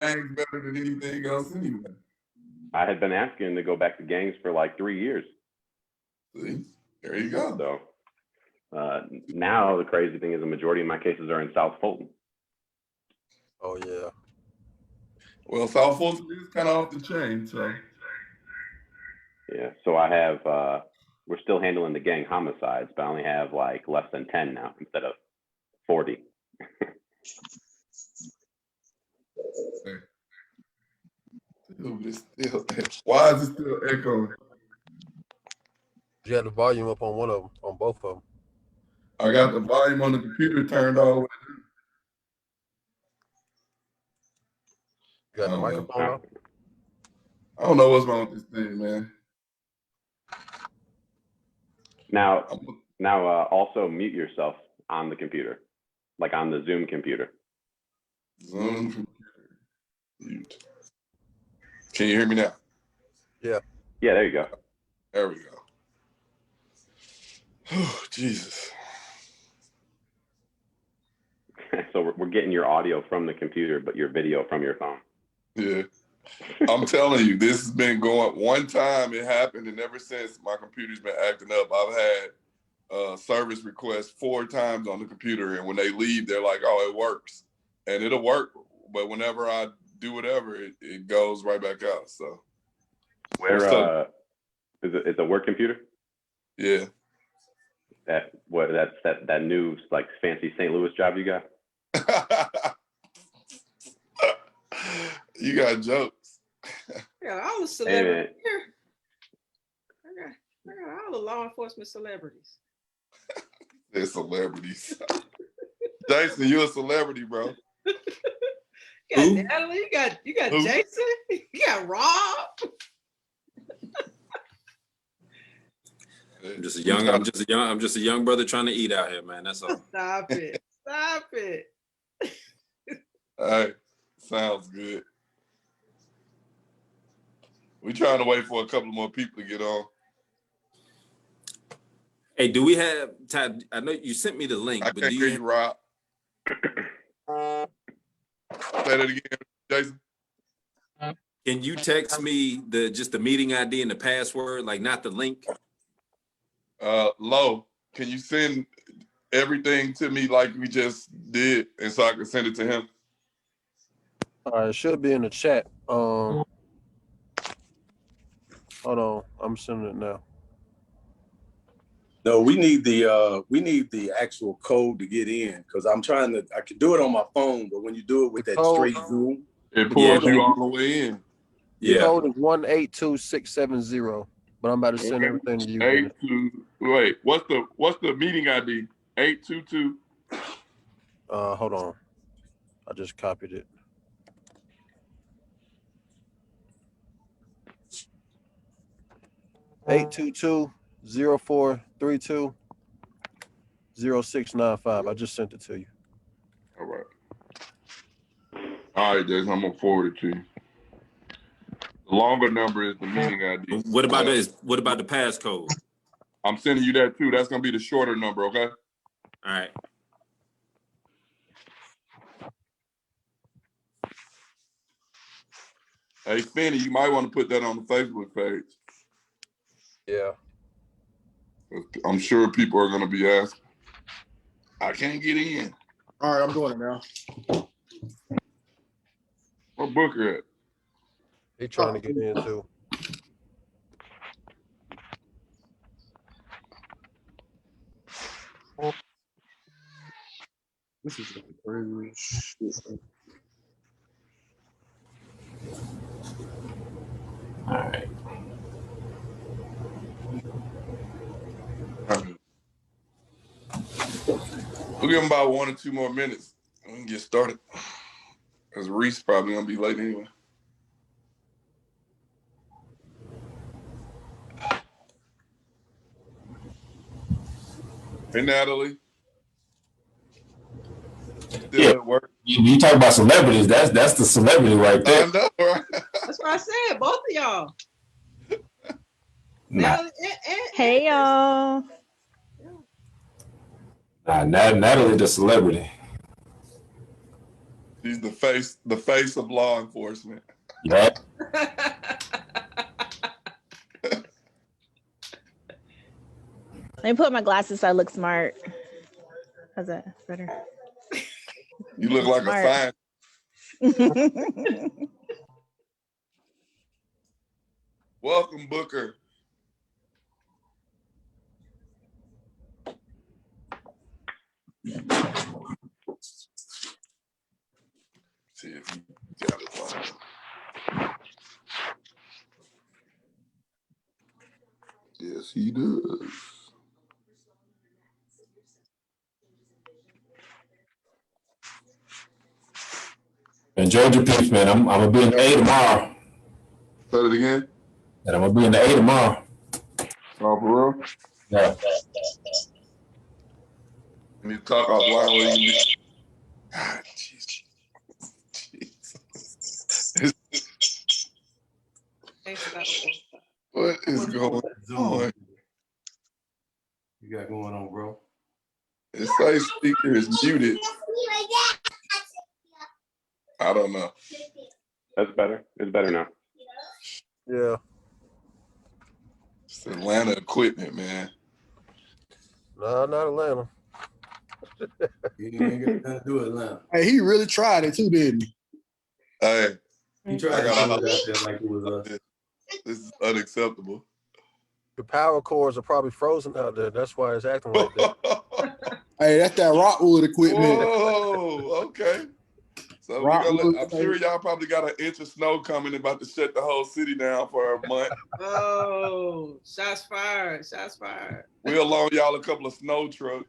gangs better than anything else anyway. I had been asking to go back to gangs for like 3 years. See, there you go. So now the crazy thing is the majority of my cases are in South Fulton. Oh yeah. Well, South Fulton is kind of off the chain, so. Yeah, so I have, we're still handling the gang homicides, but I only have like less than 10 now instead of 40. Why is it still echoing? You had the volume up on one of them, on both of them. I got the volume on the computer turned all the way down. You got the microphone off? I don't know what's wrong with this thing, man. Now, also mute yourself on the computer, like on the Zoom computer. Zoom computer. Mute. Can you hear me now? Yeah. Yeah, there you go. There we go. Oh, Jesus. So we're getting your audio from the computer, but your video from your phone. Yeah. I'm telling you, this has been going. One time it happened, and ever since my computer's been acting up. I've had service requests 4 times on the computer, and when they leave, they're like, "Oh, it works," and it'll work. But whenever I do whatever, it goes right back out. So, where is it? It's a work computer. Yeah. That's that new like fancy St. Louis job you got. You got jokes. Yeah, all the celebrities here. I got all the law enforcement celebrities. They're celebrities. Jason, you a celebrity, bro. You got Natalie, you got Jason, you got Rob. I'm just a young brother trying to eat out here, man. That's all. Stop it. Stop it. All right. Sounds good. We're trying to wait for a couple more people to get on. Hey, do we have time? I know you sent me the link, I but can't do hear you you, Rob? Say that again, Jason. Can you text me just the meeting ID and the password, like not the link? Lo, can you send everything to me like we just did, and so I can send it to him? It should be in the chat. Hold on, I'm sending it now. No, we need the actual code to get in, because I can do it on my phone, but when you do it with that straight Zoom, it pulls you all the way in. The code is 182670, but I'm about to send everything to you. Wait, what's the meeting ID? 822. Hold on, I just copied it. (822) 0432 0695. I just sent it to you. All right. All right, Jason, I'm gonna forward it to you. The longer number is the meeting ID. What about this? What about the passcode? I'm sending you that too. That's gonna be the shorter number, okay? All right. Hey, Finney, you might want to put that on the Facebook page. Yeah. I'm sure people are gonna be asking. I can't get in. All right, I'm doing it now. Where Booker at? He trying to get in too. This is crazy shit. All right. We'll give him about 1 or 2 more minutes and we can get started. Because Reese probably gonna be late anyway. Hey, Natalie. Still at work. You talk about celebrities. That's the celebrity right there. I know, right? That's what I said, both of y'all. Nah. Hey, y'all. Natalie the celebrity. She's the face of law enforcement. Yeah. Let me put my glasses so I look smart. How's that? That's better. You look like Smart. a scientist. Welcome, Booker. See if you got it right. Yes, he does. Enjoy your piece, man. I'm gonna be in the A tomorrow. Say it again. And I'm gonna be in the A tomorrow. Oh, for real? Yeah. When you talk offline, where you can be. God, Jesus. What is going on? You got going on, bro? It says speaker is muted. I don't know. That's better. It's better now. Yeah. It's Atlanta equipment, man. No, not Atlanta. He ain't got nothing to do with Atlanta. Hey, he really tried it too, didn't he? Hey, He tried to do it out there like it was us. this is unacceptable. The power cords are probably frozen out there. That's why it's acting like that. Hey, that's that Rockwood equipment. Whoa, okay. So I'm sure y'all probably got an inch of snow coming, about to shut the whole city down for a month. Oh, shots fired. Shots fired. We'll loan y'all a couple of snow trucks.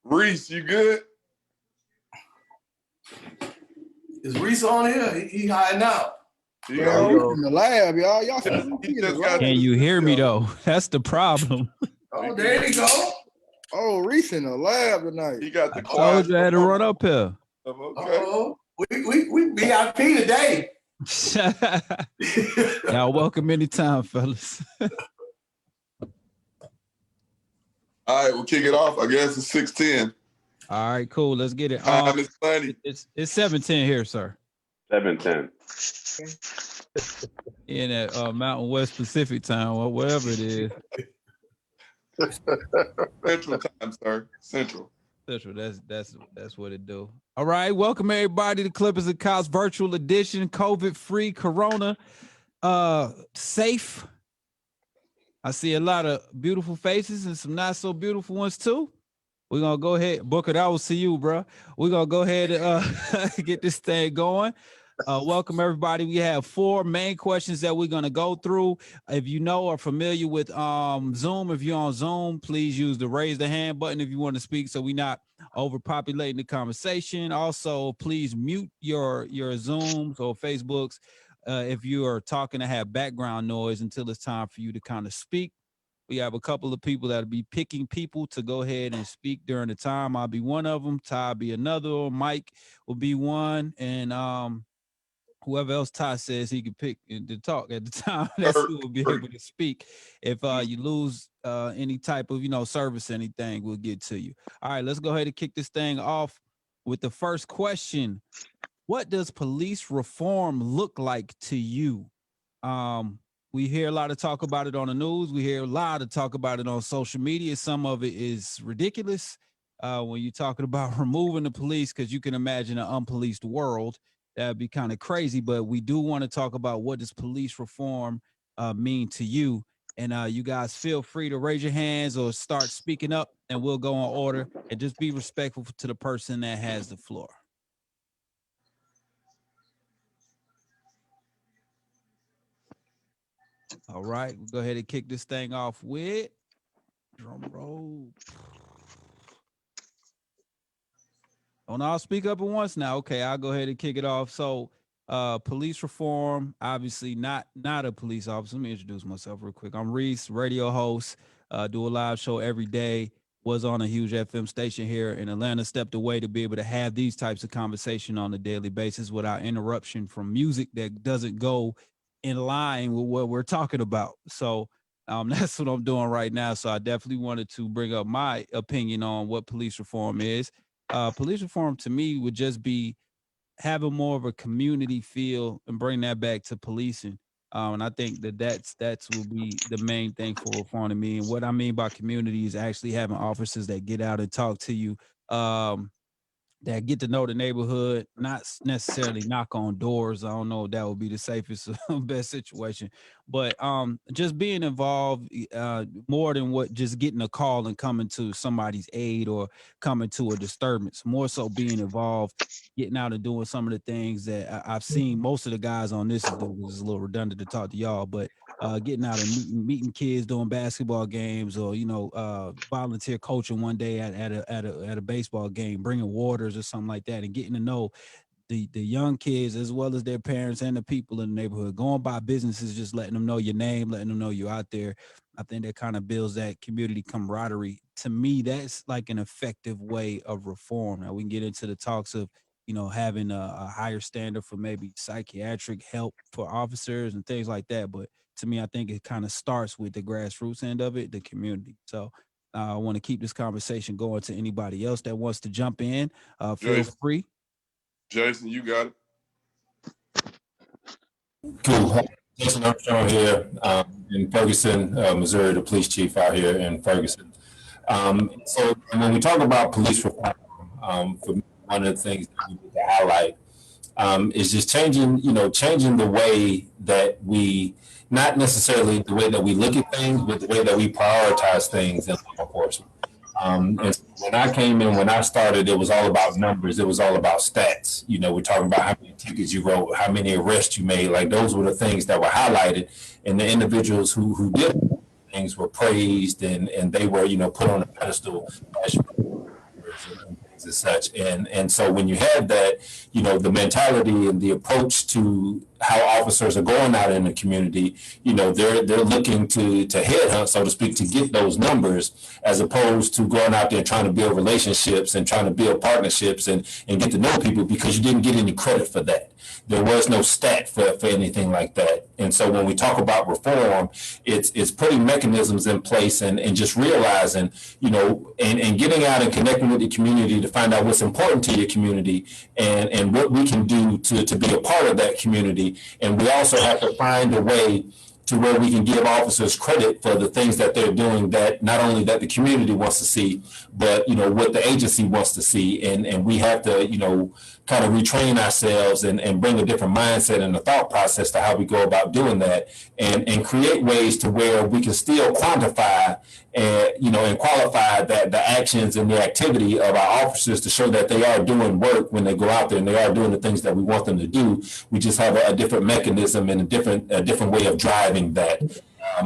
Reese, you good? Is Reese on here? He hiding out. Yeah, we in the lab, y'all. Y'all Can you hear me though? That's the problem. Oh, there you go. Oh, Reese in the lab tonight. He got the Told you I had to run up here. Okay. We VIP today. Y'all welcome anytime, fellas. All right, we'll kick it off. I guess it's 6:10. All right, cool. Let's get it. It's funny. It's 7:10 here, sir. 7:10. In that Mountain West Pacific time or whatever it is. Central time, sir. Central. That's what it do. All right, welcome everybody to Clippers and Cops virtual edition, COVID-free, Corona safe. I see a lot of beautiful faces and some not so beautiful ones too. We're gonna go ahead, Booker. That will see you, bro. We're gonna go ahead and get this thing going. Welcome everybody. We have 4 main questions that we're gonna go through. If you know or familiar with Zoom, if you're on Zoom, please use the raise the hand button if you want to speak, so we're not overpopulating the conversation. Also, please mute your Zooms or Facebooks if you are talking to have background noise until it's time for you to kind of speak. We have a couple of people that'll be picking people to go ahead and speak during the time. I'll be one of them. Ty will be another. Mike will be one, and whoever else Ty says he can pick to talk at the time, that's who will be able to speak. If you lose any type of service or anything, we'll get to you. All right, let's go ahead and kick this thing off with the first question. What does police reform look like to you? We hear a lot of talk about it on the news. We hear a lot of talk about it on social media. Some of it is ridiculous when you're talking about removing the police, because you can imagine an unpoliced world. That'd be kind of crazy. But we do want to talk about what does police reform mean to you. And you guys feel free to raise your hands or start speaking up, and we'll go in order. And just be respectful to the person that has the floor. All right, we'll go ahead and kick this thing off with drum roll. Oh, no, I'll speak up at once now. Okay, I'll go ahead and kick it off. So, police reform, obviously not a police officer. Let me introduce myself real quick. I'm Reese, radio host, do a live show every day. Was on a huge FM station here in Atlanta, stepped away to be able to have these types of conversation on a daily basis without interruption from music that doesn't go in line with what we're talking about. So That's what I'm doing right now. So I definitely wanted to bring up my opinion on what police reform is. Police reform to me would just be having more of a community feel and bring that back to policing. And I think that's will be the main thing for reform to me. And what I mean by community is actually having officers that get out and talk to you. That get to know the neighborhood, not necessarily knock on doors. I don't know if that would be the safest best situation, but just being involved more than what just getting a call and coming to somebody's aid or coming to a disturbance. More so being involved, getting out and doing some of the things that I've seen most of the guys on this is doing. It's a little redundant to talk to y'all, but getting out and meeting kids doing basketball games, or volunteer coaching one day at a baseball game, bringing waters or something like that, and getting to know the young kids as well as their parents and the people in the neighborhood. Going by businesses, just letting them know your name, letting them know you're out there. I think that kind of builds that community camaraderie. To me, that's like an effective way of reform. Now we can get into the talks of having a higher standard for maybe psychiatric help for officers and things like that, but to me, I think it kind of starts with the grassroots end of it, the community. So I want to keep this conversation going to anybody else that wants to jump in. Feel free. Jason, you got it. Cool. Jason Armstrong here in Ferguson, Missouri, the police chief out here in Ferguson. So when we talk about police reform, for me, one of the things that we need to highlight is just changing the way that we, not necessarily the way that we look at things, but the way that we prioritize things in law enforcement. And when I came in, when I started, it was all about numbers. It was all about stats. We're talking about how many tickets you wrote, how many arrests you made. Like those were the things that were highlighted, and the individuals who did things were praised, and they were put on a pedestal as and things as such. And so when you have that, the mentality and the approach to how officers are going out in the community, they're looking to headhunt, so to speak, to get those numbers, as opposed to going out there trying to build relationships and trying to build partnerships and get to know people, because you didn't get any credit for that. There was no stat for anything like that. And so when we talk about reform, it's putting mechanisms in place and just realizing, and getting out and connecting with the community to find out what's important to your community and what we can do to be a part of that community. And we also have to find a way to where we can give officers credit for the things that they're doing, that not only that the community wants to see, but what the agency wants to see. And we have to kind of retrain ourselves and bring a different mindset and a thought process to how we go about doing that, and create ways to where we can still quantify and qualify the actions and the activity of our officers to show that they are doing work when they go out there and they are doing the things that we want them to do. We just have a different mechanism and a different way of driving that.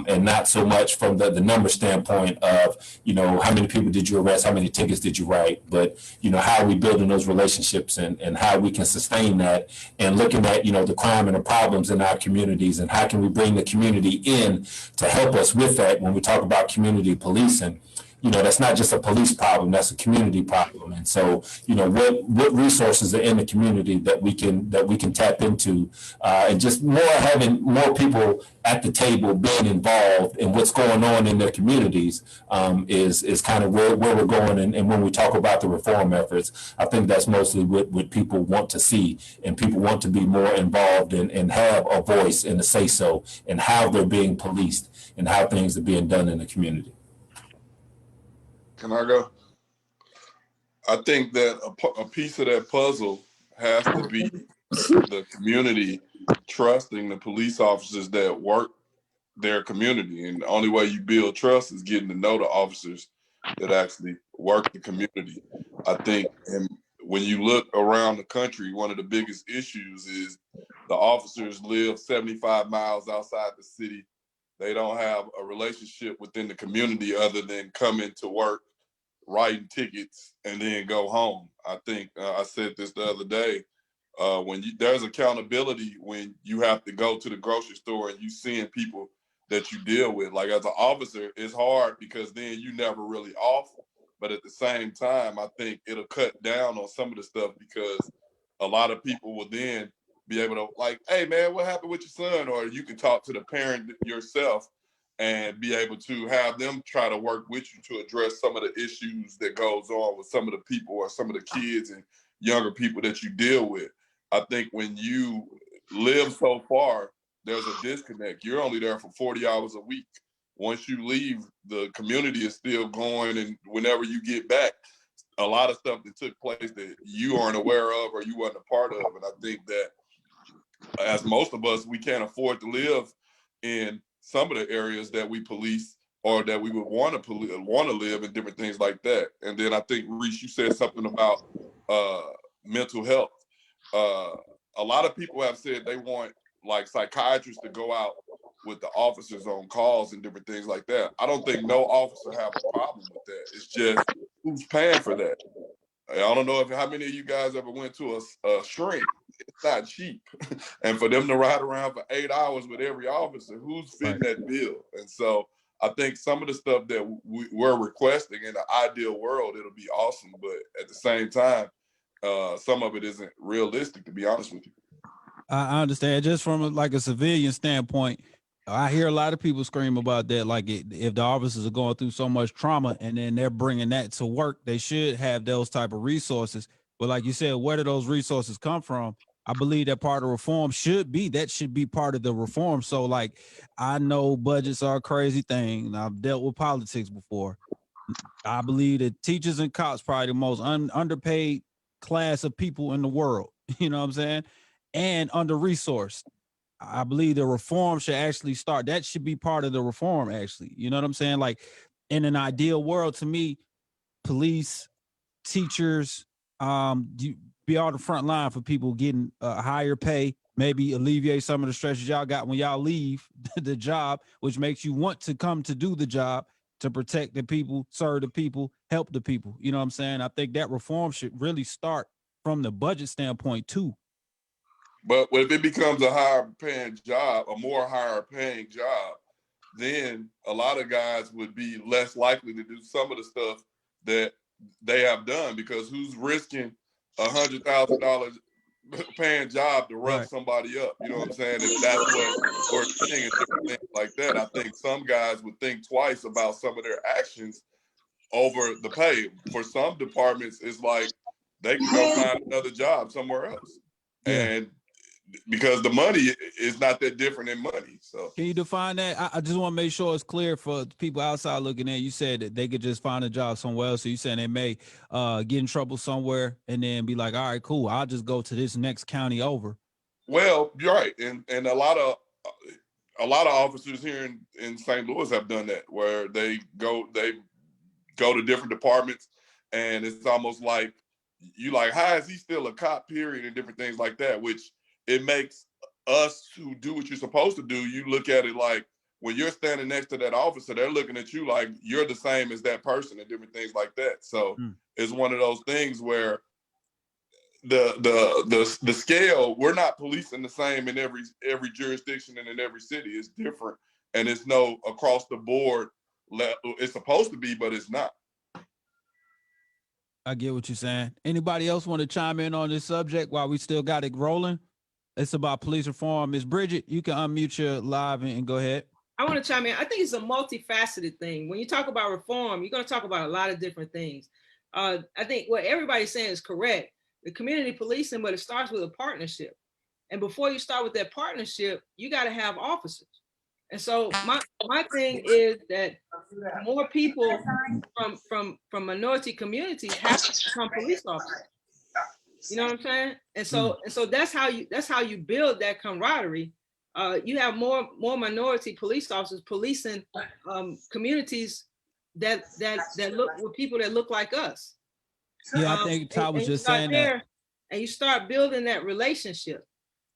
And not so much from the number standpoint of, how many people did you arrest, how many tickets did you write, but, how are we building those relationships and how we can sustain that, and looking at, the crime and the problems in our communities, and how can we bring the community in to help us with that. When we talk about community policing, that's not just a police problem, that's a community problem. And so, what resources are in the community that we can tap into, and just having more people at the table being involved in what's going on in their communities, is kind of where we're going. And when we talk about the reform efforts, I think that's mostly what people want to see, and people want to be more involved and have a voice and a say so in how they're being policed and how things are being done in the community. Can I go? I think that a piece of that puzzle has to be the community trusting the police officers that work their community. And the only way you build trust is getting to know the officers that actually work the community. I think, and when you look around the country, one of the biggest issues is the officers live 75 miles outside the city. They don't have a relationship within the community other than coming to work, writing tickets, and then go home. I think I said this the other day. There's accountability when you have to go to the grocery store and you seeing people that you deal with. Like as an officer, it's hard because then you never really off. But at the same time, I think it'll cut down on some of the stuff, because a lot of people will then be able to, like, hey man, what happened with your son? Or you can talk to the parent yourself and be able to have them try to work with you to address some of the issues that goes on with some of the people or some of the kids and younger people that you deal with. I think when you live so far, there's a disconnect. You're only there for 40 hours a week. Once you leave, the community is still going, and whenever you get back, a lot of stuff that took place that you aren't aware of or you weren't a part of. And I think that as most of us, we can't afford to live in some of the areas that we police or that we would want to live in, different things like that. And then I think, Reese, you said something about mental health. A lot of people have said they want like psychiatrists to go out with the officers on calls and different things like that. I don't think no officer have a problem with that. It's just who's paying for that. I don't know how many of you guys ever went to a shrink. It's not cheap. And for them to ride around for 8 hours with every officer, who's fitting that bill? And so I think some of the stuff that we're requesting in the ideal world, it'll be awesome. But at the same time, some of it isn't realistic, to be honest with you. I understand. Just from like a civilian standpoint, I hear a lot of people scream about that. Like if the officers are going through so much trauma and then they're bringing that to work, they should have those type of resources. But like you said, where do those resources come from? I believe that part of reform should be part of the reform. So like, I know budgets are a crazy thing. I've dealt with politics before. I believe that teachers and cops probably the most underpaid class of people in the world. You know what I'm saying? And under-resourced. I believe the reform should actually start. That should be part of the reform, actually. You know what I'm saying? Like in an ideal world, to me, police, teachers, be on the front line for people getting higher pay, maybe alleviate some of the stresses y'all got when y'all leave the job, which makes you want to come to do the job to protect the people, serve the people, help the people. You know what I'm saying? I think that reform should really start from the budget standpoint too. But if it becomes a higher paying job, a more higher paying job, then a lot of guys would be less likely to do some of the stuff that they have done, because who's risking $100,000 paying job to rough somebody up? You know what I'm saying? If that's what we're seeing and different things like that, I think some guys would think twice about some of their actions over the pay. For some departments, it's like they can go find another job somewhere else. Yeah. And because the money is not that different in money. So can you define that? I just want to make sure it's clear for people outside looking in. You said that they could just find a job somewhere else. So you saying they may get in trouble somewhere and then be like, all right, cool, I'll just go to this next county over. Well, you're right. And a lot of officers here in St. Louis have done that, where they go to different departments, and it's almost like you like, how is he still a cop, period, and different things like that, which it makes us who do what you're supposed to do, you look at it like when you're standing next to that officer, they're looking at you like you're the same as that person and different things like that. So it's one of those things where the scale, we're not policing the same in every jurisdiction and in every city. It's different, and it's no across the board. It's supposed to be, but it's not. I get what you're saying. Anybody else want to chime in on this subject while we still got it rolling? It's about police reform. Ms. Bridget, you can unmute your live and go ahead. I want to chime in. I think it's a multifaceted thing. When you talk about reform, you're going to talk about a lot of different things. I think what everybody's saying is correct. The community policing, but it starts with a partnership. And before you start with that partnership, you got to have officers. And so my thing is that more people from minority communities have to become police officers. You know what I'm saying? And so that's how you build that camaraderie. You have more minority police officers policing communities that look with people that look like us. Yeah, I think Ty was just saying that. And you start building that relationship.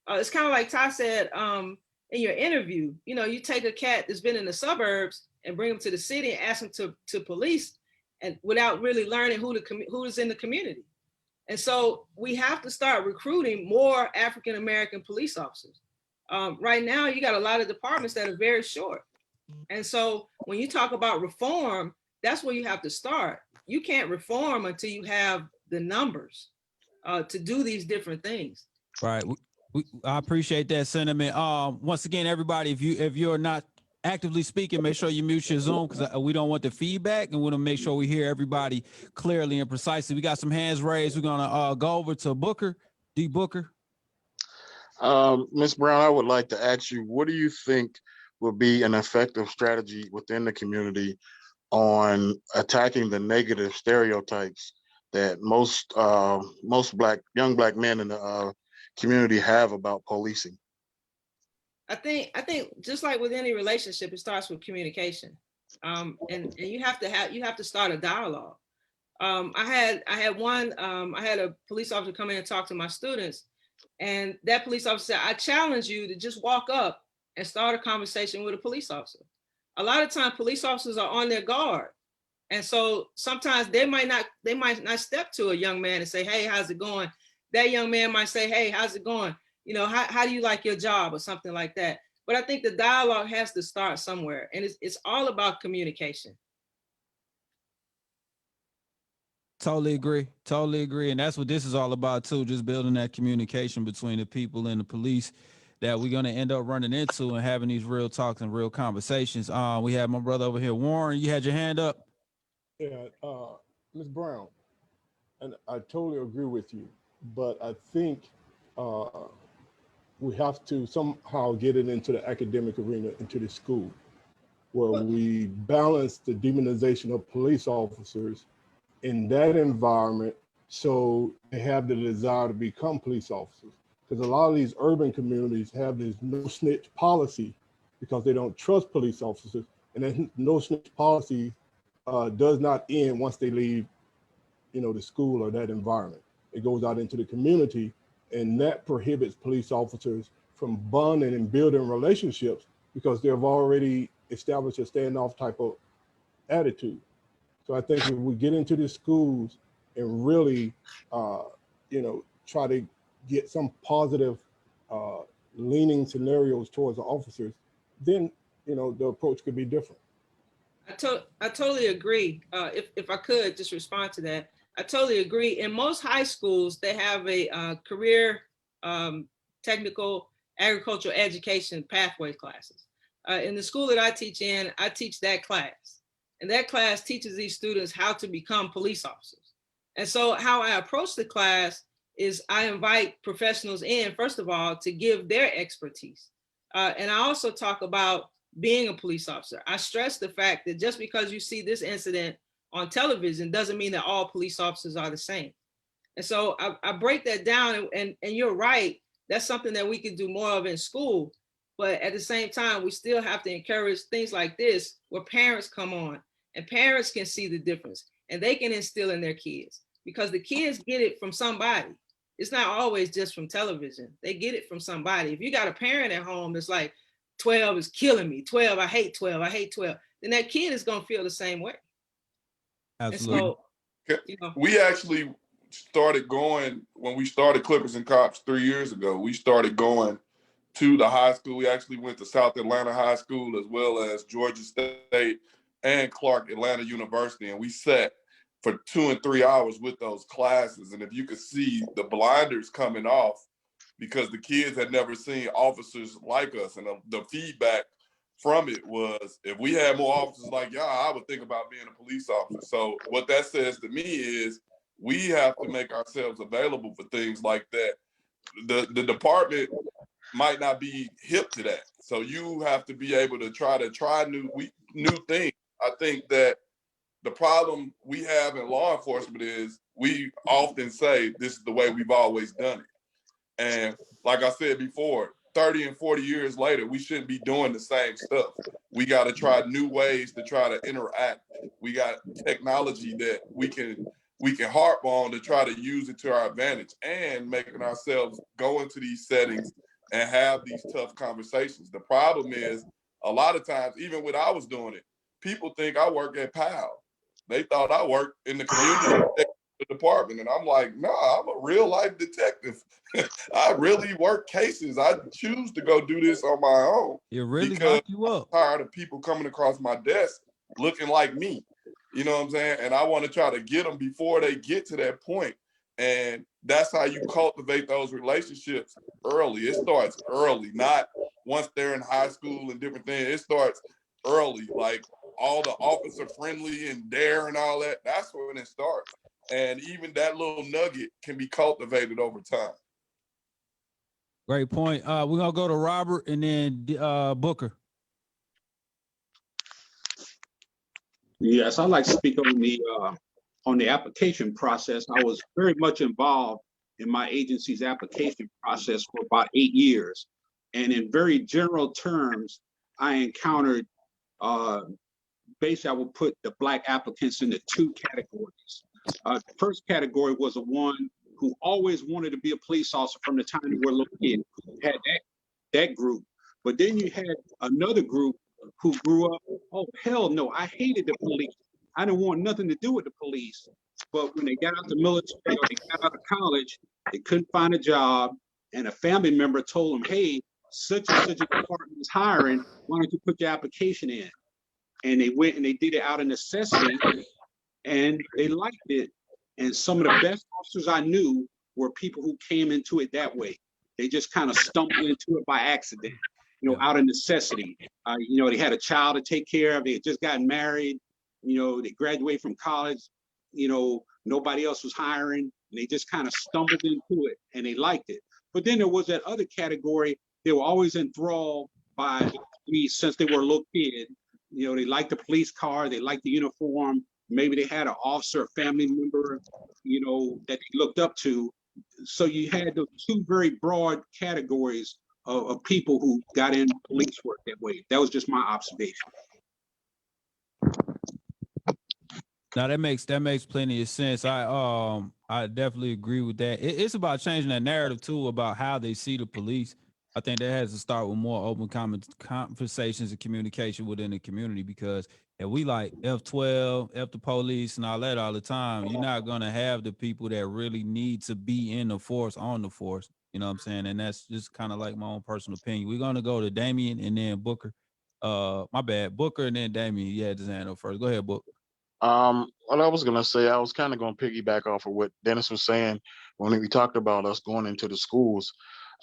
It's kind of like Ty said in your interview. You know, you take a cat that's been in the suburbs and bring him to the city and ask him to police, and without really learning who is in the community. And so we have to start recruiting more African American police officers. Right now, you got a lot of departments that are very short. And so when you talk about reform, that's where you have to start. You can't reform until you have the numbers to do these different things. Right. I appreciate that sentiment. Once again, everybody, if you're not actively speaking, make sure you mute your Zoom because we don't want the feedback, and we want to make sure we hear everybody clearly and precisely. We got some hands raised. We're gonna go over to Booker, D. Booker. Ms. Brown, I would like to ask you, what do you think will be an effective strategy within the community on attacking the negative stereotypes that most young black men in the community have about policing? I think just like with any relationship, it starts with communication, and you have to start a dialogue. I had a police officer come in and talk to my students, and that police officer said, "I challenge you to just walk up and start a conversation with a police officer." A lot of times, police officers are on their guard, and so sometimes they might not step to a young man and say, "Hey, how's it going?" That young man might say, "Hey, how's it going? You know, how do you like your job?" or something like that. But I think the dialogue has to start somewhere, and it's all about communication. Totally agree. And that's what this is all about too, just building that communication between the people and the police that we're going to end up running into and having these real talks and real conversations. We have my brother over here, Warren. You had your hand up. Yeah, Ms. Brown, and I totally agree with you, but I think we have to somehow get it into the academic arena, into the school, where we balance the demonization of police officers in that environment so they have the desire to become police officers. Because a lot of these urban communities have this no snitch policy because they don't trust police officers. And that no snitch policy does not end once they leave, the school or that environment. It goes out into the community, and that prohibits police officers from bonding and building relationships because they've already established a standoff type of attitude. So I think if we get into the schools and really, try to get some positive leaning scenarios towards the officers, then, the approach could be different. I totally agree. If I could just respond to that, I totally agree. In most high schools, they have a career technical agricultural education pathway classes. In the school that I teach in, I teach that class. And that class teaches these students how to become police officers. And so how I approach the class is I invite professionals in, first of all, to give their expertise. And I also talk about being a police officer. I stress the fact that just because you see this incident on television doesn't mean that all police officers are the same. And so I break that down, and you're right, that's something that we can do more of in school. But at the same time, we still have to encourage things like this where parents come on and parents can see the difference and they can instill in their kids, because the kids get it from somebody. It's not always just from television. They get it from somebody. If you got a parent at home that's like, 12 is killing me, 12, I hate 12, I hate 12, then that kid is going to feel the same way. Absolutely. So, we actually started going, when we started Clippers and Cops 3 years ago, we started going to the high school. We actually went to South Atlanta High School as well as Georgia State and Clark Atlanta University. And we sat for 2 and 3 hours with those classes. And if you could see the blinders coming off, because the kids had never seen officers like us. And the feedback from it was, if we had more officers like y'all, I would think about being a police officer. So what that says to me is we have to make ourselves available for things like that. The department might not be hip to that. So you have to be able to try new things. I think that the problem we have in law enforcement is we often say this is the way we've always done it. And like I said before, 30 and 40 years later, we shouldn't be doing the same stuff. We got to try new ways to try to interact. We got technology that we can harp on to try to use it to our advantage, and making ourselves go into these settings and have these tough conversations. The problem is, a lot of times, even when I was doing it, people think I work at PAL. They thought I worked in the community department, and I'm like, nah, I'm a real life detective. I really work cases. I choose to go do this on my own. It really because lock you up. I'm tired of people coming across my desk looking like me. You know what I'm saying? And I want to try to get them before they get to that point. And that's how you cultivate those relationships early. It starts early, not once they're in high school and different things. It starts early, like all the officer friendly and dare and all that. That's when it starts. And even that little nugget can be cultivated over time. Great point. We're gonna go to Robert and then Booker. Yes, I'd like to speak on the application process. I was very much involved in my agency's application process for about 8 years. And in very general terms, I encountered, basically I would put the Black applicants into 2 categories. The first category was the one who always wanted to be a police officer from the time they were little kids. You had that group. But then you had another group who grew up, oh, hell no, I hated the police. I didn't want nothing to do with the police. But when they got out the military or they got out of college, they couldn't find a job. And a family member told them, hey, such and such a department is hiring. Why don't you put your application in? And they went and they did it out of necessity and they liked it. And some of the best officers I knew were people who came into it that way. They just kind of stumbled into it by accident, out of necessity. They had a child to take care of. They had just gotten married. They graduated from college. Nobody else was hiring. And they just kind of stumbled into it and they liked it. But then there was that other category. They were always enthralled by me since they were a little kid. They liked the police car. They liked the uniform. Maybe they had an officer, a family member, that they looked up to. So you had those 2 very broad categories of people who got in police work that way. That was just my observation. Now that makes plenty of sense. I definitely agree with that. It's about changing that narrative too about how they see the police. I think that has to start with more open conversations and communication within the community, because if we like F12, F the police and all that all the time, you're not gonna have the people that really need to be in the force on the force. You know what I'm saying? And that's just kind of like my own personal opinion. We're gonna go to Damien and then Booker. My bad, Booker and then Damien. You had his hand up first. Go ahead, Book. What I was gonna say, I was kind of gonna piggyback off of what Dennis was saying when we talked about us going into the schools.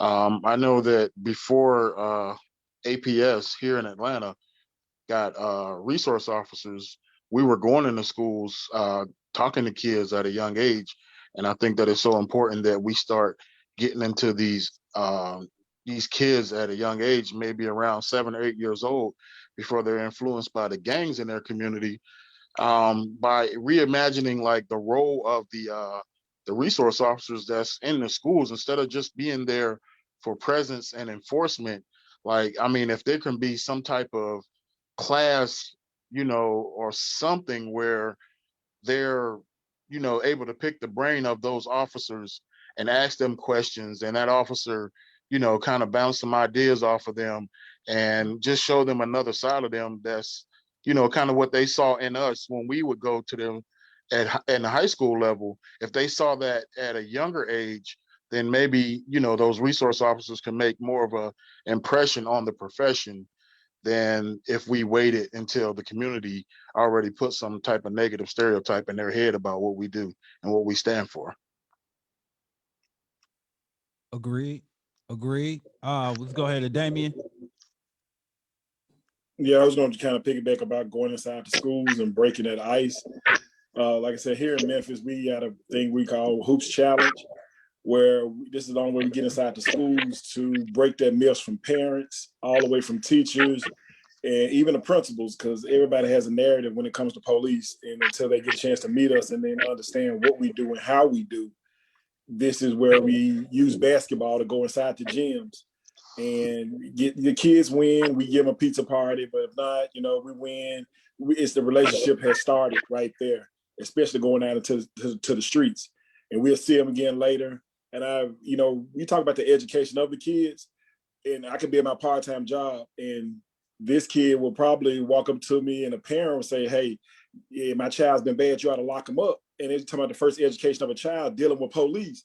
I know that before APS here in Atlanta got resource officers, we were going into schools, talking to kids at a young age, and I think that it's so important that we start getting into these kids at a young age, maybe around 7 or 8 years old, before they're influenced by the gangs in their community. By reimagining like the role of the resource officers that's in the schools, instead of just being there for presence and enforcement. Like, I mean, if there can be some type of class, or something where they're, able to pick the brain of those officers and ask them questions, and that officer, kind of bounce some ideas off of them and just show them another side of them that's, kind of what they saw in us when we would go to them at the high school level. If they saw that at a younger age, then maybe, those resource officers can make more of a impression on the profession than if we waited until the community already put some type of negative stereotype in their head about what we do and what we stand for. Agreed. Let's go ahead to Damien. Yeah, I was going to kind of piggyback about going inside the schools and breaking that ice. Like I said, here in Memphis, we got a thing we call Hoops Challenge, where this is the only way we get inside the schools to break that myths from parents, all the way from teachers, and even the principals, because everybody has a narrative when it comes to police. And until they get a chance to meet us and then understand what we do and how we do, this is where we use basketball to go inside the gyms and get the kids win. We give them a pizza party, but if not, we win. It's the relationship has started right there, especially going out into to the streets, and we'll see them again later. And we talk about the education of the kids, and I could be at my part-time job, and this kid will probably walk up to me and a parent will say, hey, yeah, my child's been bad, you ought to lock him up. And it's talking about the first education of a child dealing with police.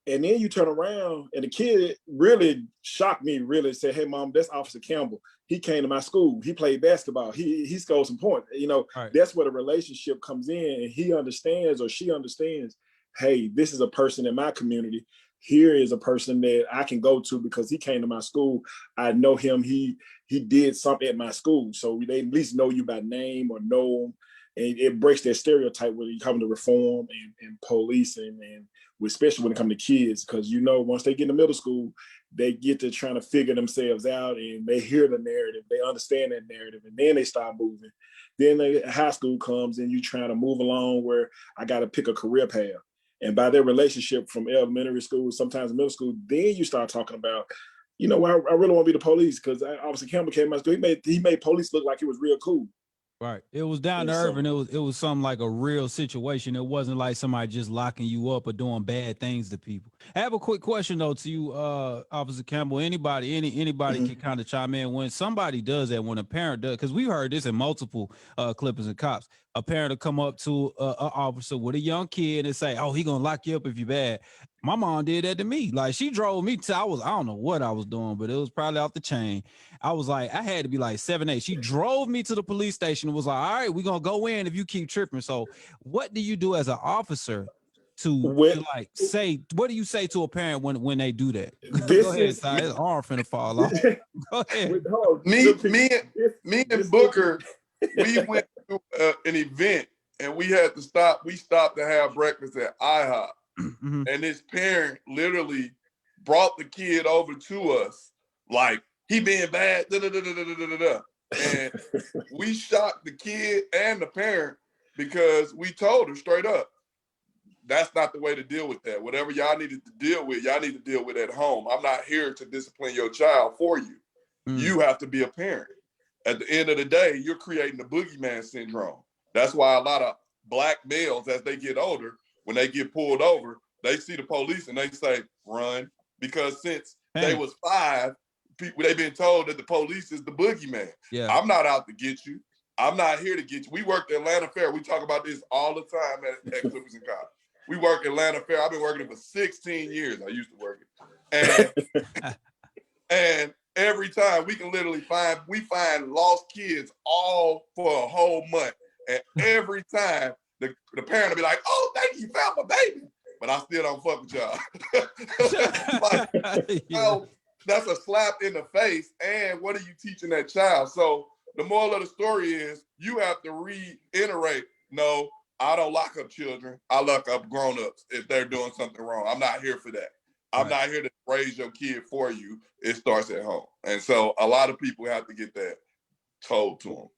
And then you turn around and the kid really shocked me, really said, hey, Mom, that's Officer Campbell. He came to my school. He played basketball. He scored some points. Right. That's where the relationship comes in, and he understands or she understands, hey, this is a person in my community here is a person that I can go to because he came to my school. I know him. He did something at my school. So they at least know you by name or know him. And it breaks that stereotype when you come to reform and police and especially when it comes to kids, because you know, once they get into middle school, they get to trying to figure themselves out and they hear the narrative, they understand that narrative, and then they start moving. Then high school comes and you trying to move along where I got to pick a career path. And by their relationship from elementary school, sometimes middle school, then you start talking about, you know, I really want to be the police, because obviously Campbell came to my school. He made police look like it was real cool. Right. It was down to earth, and it was something like a real situation. It wasn't like somebody just locking you up or doing bad things to people. I have a quick question though to you, Officer Campbell. Anybody can kind of chime in when somebody does that, when a parent does, because we heard this in multiple clippings and cops. A parent will come up to an officer with a young kid and say, "Oh, he gonna lock you up if you bad." My mom did that to me. Like, she drove me to, I don't know what I was doing, but it was probably off the chain. I was like, I had to be like 7, 8. She drove me to the police station and was like, "All right, we're gonna go in if you keep tripping." So what do you do as an officer to like say, what do you say to a parent when they do that? Go ahead, Si. His arm finna fall off. Go ahead. Me and Booker, we went to an event and we had to stop. We stopped to have breakfast at IHOP. And his parent literally brought the kid over to us like, he being bad, and we shocked the kid and the parent because we told her straight up, that's not the way to deal with that. Whatever y'all needed to deal with, y'all need to deal with at home. I'm not here to discipline your child for you. You have to be a parent. At the end of the day, you're creating the boogeyman syndrome. That's why a lot of Black males, as they get older, when they get pulled over, they see the police and they say, run. Because since they was 5, they've been told that the police is the boogeyman. Yeah. I'm not out to get you. I'm not here to get you. We worked at Atlanta Fair. We talk about this all the time at Clippers and College. We work at Atlanta Fair. I've been working it for 16 years. I used to work it. And every time we can literally find lost kids all for a whole month. And every time the parent will be like, "Oh, thank you, found my baby," but I still don't fuck with y'all. That's a slap in the face. And what are you teaching that child? So the moral of the story is you have to reiterate, no, I don't lock up children. I lock up grown-ups if they're doing something wrong. I'm not here for that. I'm not here to raise your kid for you. It starts at home. And so a lot of people have to get that told to them.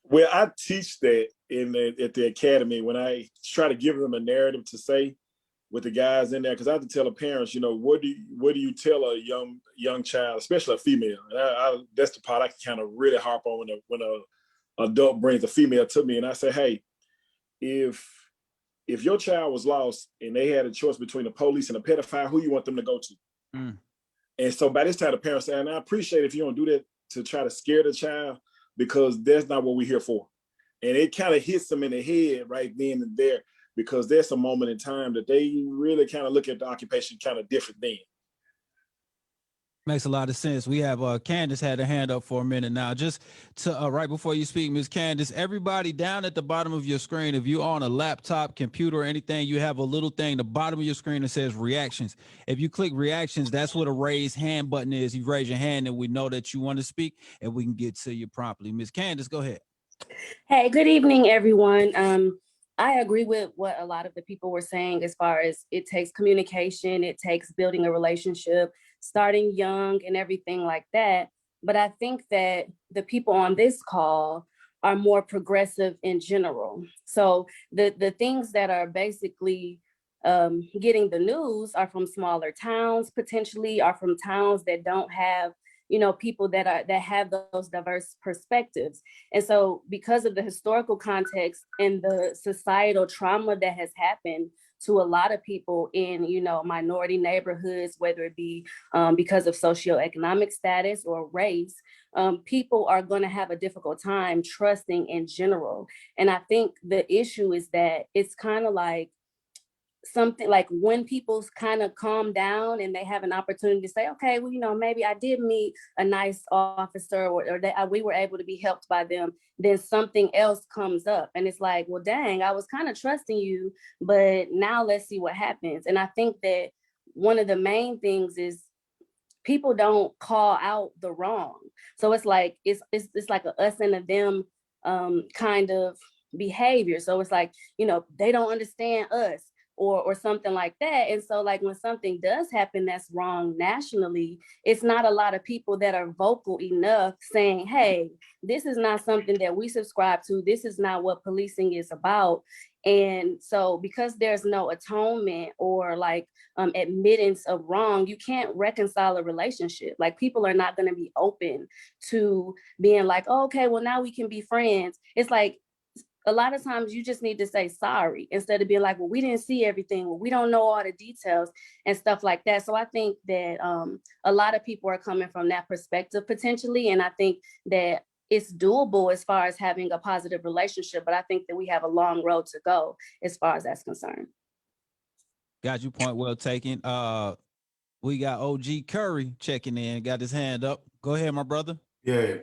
Well, I teach that at the academy when I try to give them a narrative to say with the guys in there, because I have to tell the parents, you know, what do you tell a young child, especially a female? And that's the part I can kind of really harp on when a adult brings a female to me, and I say, hey, if your child was lost and they had a choice between the police and a pedophile, who you want them to go to? And so by this time, the parents say, and I appreciate if you don't do that to try to scare the child, because that's not what we're here for. And it kind of hits them in the head right then and there, because there's a moment in time that they really kind of look at the occupation kind of different then. Makes a lot of sense. We have Candace had her hand up for a minute now. Just to right before you speak, Ms. Candace, everybody down at the bottom of your screen, if you're on a laptop, computer, or anything, you have a little thing, the bottom of your screen that says reactions. If you click reactions, that's what a raise hand button is. You raise your hand and we know that you want to speak and we can get to you promptly. Ms. Candace, go ahead. Hey, good evening, everyone. I agree with what a lot of the people were saying as far as it takes communication, it takes building a relationship, starting young and everything like that. But I think that the people on this call are more progressive in general. So the things that are basically getting the news are from smaller towns, potentially are from towns that don't have, you know, people that have those diverse perspectives. And so because of the historical context and the societal trauma that has happened to a lot of people in, you know, minority neighborhoods, whether it be because of socioeconomic status or race, people are going to have a difficult time trusting in general. And I think the issue is that it's kind of like something like when people kind of calm down and they have an opportunity to say, okay, well, you know, maybe I did meet a nice officer or that we were able to be helped by them, then something else comes up. And it's like, well, dang, I was kind of trusting you, but now let's see what happens. And I think that one of the main things is people don't call out the wrong. So it's like it's like a us and a them kind of behavior. So it's like, you know, they don't understand us or something like that. And so like when something does happen that's wrong nationally, it's not a lot of people that are vocal enough saying, hey, this is not something that we subscribe to. This is not what policing is about. And so because there's no atonement or like admittance of wrong, you can't reconcile a relationship. Like people are not going to be open to being like, oh, okay, well now we can be friends. It's like, a lot of times you just need to say sorry instead of being like, well, we didn't see everything. Well, we don't know all the details and stuff like that. So I think that a lot of people are coming from that perspective potentially. And I think that it's doable as far as having a positive relationship, but I think that we have a long road to go as far as that's concerned. Got you, point well taken. We got OG Curry checking in, got his hand up. Go ahead, my brother. Yeah,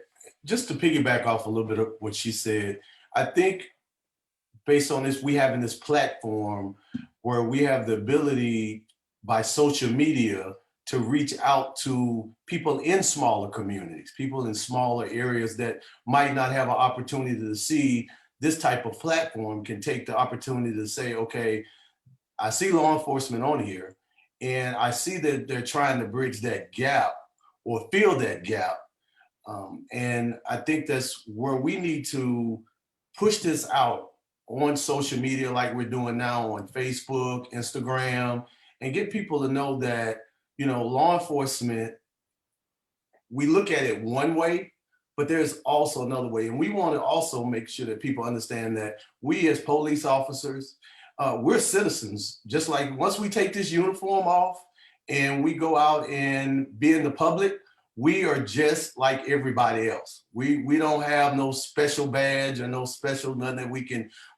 just to piggyback off a little bit of what she said, I think based on this, we having this platform where we have the ability by social media to reach out to people in smaller communities, people in smaller areas that might not have an opportunity to see this type of platform, can take the opportunity to say, okay, I see law enforcement on here and I see that they're trying to bridge that gap or fill that gap. And I think that's where we need to push this out on social media like we're doing now on Facebook, Instagram, and get people to know that, you know, law enforcement, we look at it one way, but there's also another way. And we want to also make sure that people understand that we as police officers, we're citizens. Just like once we take this uniform off and we go out and be in the public, we are just like everybody else. We don't have no special badge or no special nothing that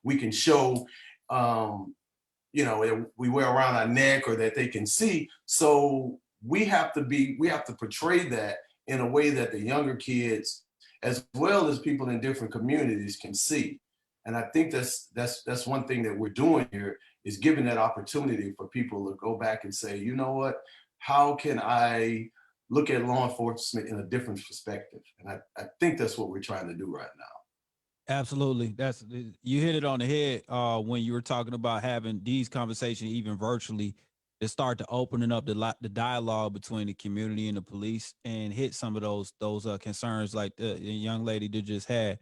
we can show, you know, that we wear around our neck or that they can see. So we have to portray that in a way that the younger kids, as well as people in different communities, can see. And I think that's one thing that we're doing here, is giving that opportunity for people to go back and say, you know what, how can I look at law enforcement in a different perspective? And I think that's what we're trying to do right now. Absolutely. You hit it on the head when you were talking about having these conversations, even virtually, to start to opening up the dialogue between the community and the police, and hit some of those concerns like the young lady that just had.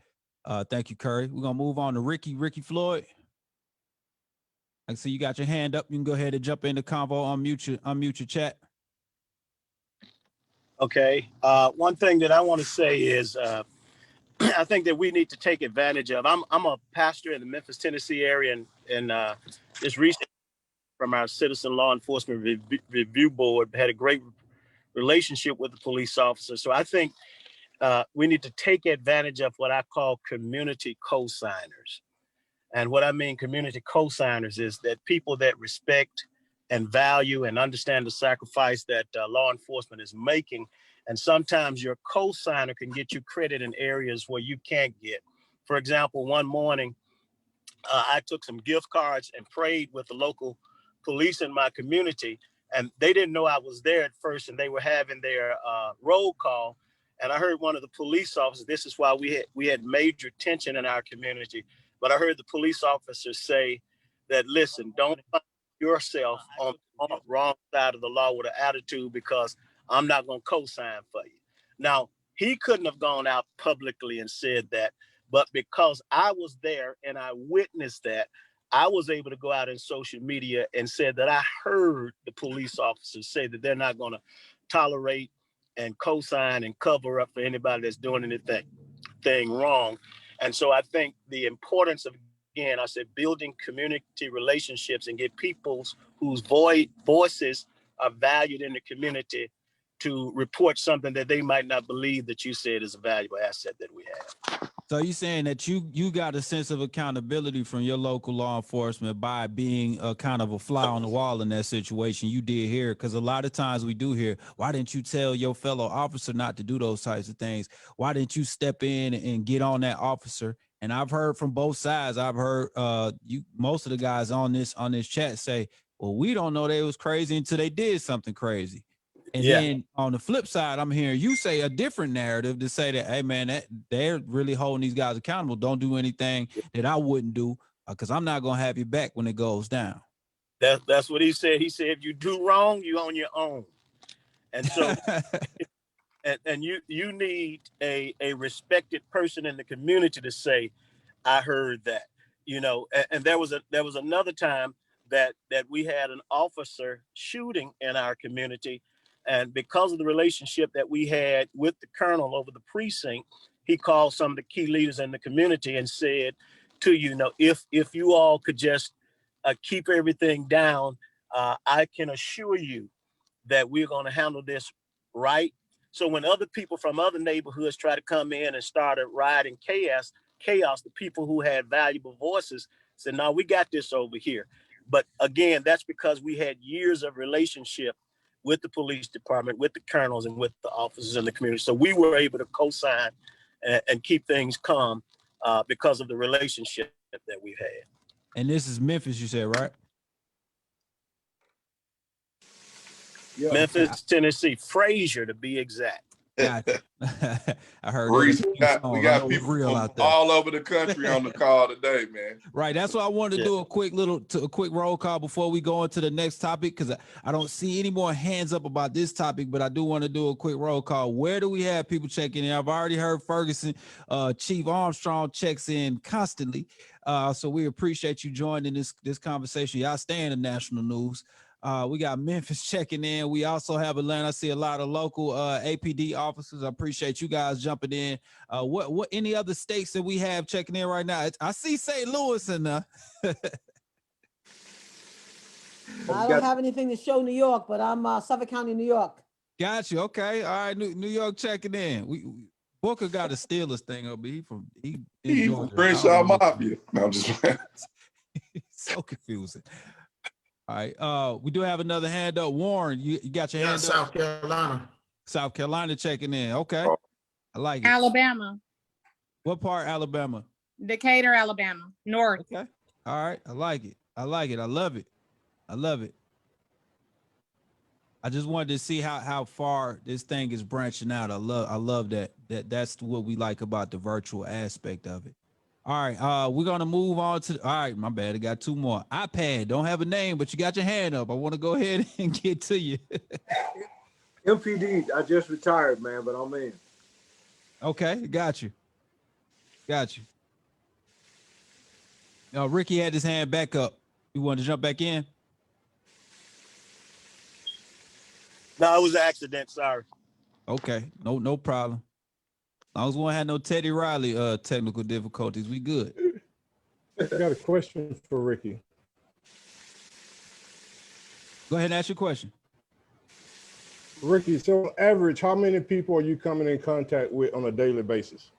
Thank you, Curry. We're gonna move on to Ricky Floyd. I see you got your hand up. You can go ahead and jump in the convo, unmute your chat. Okay. One thing that I want to say is I think that we need to take advantage of. I'm a pastor in the Memphis, Tennessee area, and just recently from our Citizen Law Enforcement Review Board had a great relationship with the police officers. So I think we need to take advantage of what I call community co-signers. And what I mean community co-signers is that people that respect and value and understand the sacrifice that law enforcement is making. And sometimes your co-signer can get you credit in areas where you can't get. For example, one morning, I took some gift cards and prayed with the local police in my community. And they didn't know I was there at first, and they were having their roll call. And I heard one of the police officers, this is why we had major tension in our community, but I heard the police officer say that, listen, don't find yourself on the wrong side of the law with an attitude, because I'm not going to co-sign for you. Now, he couldn't have gone out publicly and said that, but because I was there and I witnessed that, I was able to go out in social media and said that I heard the police officers say that they're not going to tolerate and co-sign and cover up for anybody that's doing anything wrong. And so I think the importance of, again, I said, building community relationships and get people whose voices are valued in the community to report something that they might not believe that you said is a valuable asset that we have. So you're saying that you got a sense of accountability from your local law enforcement by being a kind of a fly on the wall in that situation. You did hear, because a lot of times we do hear, why didn't you tell your fellow officer not to do those types of things? Why didn't you step in and get on that officer? And I've heard from both sides. I've heard most of the guys on this chat say, Well, we don't know they was crazy until they did something crazy. And Yeah. then on the flip side, I'm hearing you say a different narrative to say that, hey man, that they're really holding these guys accountable. Don't do anything that I wouldn't do, because I'm not gonna have you back when it goes down. That's what he said. He said, if you do wrong, you on your own. And so, and you need a respected person in the community to say, I heard that, you know. And there was another time that we had an officer shooting in our community, and because of the relationship that we had with the colonel over the precinct, he called some of the key leaders in the community and said to you know, if you all could just keep everything down, I can assure you that we're going to handle this right. So when other people from other neighborhoods try to come in and started rioting chaos, the people who had valuable voices said, no, we got this over here. But again, that's because we had years of relationship with the police department, with the colonels, and with the officers in the community. So we were able to co-sign and keep things calm because of the relationship that we've had. And this is Memphis, you said, right? Yeah. Memphis, Tennessee, Frazier to be exact. Gotcha. I heard Reese, that. we got people from all over the country on the call today, man. Right. That's why I wanted to do a quick roll call before we go into the next topic, because I don't see any more hands up about this topic, but I do want to do a quick roll call. Where do we have people checking in? I've already heard Ferguson, Chief Armstrong checks in constantly. So we appreciate you joining this conversation. Y'all stay in the national news. We got Memphis checking in. We also have Atlanta. I see a lot of local APD officers. I appreciate you guys jumping in. What any other states that we have checking in right now? I see St. Louis in there. I don't have anything to show New York, but I'm Suffolk County, New York. Got you. Okay. All right. New York checking in. We Booker got a Steelers thing up. He from Crenshaw Mafia. No, I'm just so confusing. All right. We do have another hand up. Warren, you got your hand up? South Carolina. South Carolina checking in. Okay. I like it. Alabama. What part Alabama? Decatur, Alabama. North. Okay. All right. I like it. I like it. I love it. I love it. I just wanted to see how far this thing is branching out. I love that. That's what we like about the virtual aspect of it. All right, we're gonna move on to. All right, my bad. I got two more. iPad don't have a name, but you got your hand up. I want to go ahead and get to you. MPD. I just retired, man, but I'm in. Okay, got you. Got you. Ricky had his hand back up. You want to jump back in? No, it was an accident. Sorry. Okay, no problem. As long as we don't have no Teddy Riley technical difficulties, we good. I got a question for Ricky. Go ahead and ask your question. Ricky, so on average, how many people are you coming in contact with on a daily basis?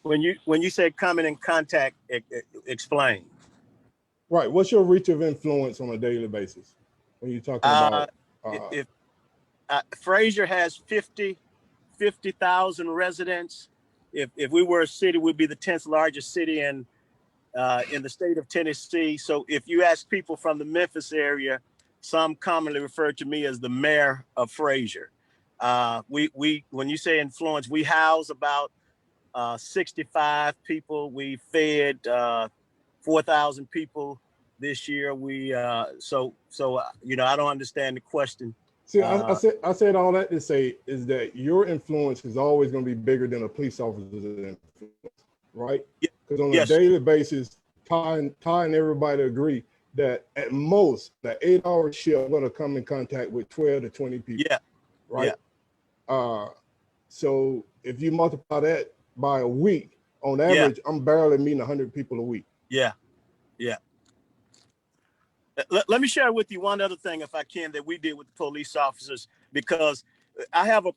When you say coming in contact, explain. Right. What's your reach of influence on a daily basis when you're talking about? If Frazier has 50,000 residents. If we were a city, we'd be the 10th largest city in the state of Tennessee. So if you ask people from the Memphis area, some commonly refer to me as the mayor of Frazier. When you say influence, we house about 65 people. We fed 4,000 people this year. You know, I don't understand the question. See, I said all that to say is that your influence is always going to be bigger than a police officer's influence, right? Because on a daily basis, tying everybody to agree that at most, the 8-hour shift, I'm going to come in contact with 12 to 20 people. Yeah. Right. Yeah. So if you multiply that by a week, on average, I'm barely meeting 100 people a week. Yeah. Yeah. Let me share with you one other thing, if I can, that we did with the police officers, because I have a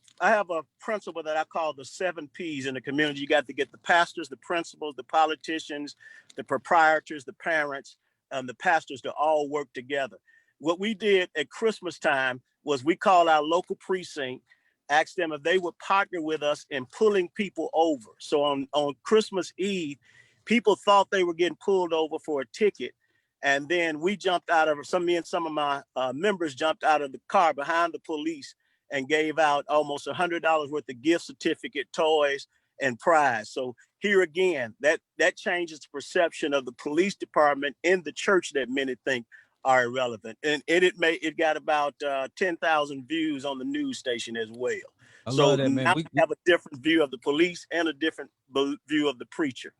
principle that I call the 7 Ps in the community. You got to get the pastors, the principals, the politicians, the proprietors, the parents, and the pastors to all work together. What we did at Christmas time was we called our local precinct, asked them if they would partner with us in pulling people over. So on Christmas Eve, people thought they were getting pulled over for a ticket. And then we jumped out of me and some of my members jumped out of the car behind the police and gave out almost $100 worth of gift certificate, toys, and prize. So here again, that changes the perception of the police department in the church that many think are irrelevant. And it got about 10,000 views on the news station as well. I So love that, man. now we have a different view of the police and a different view of the preacher.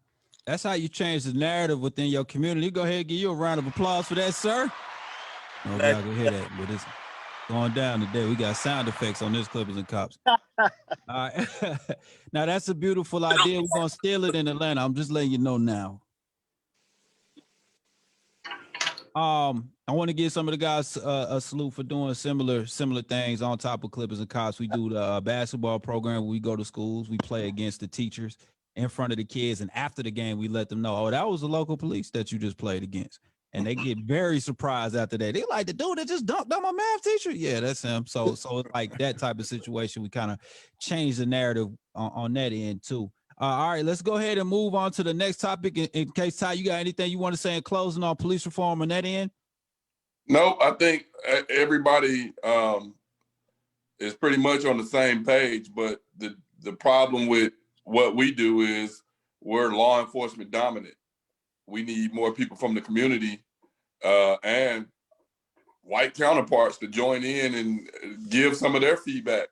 That's how you change the narrative within your community. Go ahead and give you a round of applause for that, sir. I hope y'all can hear that, but it's going down today. We got sound effects on this Clippers and Cops. All right. Now, that's a beautiful idea. We're going to steal it in Atlanta. I'm just letting you know now. I want to give some of the guys a salute for doing similar things on top of Clippers and Cops. We do the basketball program where we go to schools. We play against the teachers in front of the kids. And after the game, we let them know, oh, that was the local police that you just played against. And they get very surprised after that. They like the dude that just dunked on my math teacher. Yeah, that's him. So it's like that type of situation. We kind of change the narrative on that end too. All right, let's go ahead and move on to the next topic. In case, Ty, you got anything you want to say in closing on police reform on that end? No, I think everybody is pretty much on the same page, but the problem with what we do is we're law enforcement dominant. We need more people from the community and white counterparts to join in and give some of their feedback,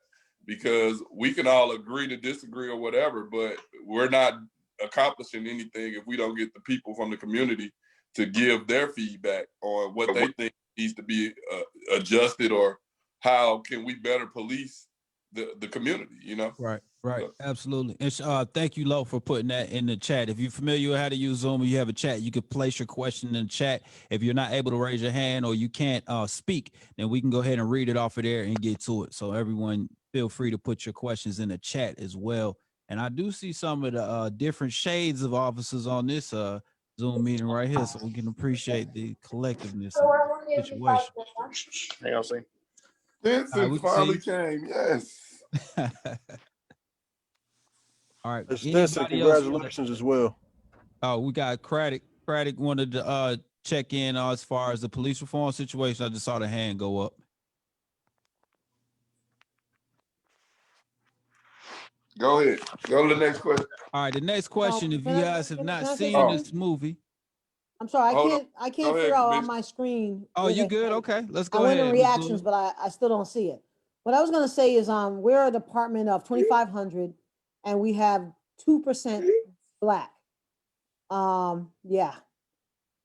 because we can all agree to disagree or whatever, but we're not accomplishing anything if we don't get the people from the community to give their feedback on what they think needs to be adjusted, or how can we better police the community, you know? Right. Absolutely. And thank you, Lo, for putting that in the chat. If you're familiar with how to use Zoom, you have a chat, you can place your question in the chat. If you're not able to raise your hand or you can't speak, then we can go ahead and read it off of there and get to it. So everyone, feel free to put your questions in the chat as well. And I do see some of the different shades of officers on this Zoom meeting right here, so we can appreciate the collectiveness of the situation. Hang on, see. Stinson finally came, yes. All right. Stinson, congratulations as well. Oh, we got Craddock. Craddock wanted to check in as far as the police reform situation. I just saw the hand go up. Go ahead. Go to the next question. All right, the next question, if you guys have not seen this movie. I'm sorry, I can't figure out on my screen. Oh, you good? Okay, let's go I ahead. went in reactions, but I still don't see it. What I was going to say is we're a department of 2,500 and we have 2% Black. Yeah.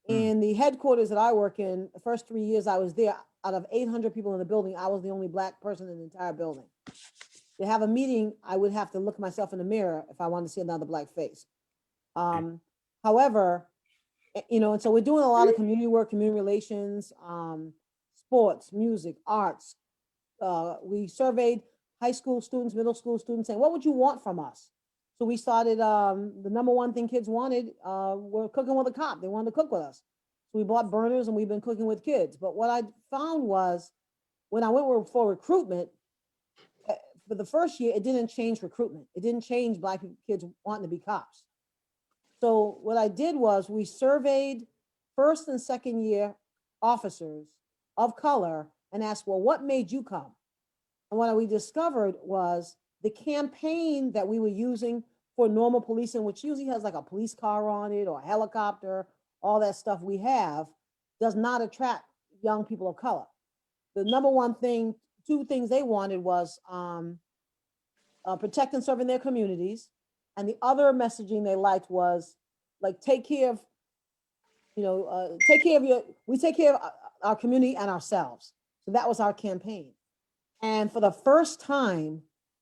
In the headquarters that I work in, the first 3 years I was there, out of 800 people in the building, I was the only Black person in the entire building. To have a meeting, I would have to look myself in the mirror if I wanted to see another Black face. However, you know, and so we're doing a lot of community work, community relations, sports, music, arts. We surveyed high school students, middle school students, saying, what would you want from us? So we started, the number one thing kids wanted, were cooking with a cop. They wanted to cook with us. So we bought burners and we've been cooking with kids. But what I found was when I went for recruitment, for the first year, it didn't change recruitment. It didn't change Black kids wanting to be cops. So what I did was we surveyed first and second year officers of color and asked, well, what made you come? And what we discovered was the campaign that we were using for normal policing, which usually has like a police car on it or a helicopter, all that stuff we have, does not attract young people of color. The number one thing, two things they wanted was protect and serve in their communities. And the other messaging they liked was like, take care of we take care of our community and ourselves. So that was our campaign. And for the first time,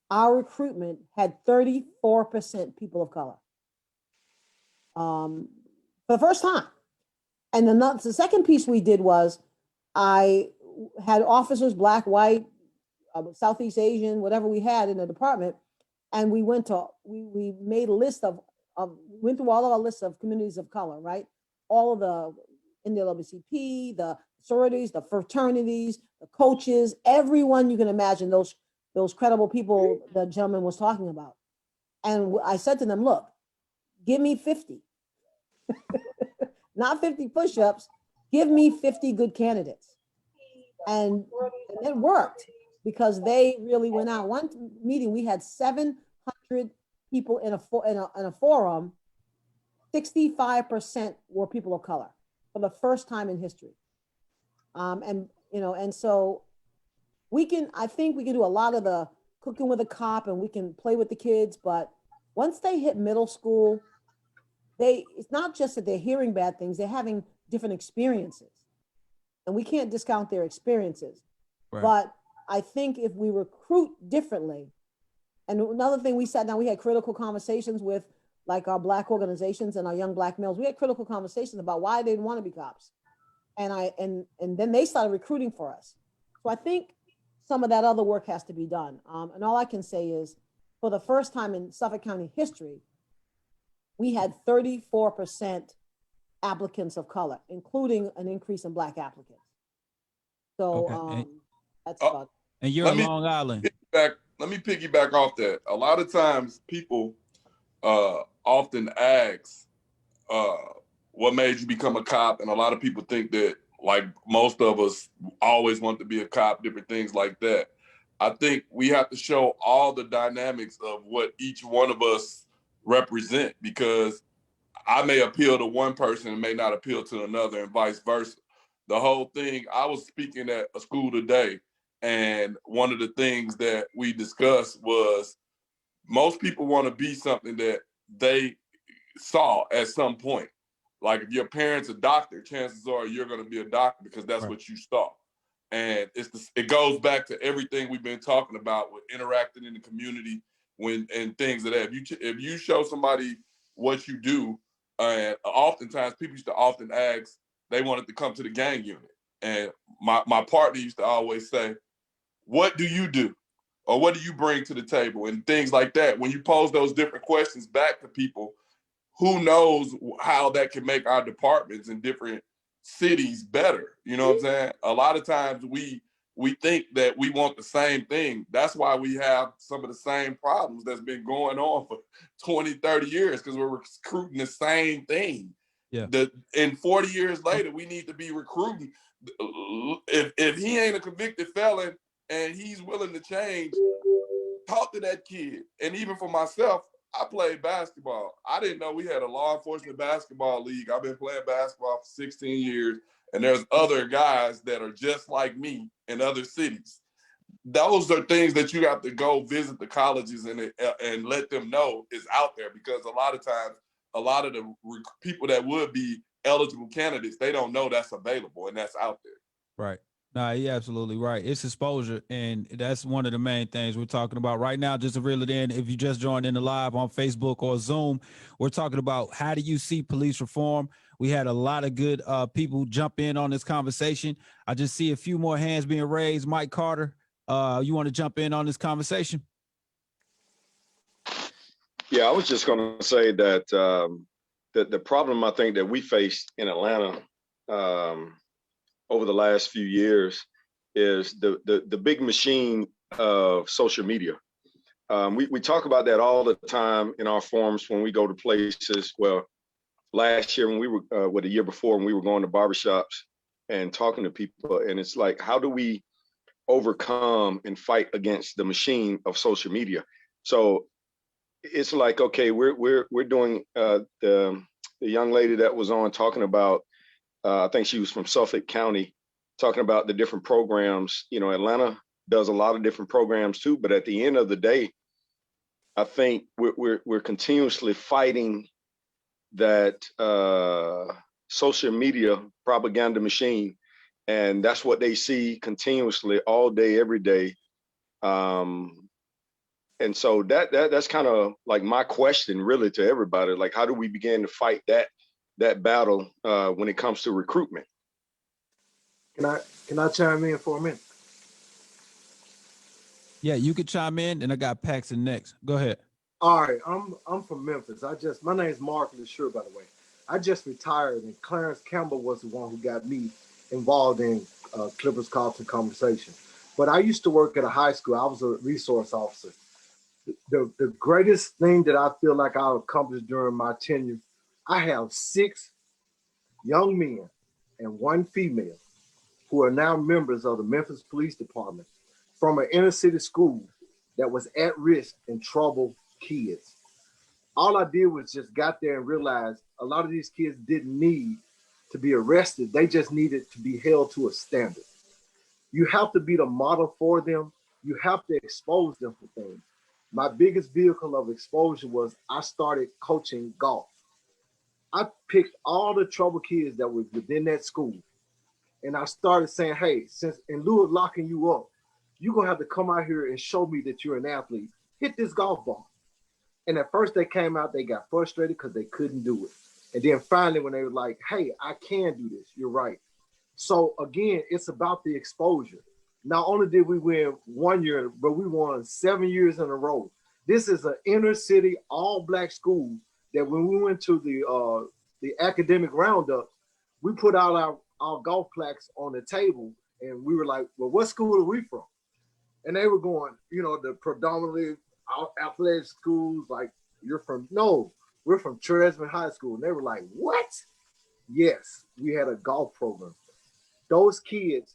our recruitment had 34% people of color. For the first time. And the second piece we did was I had officers, Black, white, Southeast Asian, whatever we had in the department. And we went to, we made a list went through all of our lists of communities of color, right? All of the NAACP, the sororities, the fraternities, the coaches, everyone you can imagine, those credible people the gentleman was talking about. And I said to them, look, give me 50. Not 50 push-ups, give me 50 good candidates. And it worked because they really went out. One meeting, we had 700 people in a forum. 65% were people of color for the first time in history. And so I think we can do a lot of the cooking with a cop and we can play with the kids, but once they hit middle school, it's not just that they're hearing bad things, they're having different experiences. And we can't discount their experiences. Right. But I think if we recruit differently, and another thing, we sat down, we had critical conversations with like our Black organizations and our young Black males. We had critical conversations about why they didn't want to be cops. And then they started recruiting for us. So I think some of that other work has to be done. And all I can say is, for the first time in Suffolk County history, we had 34% applicants of color, including an increase in Black applicants. So that's about. And you're in Long Island. Let me piggyback off that. A lot of times people often ask, what made you become a cop? And a lot of people think that, like most of us always want to be a cop, different things like that. I think we have to show all the dynamics of what each one of us represent, because I may appeal to one person and may not appeal to another, and vice versa. The whole thing, I was speaking at a school today, and one of the things that we discussed was most people want to be something that they saw at some point. Like if your parents are a doctor, chances are you're going to be a doctor because that's right. What you saw. And it goes back to everything we've been talking about with interacting in the community and things of that. If you show somebody what you do, and oftentimes people used to often ask, they wanted to come to the gang unit. And my partner used to always say, what do you do? Or what do you bring to the table? And things like that. When you pose those different questions back to people, who knows how that can make our departments in different cities better? You know what I'm saying? A lot of times we think that we want the same thing. That's why we have some of the same problems that's been going on for 20, 30 years, because we're recruiting the same thing. Yeah. And 40 years later, we need to be recruiting. If he ain't a convicted felon and he's willing to change, talk to that kid. And even for myself, I played basketball. I didn't know we had a law enforcement basketball league. I've been playing basketball for 16 years, and there's other guys that are just like me in other cities. Those are things that you have to go visit the colleges and let them know is out there, because a lot of times, a lot of the people that would be eligible candidates, they don't know that's available and that's out there. Right. No, you're absolutely right. It's exposure, and that's one of the main things we're talking about right now. Just to reel it in, if you just joined in the live on Facebook or Zoom, we're talking about how do you see police reform? We had a lot of good people jump in on this conversation. I just see a few more hands being raised. Mike Carter, you want to jump in on this conversation? Yeah, I was just going to say that the problem I think that we faced in Atlanta over the last few years is the big machine of social media. We talk about that all the time in our forums when we go to places. Well, last year when we were, the year before when we were going to barbershops and talking to people, and it's like, how do we overcome and fight against the machine of social media? So it's like, okay, we're doing the young lady that was on talking about, I think she was from Suffolk County, talking about the different programs. You know, Atlanta does a lot of different programs too, but at the end of the day, I think we're continuously fighting that social media propaganda machine, and that's what they see continuously all day, every day. And so that's kind of like my question really to everybody, like, how do we begin to fight that battle when it comes to recruitment? Can I chime in for a minute? Yeah, you could chime in, and I got Paxton next. Go ahead. All right, I'm from Memphis. My name is Mark LeSure, by the way. I just retired, and Clarence Campbell was the one who got me involved in Clippers Cops and Conversation. But I used to work at a high school. I was a resource officer. The greatest thing that I feel like I accomplished during my tenure, I have 6 young men and one female who are now members of the Memphis Police Department from an inner city school that was at risk and troubled kids. All I did was just got there and realized a lot of these kids didn't need to be arrested. They just needed to be held to a standard. You have to be the model for them. You have to expose them for things. My biggest vehicle of exposure was I started coaching golf. I picked all the troubled kids that were within that school. And I started saying, hey, since in lieu of locking you up, you're going to have to come out here and show me that you're an athlete. Hit this golf ball. And at first they came out, they got frustrated because they couldn't do it. And then finally, when they were like, hey, I can do this, you're right. So again, it's about the exposure. Not only did we win 1 year, but we won 7 years in a row. This is an inner city, all black school that when we went to the academic roundup, we put out our golf plaques on the table and we were like, well, what school are we from? And they were going, the predominantly athletic schools, like no, we're from Tresman High School. And they were like, what? Yes, we had a golf program. Those kids,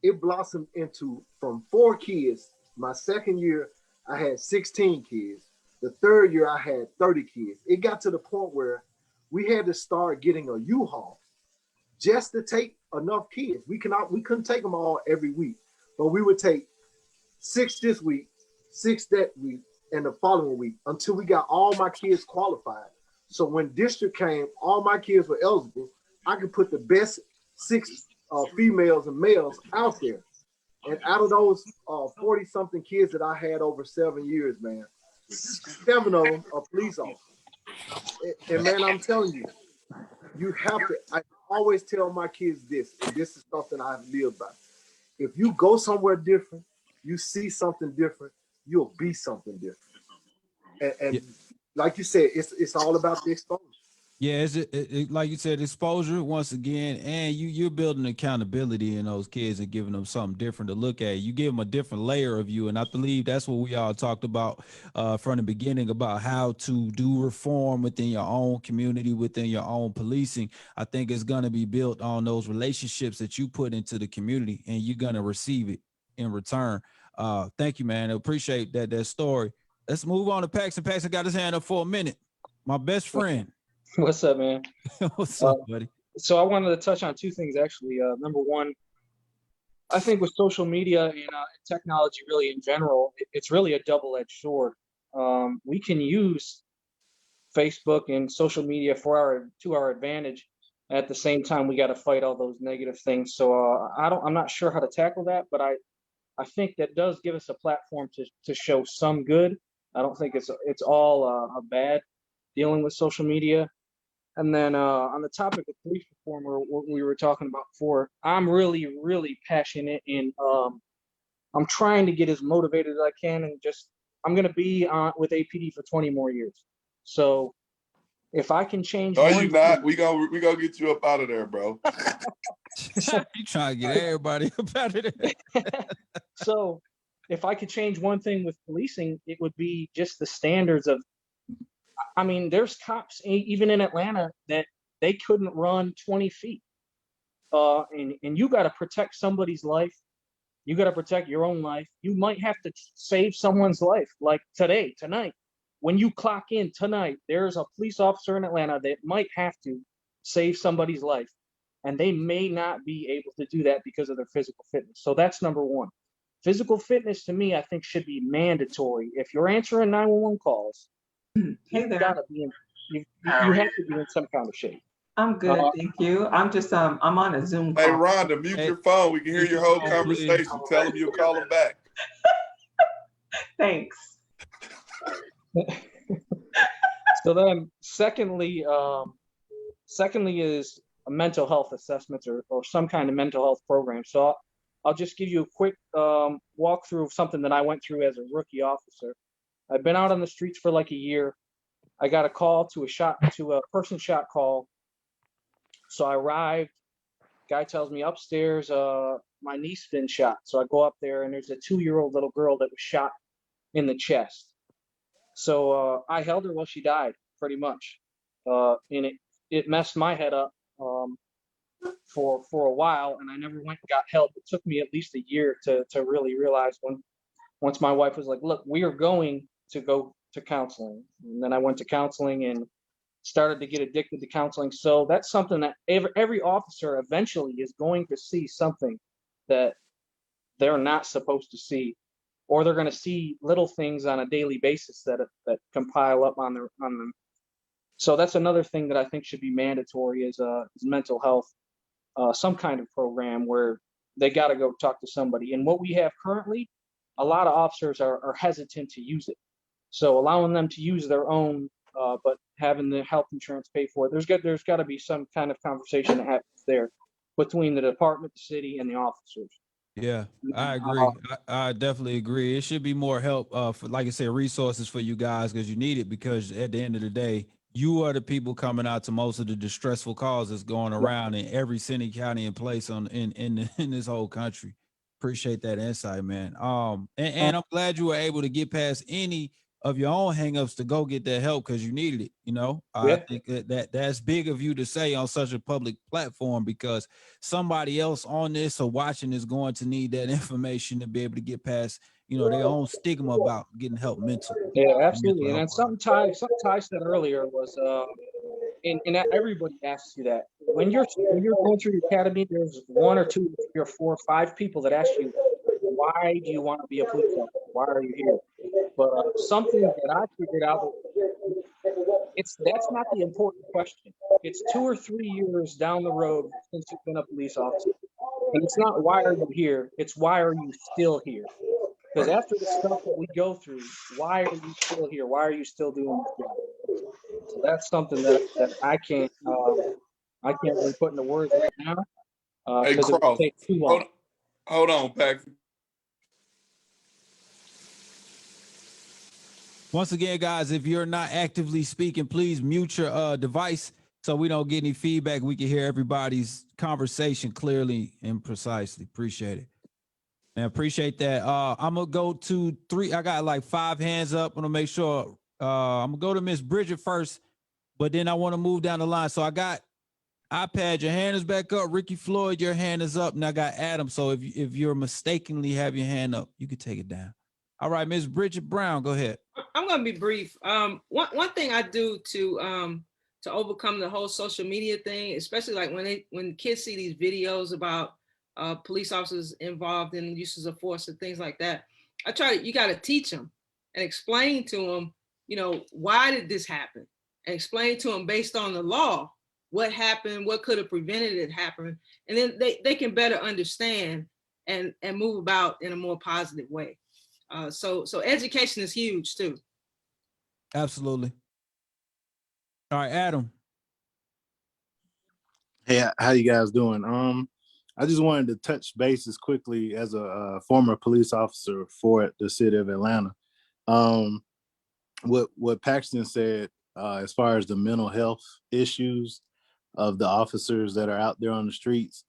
it blossomed into from 4 kids. My second year, I had 16 kids. The third year, I had 30 kids. It got to the point where we had to start getting a U-Haul just to take enough kids. We couldn't take them all every week, but we would take 6 this week, 6 that week, and the following week until we got all my kids qualified. So when district came, all my kids were eligible. I could put the best 6 females and males out there. And out of those 40-something kids that I had over 7 years, man, 7 of them are police officers. And man, I'm telling you, you have to, I always tell my kids this, and this is something I've lived by. If you go somewhere different, you see something different, you'll be something different. And like you said, it's all about the exposure. Yeah, like you said, exposure once again, and you're building accountability in those kids and giving them something different to look at. You give them a different layer of you, and I believe that's what we all talked about from the beginning about how to do reform within your own community, within your own policing. I think it's going to be built on those relationships that you put into the community, and you're going to receive it in return. Thank you, man. I appreciate that story. Let's move on to Paxton. Paxton got his hand up for a minute. My best friend. What's up, man? What's up, buddy? So I wanted to touch on 2 things, actually. Number one, I think with social media and technology really in general, it's really a double-edged sword. We can use Facebook and social media to our advantage. At the same time, we got to fight all those negative things. So I'm not sure how to tackle that, but I think that does give us a platform to show some good. I don't think it's all a bad dealing with social media. And then on the topic of police reform, or what we were talking about before, I'm really, really passionate in I'm trying to get as motivated as I can, and I'm going to be with APD for 20 more years. So if I can change. No, you not. We gonna get you up out of there, bro. You trying to get everybody up out of there. So if I could change one thing with policing, it would be just the standards of, I mean, there's cops even in Atlanta that they couldn't run 20 feet. And you got to protect somebody's life. You got to protect your own life. You might have to save someone's life. Like tonight, when you clock in tonight, there's a police officer in Atlanta that might have to save somebody's life. And they may not be able to do that because of their physical fitness. So that's number one. Physical fitness, to me, I think should be mandatory. If you're answering 911 calls, Hey there. You have to be in some kind of shape. I'm good, thank you. I'm just I'm on a Zoom call. Hey, Rhonda, mute your phone. We can hear your whole conversation. Tell them you'll call them back. Thanks. So then, secondly is a mental health assessment or some kind of mental health program. So I'll just give you a quick walkthrough of something that I went through as a rookie officer. I've been out on the streets for like a year. I got a call to a person shot call. So I arrived. Guy tells me upstairs, my niece's been shot. So I go up there and there's a 2-year-old little girl that was shot in the chest. So I held her while she died, pretty much. And it messed my head up. for a while, and I never went and got help. It took me at least a year to really realize once my wife was like, look, we are going to go to counseling. And then I went to counseling and started to get addicted to counseling. So that's something that every officer eventually is going to see something that they're not supposed to see, or they're going to see little things on a daily basis that can pile up on them. So that's another thing that I think should be mandatory is mental health, some kind of program where they got to go talk to somebody. And what we have currently, a lot of officers are hesitant to use it. So allowing them to use their own, but having the health insurance pay for it, there's got to be some kind of conversation that happens there between the department, the city, and the officers. Yeah, I agree. I definitely agree. It should be more help for, like I said, resources for you guys because you need it. Because at the end of the day, you are the people coming out to most of the distressful calls that's going around in every city, county, and place in this whole country. Appreciate that insight, man. And I'm glad you were able to get past any of your own hangups to go get that help because you needed it. You know, I think that's big of you to say on such a public platform because somebody else on this or watching is going to need that information to be able to get past, their own stigma about getting help mentally. Yeah, absolutely. And then something Ty said earlier was, and everybody asks you that when you're going through the academy, there's 1 or 2 or 4 or 5 people that ask you, why do you want to be a police officer? Why are you here? But something that I figured out, that's not the important question. It's 2 or 3 years down the road since you've been a police officer. And it's not why are you here, it's why are you still here? Because after the stuff that we go through, why are you still here? Why are you still doing this job? So that's something that I can't really put into words right now. Hey, Because it would take too long. Hold on, Paxton. Once again, guys, if you're not actively speaking, please mute your device so we don't get any feedback. We can hear everybody's conversation clearly and precisely. Appreciate it. Man, appreciate that. I'm going to go to 3. I got like 5 hands up. I'm going to make sure. I'm going to go to Miss Bridget first, but then I want to move down the line. So I got iPad, your hand is back up. Ricky Floyd, your hand is up. And I got Adam. So if you're mistakenly have your hand up, you can take it down. All right, Miss Bridget Brown, go ahead. I'm going to be brief. One thing I do to overcome the whole social media thing, especially like when kids see these videos about police officers involved in uses of force and things like that, you got to teach them and explain to them, why did this happen? And explain to them based on the law, what happened, what could have prevented it happening. And then they can better understand and move about in a more positive way. So education is huge too. Absolutely. All right, Adam. Hey, how you guys doing? I just wanted to touch bases quickly as a former police officer for the city of Atlanta. What Paxton said, as far as the mental health issues of the officers that are out there on the streets,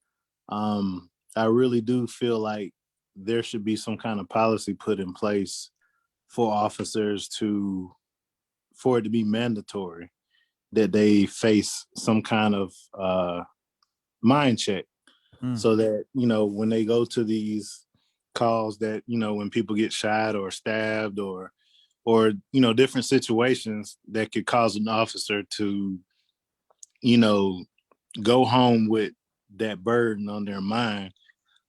I really do feel like there should be some kind of policy put in place for officers for it to be mandatory that they face some kind of mind check so that, when they go to these calls that, when people get shot or stabbed or different situations that could cause an officer to, go home with that burden on their mind.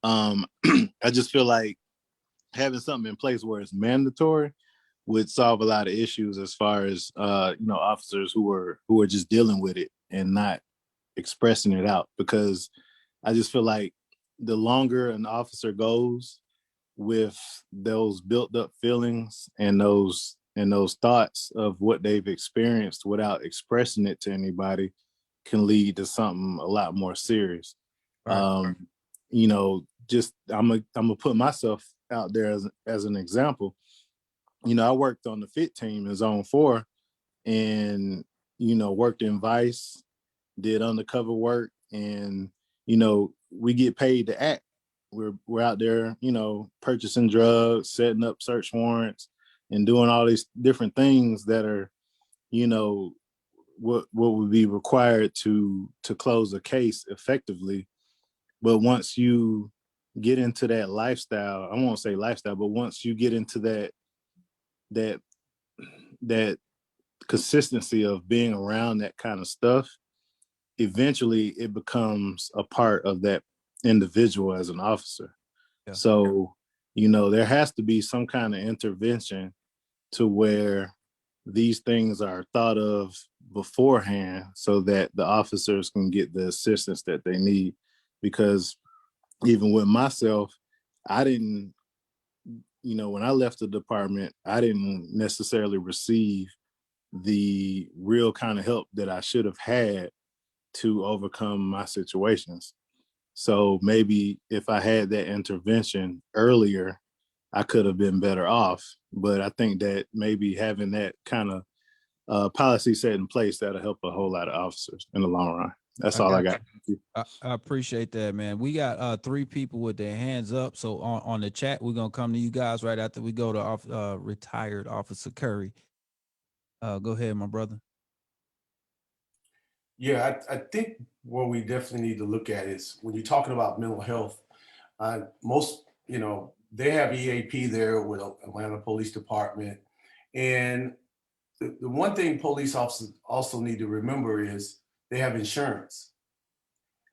I just feel like having something in place where it's mandatory would solve a lot of issues as far as officers who are just dealing with it and not expressing it out, because I just feel like the longer an officer goes with those built up feelings and those thoughts of what they've experienced without expressing it to anybody can lead to something a lot more serious. Right. Just I'm gonna put myself out there as an example. I worked on the fit team in Zone 4 and, worked in Vice, did undercover work, and, we get paid to act. We're out there, purchasing drugs, setting up search warrants, and doing all these different things that are, what would be required to close a case effectively. But once you get into that lifestyle, I won't say lifestyle, but once you get into that consistency of being around that kind of stuff, eventually it becomes a part of that individual as an officer. Yeah. So, there has to be some kind of intervention to where these things are thought of beforehand so that the officers can get the assistance that they need. Because even with myself, I didn't, when I left the department, I didn't necessarily receive the real kind of help that I should have had to overcome my situations. So maybe if I had that intervention earlier, I could have been better off. But I think that maybe having that kind of policy set in place, that'll help a whole lot of officers in the long run. That's all I got. I appreciate that, man. We got 3 people with their hands up. So on the chat, we're going to come to you guys right after we go to retired Officer Curry. Go ahead, my brother. Yeah, I think what we definitely need to look at is when you're talking about mental health, most, they have EAP there with Atlanta Police Department. And the one thing police officers also need to remember is they have insurance.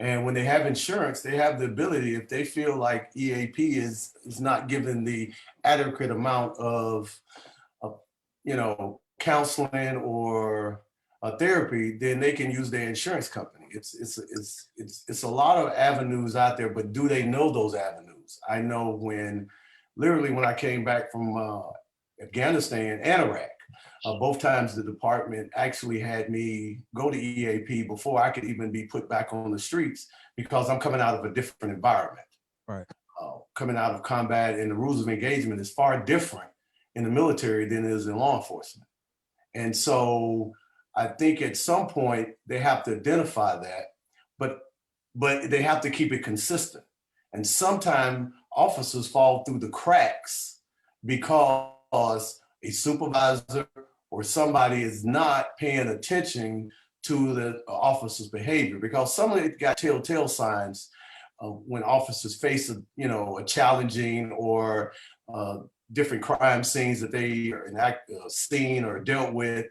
And when they have insurance, they have the ability, if they feel like EAP is not given the adequate amount of counseling or therapy, then they can use their insurance company. It's a lot of avenues out there, but do they know those avenues? I know when I came back from Afghanistan and Iraq, both times the department actually had me go to EAP before I could even be put back on the streets because I'm coming out of a different environment. Right. Coming out of combat, and the rules of engagement is far different in the military than it is in law enforcement. And so I think at some point they have to identify that, but they have to keep it consistent. And sometimes officers fall through the cracks because a supervisor or somebody is not paying attention to the officer's behavior, because some of it got telltale signs when officers face a challenging or different crime scenes that they are seen or dealt with.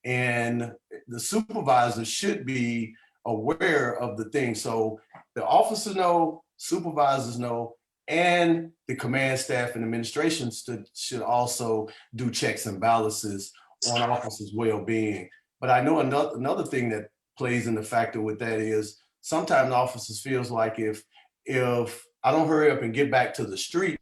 And the supervisor should be aware of the thing. So the officers know, supervisors know, and the command staff and administration should also do checks and balances on officers' well-being. But I know another thing that plays in the factor with that is sometimes officers feels like if I don't hurry up and get back to the streets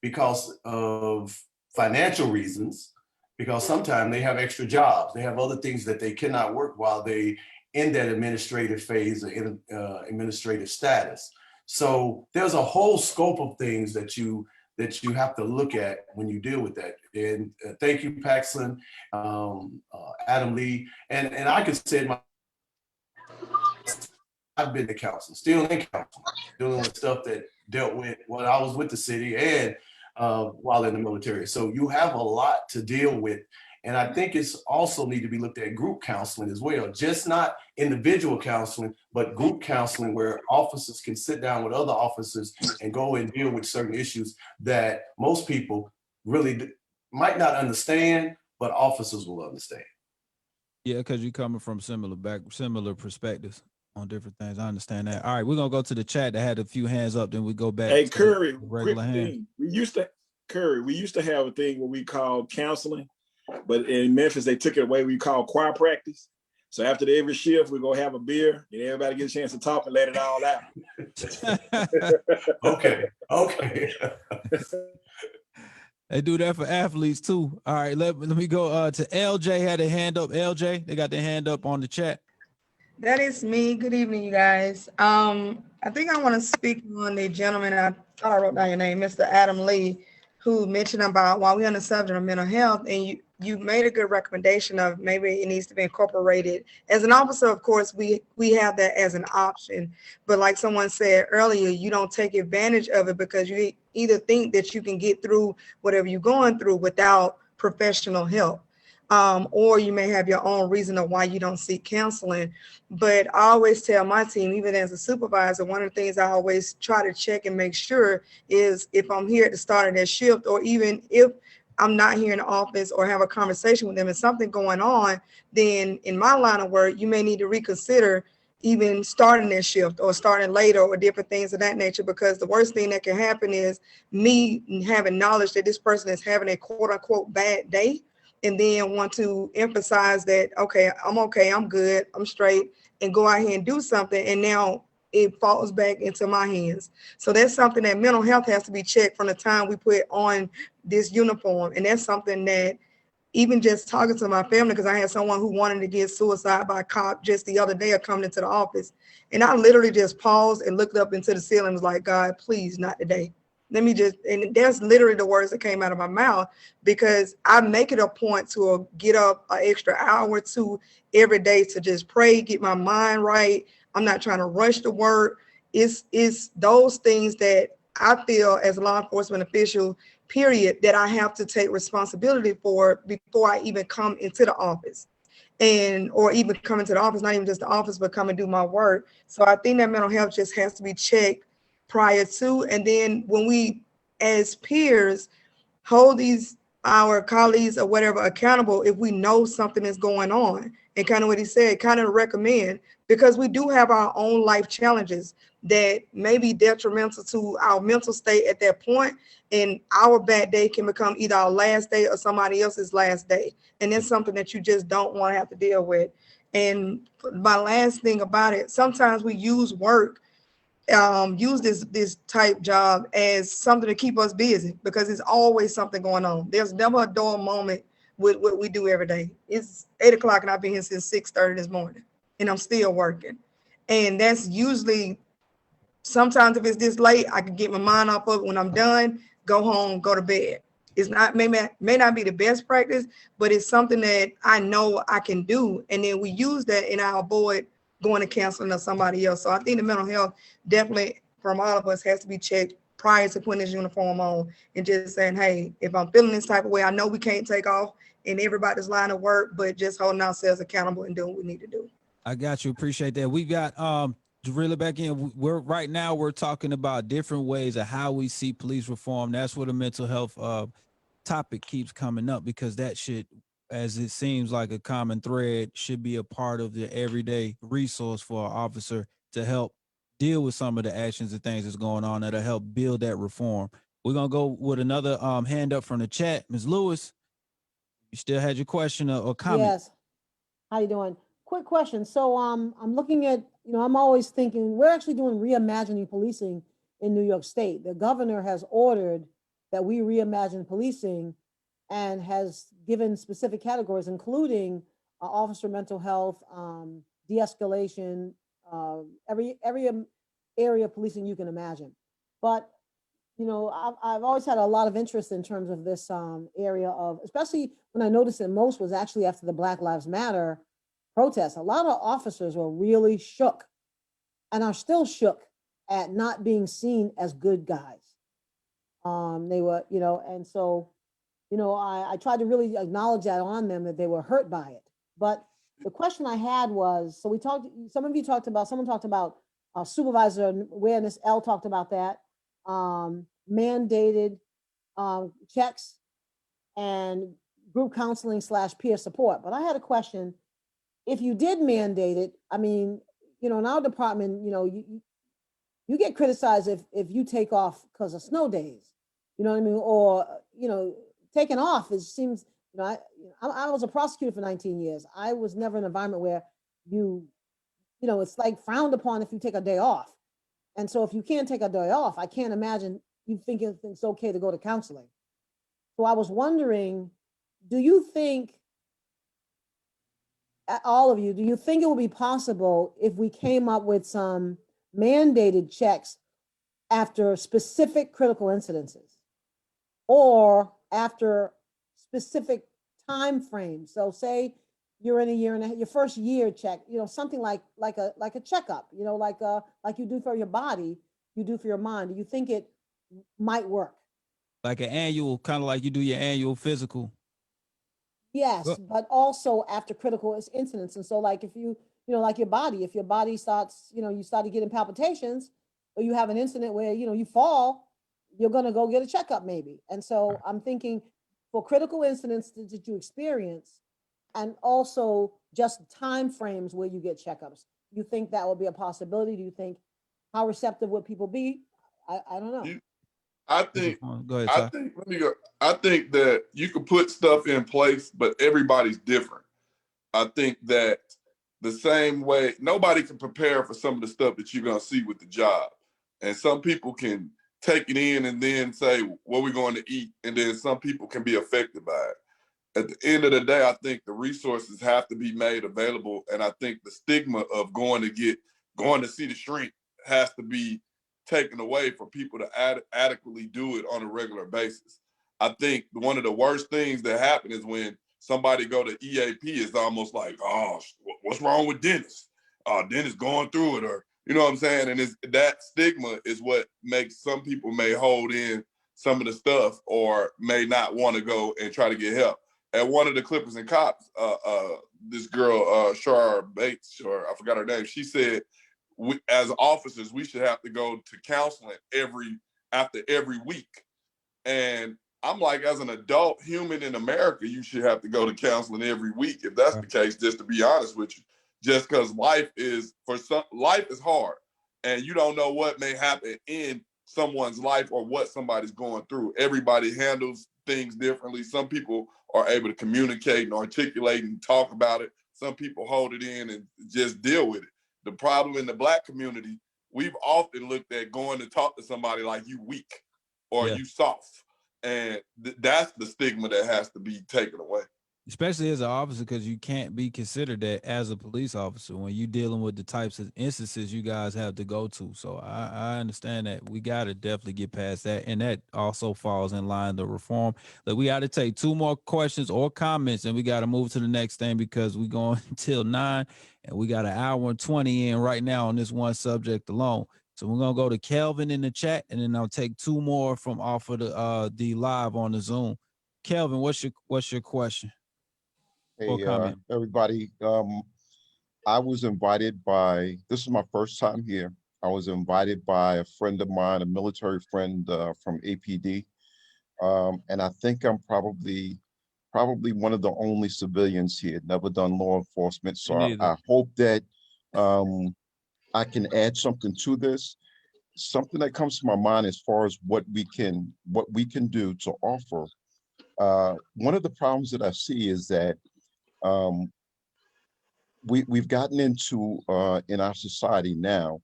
because of financial reasons, because sometimes they have extra jobs, they have other things that they cannot work while they in that administrative phase or in administrative status. So there's a whole scope of things that you have to look at when you deal with that. And thank you, Paxson, Adam Lee, and I could say I've been to counseling, still in counseling, dealing with stuff that dealt with when I was with the city and while in the military. So you have a lot to deal with. And I think it's also need to be looked at group counseling as well, just not individual counseling, but group counseling where officers can sit down with other officers and go and deal with certain issues that most people really might not understand, but officers will understand. Yeah, because you're coming from similar perspectives on different things. I understand that. All right, we're gonna go to the chat that had a few hands up, then we go back. Hey, to Curry, the regular quick hand. thing. We used to have a thing what we called counseling, but in Memphis they took it away. We call choir practice. So after every shift, we go have a beer and everybody get a chance to talk and let it all out. Okay. They do that for athletes too. All right, let me go to LJ. Had a hand up. LJ, they got their hand up on the chat. That is me. Good evening, you guys. I think I want to speak on the gentleman, I thought I wrote down your name, Mr. Adam Lee, who mentioned about while we're on the subject of mental health, and you made a good recommendation of maybe it needs to be incorporated. As an officer, of course, we have that as an option. But like someone said earlier, you don't take advantage of it because you either think that you can get through whatever you're going through without professional help. or you may have your own reason of why you don't seek counseling. But I always tell my team, even as a supervisor, one of the things I always try to check and make sure is if I'm here at the start of their shift, or even if I'm not here in the office or have a conversation with them and something going on, then in my line of work, you may need to reconsider even starting their shift or starting later or different things of that nature, because the worst thing that can happen is me having knowledge that this person is having a quote unquote bad day, and then want to emphasize that, okay, I'm good, I'm straight, and go out here and do something. And now it falls back into my hands. So that's something that mental health has to be checked from the time we put on this uniform. And that's something that even just talking to my family, because I had someone who wanted to get suicide by a cop just the other day of coming into the office. And I literally just paused and looked up into the ceiling and was like, God, please, not today. Let me just, and that's literally the words that came out of my mouth, because I make it a point to get up an extra hour or two every day to just pray, get my mind right. I'm not trying to rush to work. It's those things that I feel as a law enforcement official, period, that I have to take responsibility for before I even come into the office. And or even come into the office, not even just the office, but come and do my work. So I think that mental health just has to be checked prior to. And then when we as peers hold our colleagues or whatever accountable, if we know something is going on, and kind of what he said, kind of recommend, because we do have our own life challenges that may be detrimental to our mental state at that point, and our bad day can become either our last day or somebody else's last day. And that's something that you just don't want to have to deal with. And my last thing about it, sometimes we use work, use this type job as something to keep us busy, because it's always something going on. There's never a dull moment with what we do every day. It's 8 o'clock and I've been here since 6:30 this morning and I'm still working. And that's usually, sometimes if it's this late, I can get my mind off of it. When I'm done, go home, go to bed. It's not, may not be the best practice, but it's something that I know I can do. And then we use that and I avoid going to counseling or somebody else. So I think the mental health definitely from all of us has to be checked prior to putting this uniform on, and just saying, hey, if I'm feeling this type of way, I know we can't take off in everybody's line of work, but just holding ourselves accountable and doing what we need to do. I got you. Appreciate that. We got to reel it back in. We're talking about different ways of how we see police reform. That's where the mental health topic keeps coming up, because that should, as it seems like a common thread, should be a part of the everyday resource for an officer to help deal with some of the actions and things that's going on that'll help build that reform. We're gonna go with another hand up from the chat. Ms. Lewis, you still had your question or comment? Yes. How you doing? Quick question. So I'm looking at, I'm always thinking we're actually doing reimagining policing in New York State. The governor has ordered that we reimagine policing and has given specific categories, including officer mental health, de-escalation, every area of policing you can imagine. But I've always had a lot of interest in terms of this area of, especially when I noticed that most was actually after the Black Lives Matter protests. A lot of officers were really shook and are still shook at not being seen as good guys. They were, and so, I tried to really acknowledge that on them, that they were hurt by it. But the question I had was, so someone talked about supervisor awareness. Elle talked about that. Mandated checks and group counseling / peer support. But I had a question. If you did mandate it, I mean, in our department, you get criticized if you take off because of snow days, you know what I mean? Or, taking off, it seems, I was a prosecutor for 19 years. I was never in an environment where it's like frowned upon if you take a day off. And so if you can't take a day off, I can't imagine you thinking it's okay to go to counseling. So I was wondering, do you think, all of you, do you think it would be possible if we came up with some mandated checks after specific critical incidences or after specific time frames? So say you're in a year and a half, your first year check, something like a checkup, like you do for your body, you do for your mind. Do you think it might work? Like an annual, kind of like you do your annual physical? Yes, but also after critical incidents. And so like if like your body, if your body starts, you started getting palpitations, or you have an incident where, you fall, you're gonna go get a checkup maybe. And so I'm thinking for critical incidents that you experience, and also just time frames where you get checkups. You think that would be a possibility? Do you think how receptive would people be? I don't know. I think Go ahead, Ty. let me go. I think that you can put stuff in place, but everybody's different. I think that the same way nobody can prepare for some of the stuff that you're gonna see with the job. And some people can take it in and then say, what we're going to eat, and then some people can be affected by it. At the end of the day, I think the resources have to be made available, and I think the stigma of going to see the shrink has to be taken away for people to adequately do it on a regular basis. I think one of the worst things that happen is when somebody go to EAP, it's almost like, oh, what's wrong with Dennis? Dennis going through it, or you know what I'm saying? And that stigma is what makes some people may hold in some of the stuff or may not want to go and try to get help. At one of the Clippers and Cops, this girl, Shar Bates, or I forgot her name, she said, as officers, we should have to go to counseling after every week. And I'm like, as an adult human in America, you should have to go to counseling every week. If that's the case, just to be honest with you, just because life is hard, and you don't know what may happen in someone's life or what somebody's going through. Everybody handles things differently. Some people are able to communicate and articulate and talk about it. Some people hold it in and just deal with it. The problem in the Black community, we've often looked at going to talk to somebody like you weak or you soft. And that's the stigma that has to be taken away. Especially as an officer, because you can't be considered that as a police officer when you're dealing with the types of instances you guys have to go to. So I understand that we got to definitely get past that. And that also falls in line the reform. That we got to take 2 more questions or comments, and we got to move to the next thing because we're going until 9, and we got 1 hour and 20 in right now on this one subject alone. So we're gonna go to Kelvin in the chat, and then I'll take 2 more from off of the live on the Zoom. Kelvin, what's your question? Hey, everybody. I was invited this is my first time here. I was invited by a friend of mine, a military friend from APD. And I think I'm probably one of the only civilians here, never done law enforcement. So I hope that I can add something to this. Something that comes to my mind as far as what we can do to offer. One of the problems that I see is that we've gotten into in our society now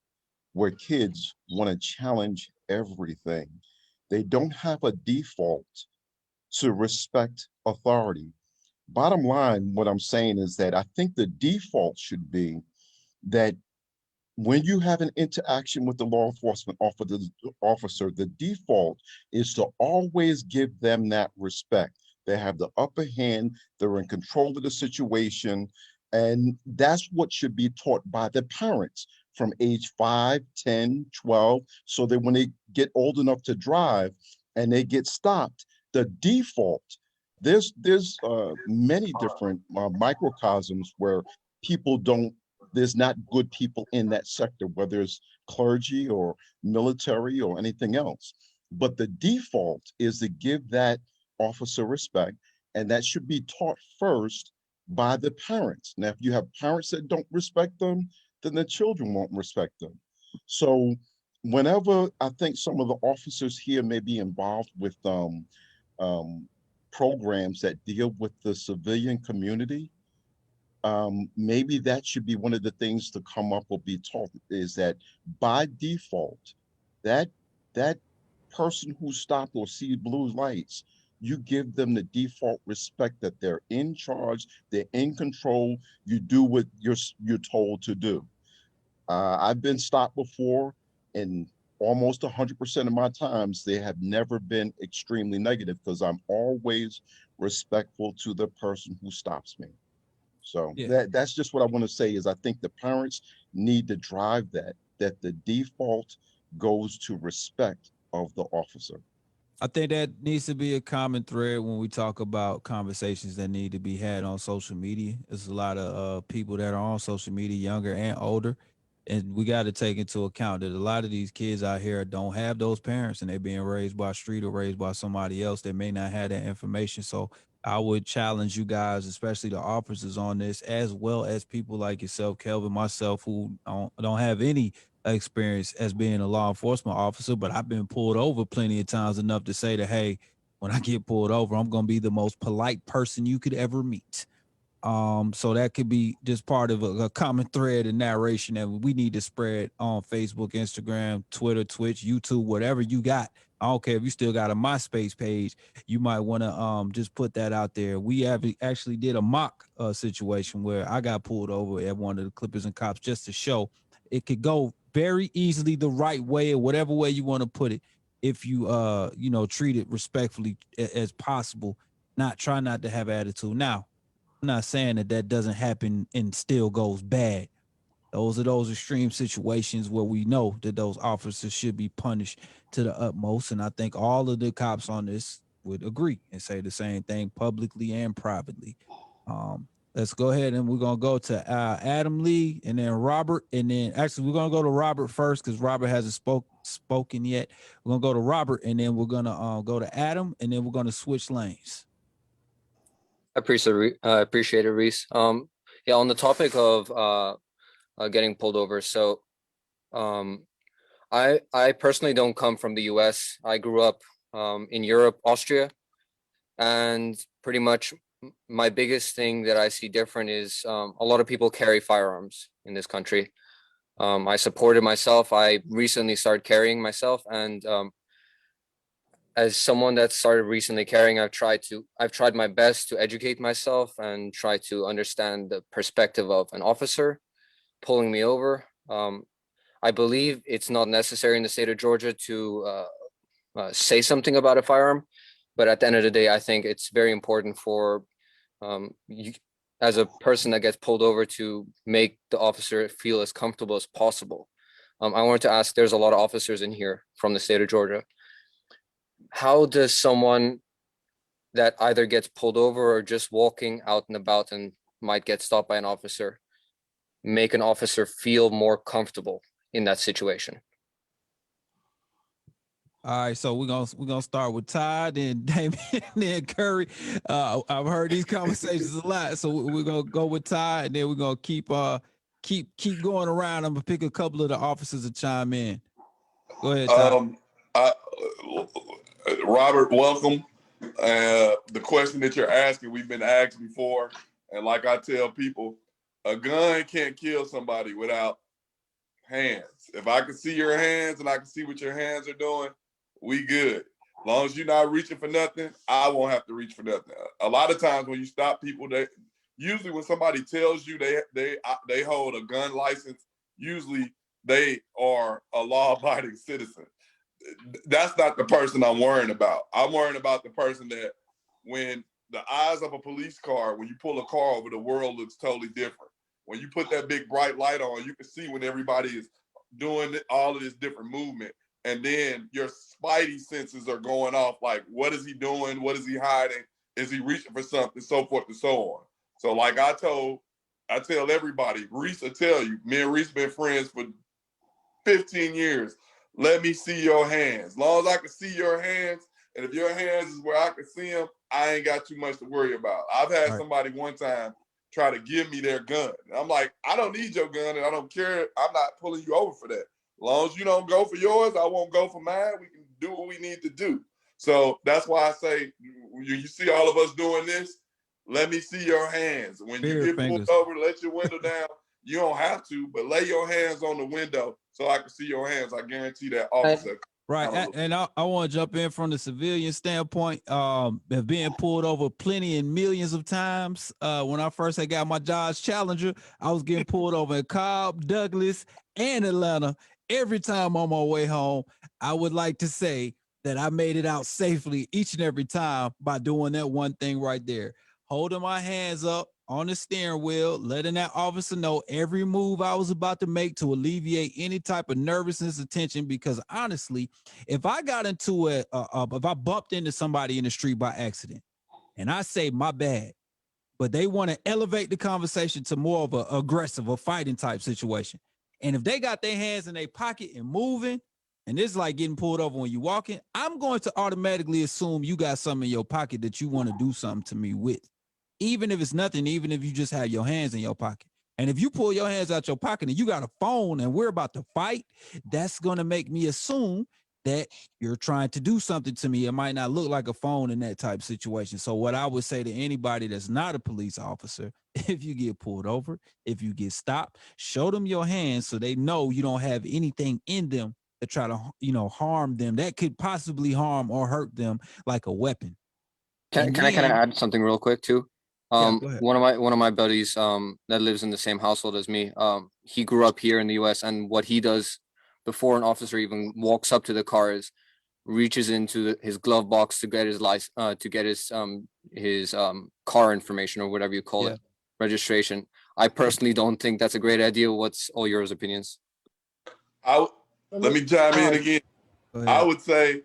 where kids want to challenge everything. They don't have a default to respect authority. Bottom line, what I'm saying is that I think the default should be that when you have an interaction with the law enforcement officer, the default is to always give them that respect. They have the upper hand, they're in control of the situation, and that's what should be taught by the parents from age 5, 10, 12, so that when they get old enough to drive and they get stopped, the default, there's many different microcosms where there's not good people in that sector, whether it's clergy or military or anything else. But the default is to give that officer respect, and that should be taught first by the parents. Now, if you have parents that don't respect them, then the children won't respect them. So whenever I think some of the officers here may be involved with programs that deal with the civilian community, maybe that should be one of the things to come up or be taught, is that by default, that person who stopped or sees blue lights, you give them the default respect that they're in charge, they're in control, you do what you're told to do. I've been stopped before, and almost 100% of my times, they have never been extremely negative because I'm always respectful to the person who stops me. So that's just what I want to say is I think the parents need to drive that the default goes to respect of the officer. I think that needs to be a common thread when we talk about conversations that need to be had on social media. There's a lot of people that are on social media, younger and older, and we got to take into account that a lot of these kids out here don't have those parents, and they're being raised by street or raised by somebody else that may not have that information. So I would challenge you guys, especially the officers on this, as well as people like yourself, Kelvin, myself, who don't have any experience as being a law enforcement officer, but I've been pulled over plenty of times enough to say that, hey, when I get pulled over, I'm going to be the most polite person you could ever meet. So that could be just part of a common thread and narration that we need to spread on Facebook, Instagram, Twitter, Twitch, YouTube, whatever you got. I don't care if you still got a MySpace page. You might want to just put that out there. We have actually did a mock situation where I got pulled over at one of the Clippers and Cops just to show it could go very easily the right way or whatever way you want to put it. If you treat it respectfully as possible, try not to have attitude. Now, I'm not saying that doesn't happen and still goes bad. Those are those extreme situations where we know that those officers should be punished to the utmost. And I think all of the cops on this would agree and say the same thing publicly and privately. Let's go ahead and we're going to go to Adam Lee and then Robert. And then actually we're going to go to Robert first because Robert hasn't spoken yet. We're going to go to Robert and then we're going to go to Adam and then we're going to switch lanes. I appreciate it, Reese. Yeah, on the topic of getting pulled over. So I personally don't come from the US. I grew up in Europe, Austria, and pretty much my biggest thing that I see different is a lot of people carry firearms in this country. I supported myself. I recently started carrying myself, and as someone that started recently carrying, I've tried my best to educate myself and try to understand the perspective of an officer pulling me over. I believe it's not necessary in the state of Georgia to say something about a firearm, but at the end of the day, I think it's very important for you, as a person that gets pulled over, to make the officer feel as comfortable as possible. I wanted to ask, there's a lot of officers in here from the state of Georgia. How does someone that either gets pulled over or just walking out and about and might get stopped by an officer make an officer feel more comfortable in that situation? All right, so we're gonna start with Todd and Damien and then Curry. I've heard these conversations a lot, so we're gonna go with Todd and then we're gonna keep going around. I'm gonna pick a couple of the officers to chime in. Go ahead, Todd. Robert, welcome. The question that you're asking, we've been asked before, and like I tell people, a gun can't kill somebody without hands. If I can see your hands and I can see what your hands are doing, we good. As long as you're not reaching for nothing, I won't have to reach for nothing. A lot of times when you stop people, usually when somebody tells you they hold a gun license, usually they are a law-abiding citizen. That's not the person I'm worrying about. I'm worrying about the person that when the eyes of a police car, when you pull a car over, the world looks totally different. When you put that big bright light on, you can see when everybody is doing all of this different movement. And then your spidey senses are going off like, what is he doing? What is he hiding? Is he reaching for something? So forth and so on. So like I tell everybody, Reese will tell you, me and Reese been friends for 15 years. Let me see your hands. As long as I can see your hands, and if your hands is where I can see them, I ain't got too much to worry about. I've had somebody one time try to give me their gun. And I'm like, I don't need your gun and I don't care. I'm not pulling you over for that. As long as you don't go for yours, I won't go for mine. We can do what we need to do. So that's why I say, you see all of us doing this, let me see your hands. When you get pulled over, let your window down. You don't have to, but lay your hands on the window so I can see your hands. I guarantee that officer. Right, and I want to jump in from the civilian standpoint. Have been pulled over plenty and millions of times. When I first had got my Dodge Challenger, I was getting pulled over in Cobb, Douglas, and Atlanta. Every time on my way home, I would like to say that I made it out safely each and every time by doing that one thing right there. Holding my hands up on the steering wheel, letting that officer know every move I was about to make to alleviate any type of nervousness or tension. Because honestly, if I got into if I bumped into somebody in the street by accident and I say my bad, but they want to elevate the conversation to more of an aggressive or fighting type situation. And if they got their hands in their pocket and moving, and it's like getting pulled over when you're walking, I'm going to automatically assume you got something in your pocket that you want to do something to me with. Even if it's nothing, even if you just have your hands in your pocket. And if you pull your hands out your pocket and you got a phone and we're about to fight, that's going to make me assume that you're trying to do something to me. It might not look like a phone in that type of situation. So what I would say to anybody that's not a police officer, if you get pulled over, if you get stopped, show them your hands so they know you don't have anything in them to try to, harm them that could possibly harm or hurt them like a weapon. Can I add something real quick too? Yeah, go ahead. One of my buddies that lives in the same household as me, he grew up here in the US, and what he does before an officer even walks up to the car is reaches into his glove box to get his license, to get his car information, or whatever you call it, registration. I personally don't think that's a great idea. What's all your opinions? Let me chime in again. I would say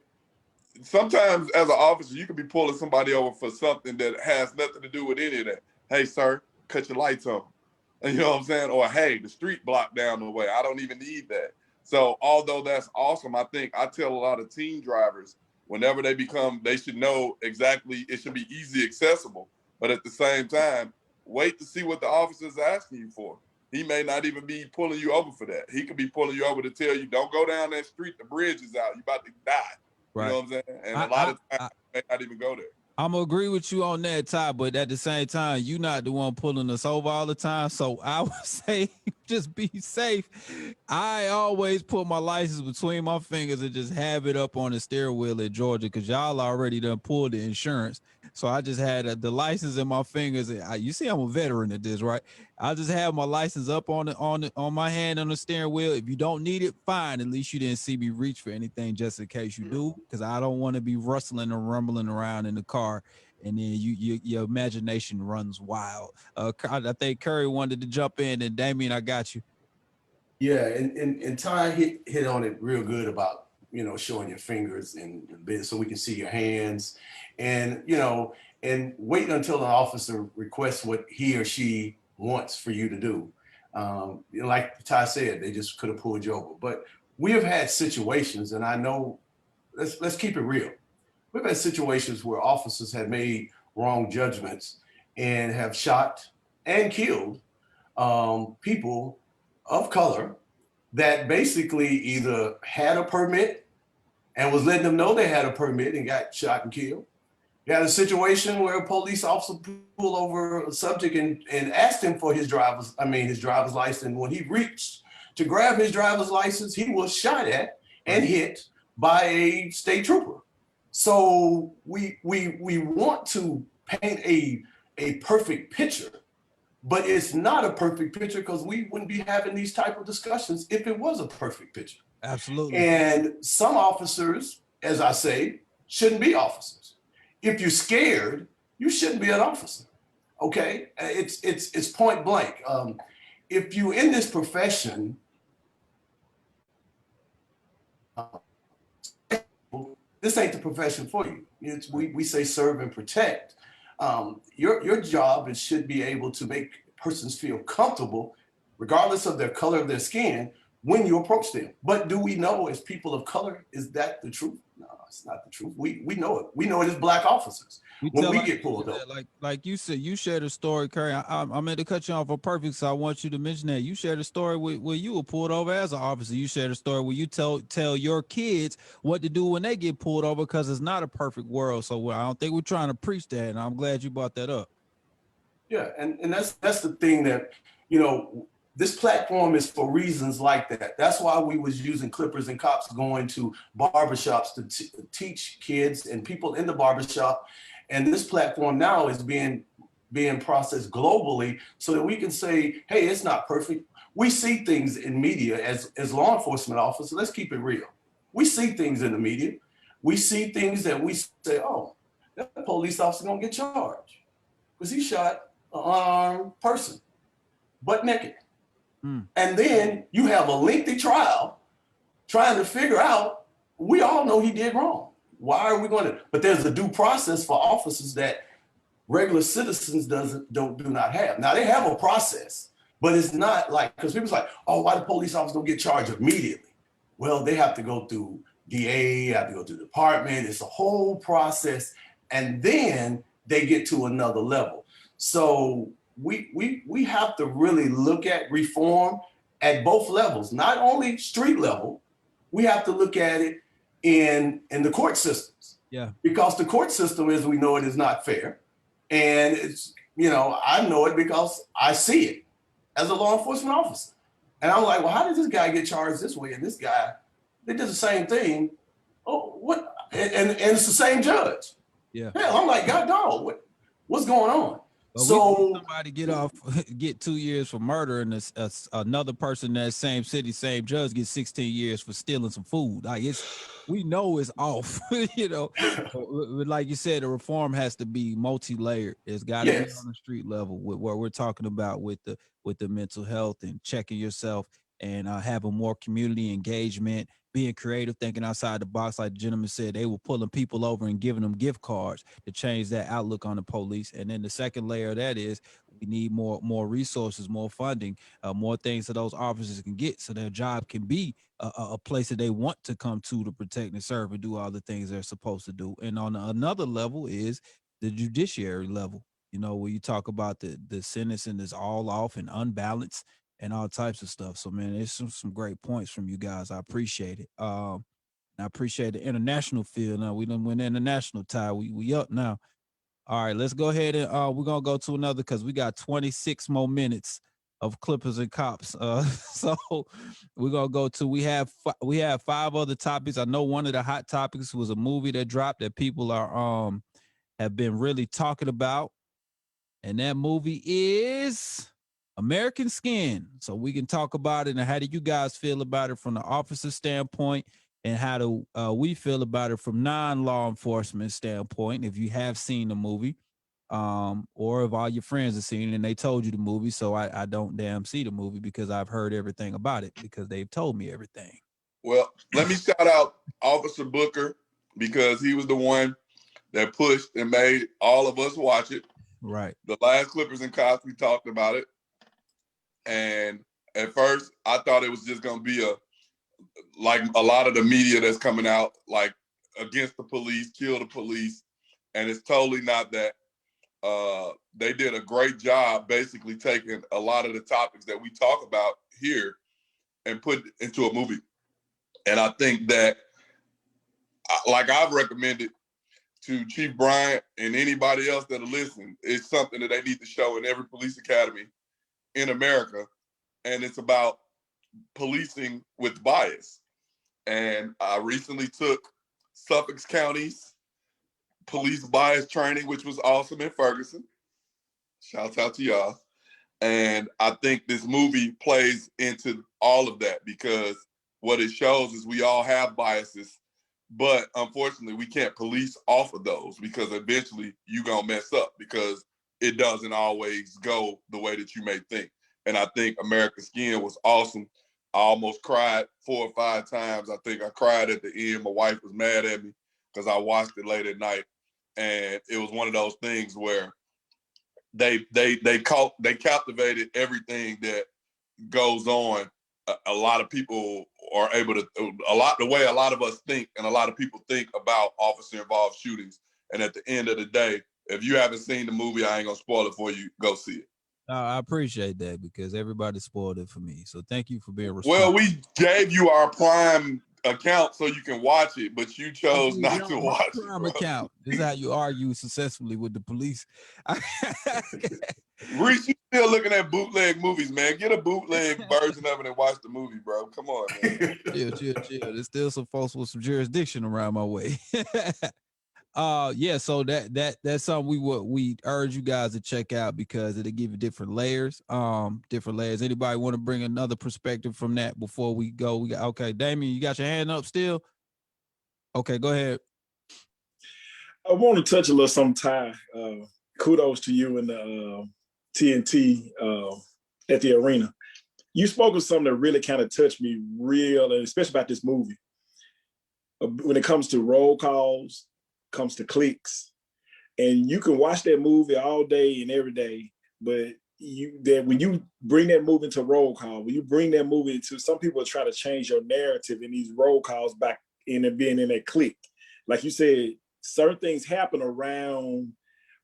sometimes as an officer, you could be pulling somebody over for something that has nothing to do with any of that. Hey, sir, cut your lights on. And you know what I'm saying? Or, hey, the street blocked down the way. I don't even need that. So although that's awesome, I think I tell a lot of teen drivers, whenever they should know exactly, it should be easy accessible. But at the same time, wait to see what the officer is asking you for. He may not even be pulling you over for that. He could be pulling you over to tell you, don't go down that street, the bridge is out, you're about to die. Right. You know what I'm saying? And a lot of times you may not even go there. I'm gonna agree with you on that, Ty, but at the same time, you're not the one pulling us over all the time. So I would say just be safe. I always put my license between my fingers and just have it up on the steering wheel at Georgia, because y'all already done pulled the insurance. So I just had the license in my fingers. You see, I'm a veteran at this, right? I just have my license up on my hand on the steering wheel. If you don't need it, fine. At least you didn't see me reach for anything, just in case you do, because I don't want to be rustling or rumbling around in the car, and then your imagination runs wild. I think Curry wanted to jump in, and Damien, I got you. Yeah, and Ty hit on it real good about, showing your fingers and so we can see your hands, and and wait until an officer requests what he or she wants for you to do. Like Ty said, they just could have pulled you over. But we have had situations, and I know, let's keep it real. We've had situations where officers have made wrong judgments and have shot and killed people of color that basically either had a permit and was letting them know they had a permit and got shot and killed. You had a situation where a police officer pulled over a subject and asked him for his driver's license. When he reached to grab his driver's license, he was shot at and hit by a state trooper. So we want to paint a perfect picture, but it's not a perfect picture, because we wouldn't be having these type of discussions if it was a perfect picture. Absolutely. And some officers, as I say, shouldn't be officers. If you're scared, you shouldn't be an officer. Okay, it's point blank. If you're in this profession, this ain't the profession for you. We say serve and protect. Your job should be able to make persons feel comfortable, regardless of their color of their skin, when you approach them. But do we know, as people of color, is that the truth? No, it's not the truth. We know it. We know it as Black officers when we get pulled over. Like you said, you shared a story, Curry. I meant to cut you off on purpose, so I want you to mention that. You shared a story where you were pulled over as an officer. You shared a story where you tell your kids what to do when they get pulled over, because it's not a perfect world. So I don't think we're trying to preach that, and I'm glad you brought that up. Yeah, and that's the thing that, this platform is for reasons like that. That's why we was using clippers and cops going to barbershops to teach kids and people in the barbershop. And this platform now is being processed globally so that we can say, hey, it's not perfect. We see things in media as law enforcement officers. Let's keep it real. We see things in the media. We see things that we say, oh, that police officer gonna get charged because he shot person, butt naked. And then you have a lengthy trial trying to figure out, we all know he did wrong. Why are we going to, but there's a due process for officers that regular citizens do not have. Now they have a process, but it's not like, because people's like, oh, why the police officers don't get charged immediately? Well, they have to go through DA, have to go through the department. It's a whole process. And then they get to another level. So we have to really look at reform at both levels, not only street level, we have to look at it in the court systems. Yeah. Because the court system, as we know it, is not fair. And it's, you know, I know it because I see it as a law enforcement officer. And I'm like, well, how did this guy get charged this way? And this guy, they did the same thing. Oh, what? And it's the same judge. Yeah. Hell, I'm like, God dog, what's going on? But So somebody get 2 years for murder, and another person in that same city, same judge, gets 16 years for stealing some food. Like we know it's off, you know. But like you said, the reform has to be multi-layered. It's got to be on the street level with what we're talking about with the mental health and checking yourself and having more community engagement, being creative, thinking outside the box. Like the gentleman said, they were pulling people over and giving them gift cards to change that outlook on the police. And then the second layer of that is we need more resources, more funding, more things that those officers can get so their job can be a place that they want to come to protect and serve and do all the things they're supposed to do. And on another level is the judiciary level, you know, where you talk about the sentencing is all off and unbalanced and all types of stuff. So, man, it's some great points from you guys. I appreciate it. And I appreciate the international field. Now we done win international tie. We up now. All right, let's go ahead and we're gonna go to another because we got 26 more minutes of Clippers and Cops. So we're gonna go to we have 5 other topics. I know one of the hot topics was a movie that dropped that people are have been really talking about, and that movie is American Skin. So we can talk about it. And how do you guys feel about it from the officer standpoint? And how do we feel about it from non-law enforcement standpoint? If you have seen the movie, or if all your friends have seen it and they told you the movie, so I don't damn see the movie because I've heard everything about it because they've told me everything. Well, let me shout out Officer Booker because he was the one that pushed and made all of us watch it. Right. The last Clippers and Cops, we talked about it. And at first, I thought it was just going to be like a lot of the media that's coming out, like against the police, kill the police. And it's totally not that. They did a great job basically taking a lot of the topics that we talk about here and put into a movie. And I think that, like I've recommended to Chief Bryant and anybody else that'll listen, it's something that they need to show in every police academy in America. And it's about policing with bias. And I recently took Suffolk County's police bias training, which was awesome in Ferguson. Shouts out to y'all. And I think this movie plays into all of that because what it shows is we all have biases, but unfortunately we can't police off of those because eventually you're gonna mess up because it doesn't always go the way that you may think. And I think American Skin was awesome. I almost cried 4 or 5 times. I think I cried at the end. My wife was mad at me because I watched it late at night. And it was one of those things where they captivated everything that goes on. A lot of people are able to, the way a lot of us think and a lot of people think about officer involved shootings. And at the end of the day, if you haven't seen the movie, I ain't gonna spoil it for you. Go see it. I appreciate that because everybody spoiled it for me. So thank you for being responsible. Well, we gave you our Prime account so you can watch it, but you chose not to watch it. Prime account. This is how you argue successfully with the police. Reese, you still looking at bootleg movies, man. Get a bootleg version of it and watch the movie, bro. Come on, man. Chill. There's still some folks with some jurisdiction around my way. Yeah, so that's something we urge you guys to check out because it'll give you different layers. Anybody want to bring another perspective from that before we go? Okay, Damien, you got your hand up still? Okay, go ahead. I want to touch a little sometime. Kudos to you and the TNT at the arena. You spoke of something that really kind of touched me real, and especially about this movie. When it comes to roll calls, comes to clicks, and you can watch that movie all day and every day, but when you bring that movie into roll call, when you bring that movie into, some people are trying to change your narrative in these roll calls back in and being in that click. Like you said, certain things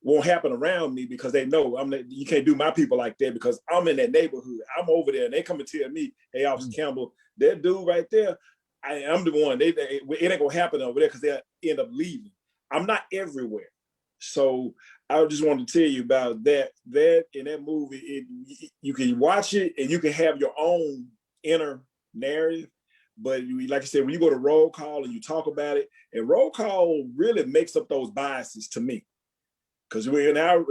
won't happen around me because they know you can't do my people like that because I'm in that neighborhood. I'm over there and they come and tell me, hey, Officer Campbell, that dude right there, I'm the one. It ain't gonna happen over there because they'll end up leaving. I'm not everywhere. So I just wanted to tell you about that in that movie, you can watch it and you can have your own inner narrative. But like I said, when you go to roll call and you talk about it, and roll call really makes up those biases to me. Because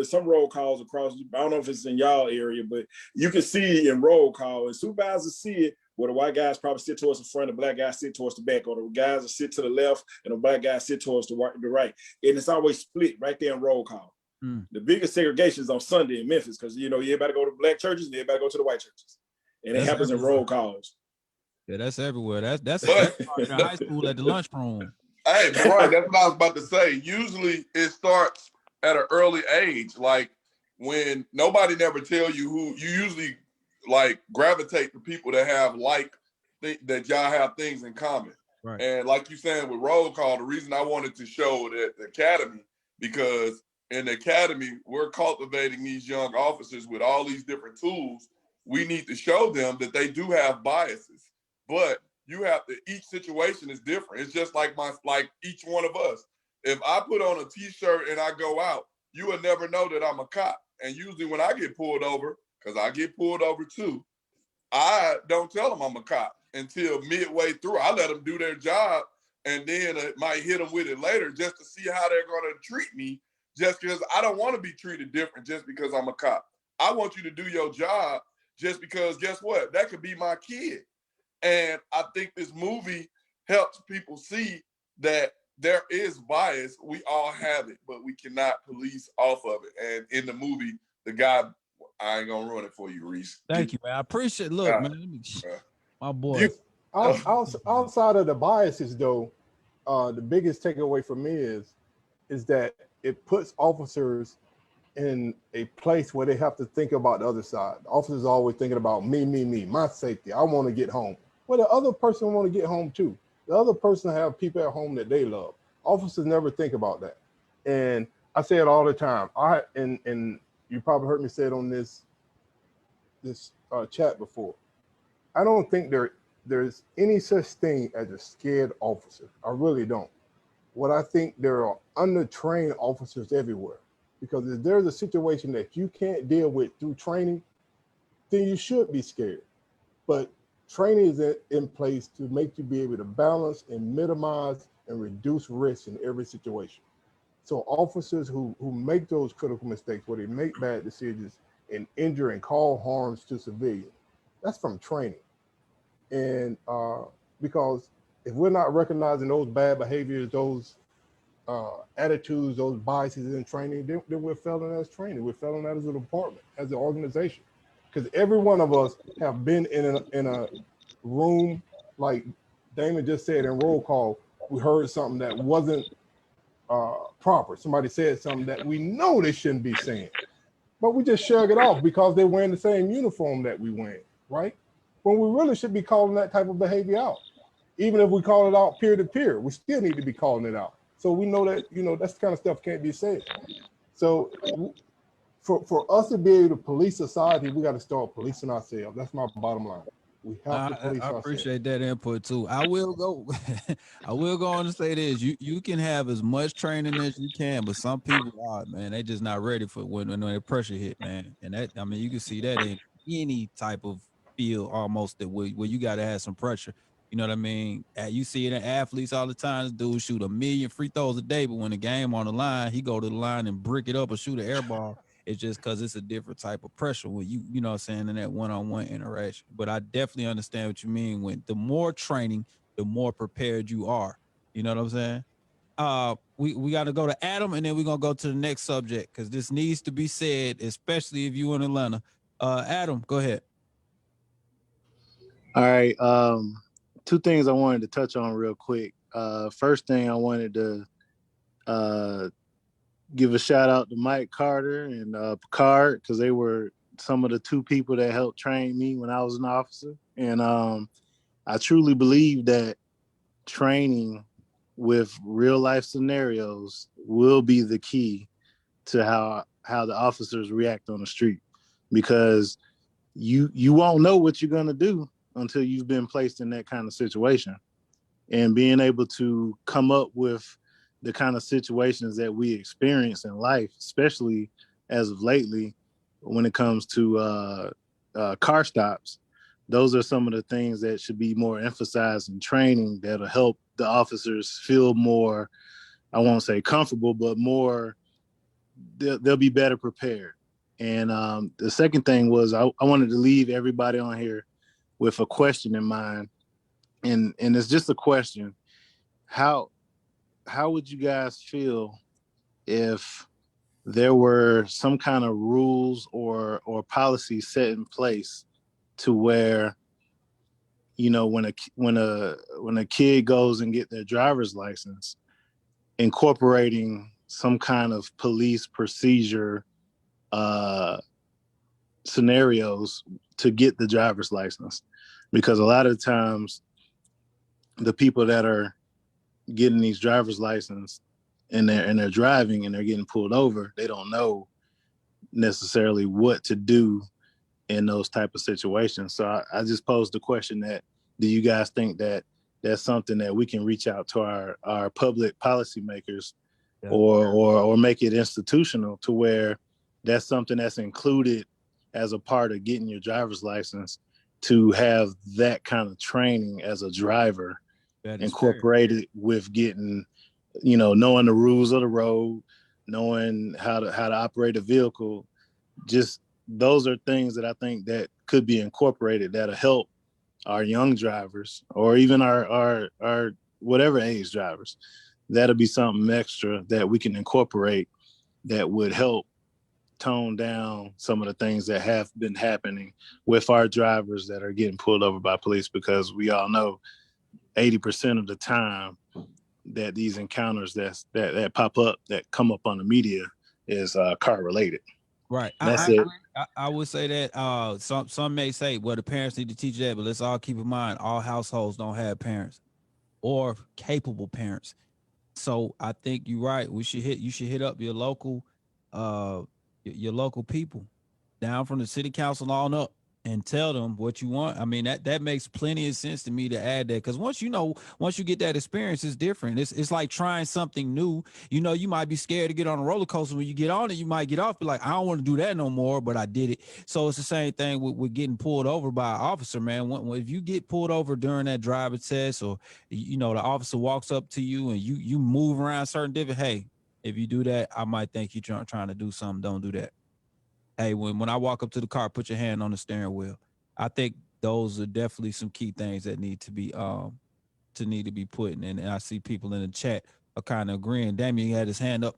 some roll calls across, I don't know if it's in y'all area, but you can see in roll call, and supervisors see it, where the white guys probably sit towards the front, the black guys sit towards the back, or the guys that sit to the left, and the black guys sit towards the right. And it's always split right there in roll call. The biggest segregation is on Sunday in Memphis, because everybody go to black churches and everybody go to the white churches. And it happens in roll calls. Yeah, that's everywhere. That's in high school at the lunchroom. Hey, right, that's what I was about to say. Usually it starts at an early age, like when nobody never tell you who you usually like gravitate to people that have that y'all have things in common. Right. And like you saying with roll call, the reason I wanted to show that the academy, because in the academy, we're cultivating these young officers with all these different tools. We need to show them that they do have biases, but each situation is different. It's just like each one of us. If I put on a t-shirt and I go out, you will never know that I'm a cop. And usually when I get pulled over, because I get pulled over too, I don't tell them I'm a cop until midway through. I let them do their job, and then I might hit them with it later just to see how they're going to treat me, just because I don't want to be treated different just because I'm a cop. I want you to do your job just because, guess what? That could be my kid. And I think this movie helps people see that there is bias. We all have it, but we cannot police off of it. And in the movie, the guy, I ain't gonna ruin it for you, Reese. Thank you, man. I appreciate it. Look, man, my boy. Outside of the biases, though, the biggest takeaway for me is that it puts officers in a place where they have to think about the other side. The officers are always thinking about me, my safety. I want to get home. Well, the other person want to get home too. The other person have people at home that they love. Officers never think about that. And I say it all the time. And you probably heard me say it on this chat before. I don't think there's any such thing as a scared officer. I really don't. What I think, there are undertrained officers everywhere. Because if there's a situation that you can't deal with through training, then you should be scared. But training is in place to make you be able to balance and minimize and reduce risk in every situation. So officers who make those critical mistakes, where they make bad decisions and injure and cause harms to civilians, that's from training. And because if we're not recognizing those bad behaviors, those attitudes, those biases in training, then we're failing as training. We're failing as a department, as an organization. Because every one of us have been in a room, like Damon just said in roll call, we heard something that wasn't proper. Somebody said something that we know they shouldn't be saying, but we just shrug it off because they're wearing the same uniform that we wear, right? When we really should be calling that type of behavior out. Even if we call it out peer to peer, we still need to be calling it out. So we know that, that's the kind of stuff can't be said. So for us to be able to police society, we got to start policing ourselves. That's my bottom line. We have to police ourselves. I appreciate that input too. I will go on and say this. You can have as much training as you can, but some people are, man, they just not ready for when the pressure hit, man. And that, I mean, you can see that in any type of field almost where you got to have some pressure. You know what I mean? You see it in athletes all the time. This dude shoot 1 million free throws a day, but when the game on the line, he go to the line and brick it up or shoot an air ball. It's just because it's a different type of pressure when you know what I'm saying, in that one-on-one interaction. But I definitely understand what you mean. When the more training, the more prepared you are. You know what I'm saying? we got to go to Adam, and then we're gonna go to the next subject because this needs to be said, especially if you in Atlanta. Adam, go ahead. All right. Two things I wanted to touch on real quick. First thing I wanted to give a shout out to Mike Carter and Picard because they were some of the two people that helped train me when I was an officer. And I truly believe that training with real life scenarios will be the key to how the officers react on the street, because you won't know what you're going to do until you've been placed in that kind of situation. And being able to come up with the kind of situations that we experience in life, especially as of lately, when it comes to car stops, those are some of the things that should be more emphasized in training that'll help the officers feel more, I won't say comfortable, but more, they'll be better prepared. And the second thing was I wanted to leave everybody on here with a question in mind. And it's just a question. How would you guys feel if there were some kind of rules or policies set in place to where, you know, when a kid goes and get their driver's license, incorporating some kind of police procedure scenarios to get the driver's license? Because a lot of times the people that are getting these driver's license and they're driving and they're getting pulled over, they don't know necessarily what to do in those type of situations. So I just posed the question that, do you guys think that that's something that we can reach out to our public policymakers, or make it institutional to where that's something that's included as a part of getting your driver's license, to have that kind of training as a driver incorporated with getting, you know, knowing the rules of the road, knowing how to operate a vehicle. Just those are things that I think that could be incorporated that'll help our young drivers, or even our whatever age drivers. That'll be something extra that we can incorporate that would help tone down some of the things that have been happening with our drivers that are getting pulled over by police, because we all know 80% of the time that these encounters that pop up, that come up on the media, is car related. Right. That's it. I would say that some may say, well, the parents need to teach that, but let's all keep in mind, all households don't have parents or capable parents. So I think you're right. You should hit up your local people down from the city council on up and tell them what you want. I mean, that makes plenty of sense to me to add that, because once you get that experience, it's different. It's like trying something new. You know, you might be scared to get on a roller coaster. When you get on it, you might get off, be like, I don't want to do that no more, but I did it. So it's the same thing with getting pulled over by an officer, man. If you get pulled over during that driver test, or, you know, the officer walks up to you and you move around certain different, hey, if you do that, I might think you're trying to do something. Don't do that. Hey, when I walk up to the car, put your hand on the steering wheel. I think those are definitely some key things that need to be put in. And I see people in the chat are kind of agreeing. Damien had his hand up.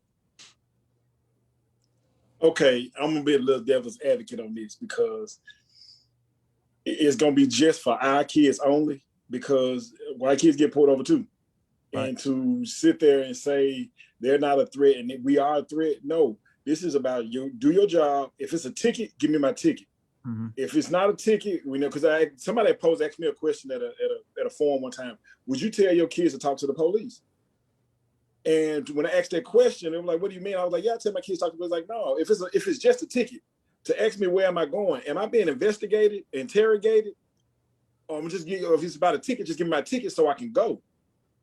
Okay, I'm gonna be a little devil's advocate on this, because it's gonna be just for our kids only, because white kids get pulled over too. Right. And to sit there and say they're not a threat and we are a threat, no. This is about you. Do your job. If it's a ticket, give me my ticket. Mm-hmm. If it's not a ticket, we know, because somebody asked me a question at a forum one time. Would you tell your kids to talk to the police? And when I asked that question, they were like, "What do you mean?" I was like, "Yeah, I tell my kids to talk to the police." Like, no. If it's just a ticket, to ask me where am I going? Am I being investigated, interrogated? Or I'm just if it's about a ticket, just give me my ticket so I can go.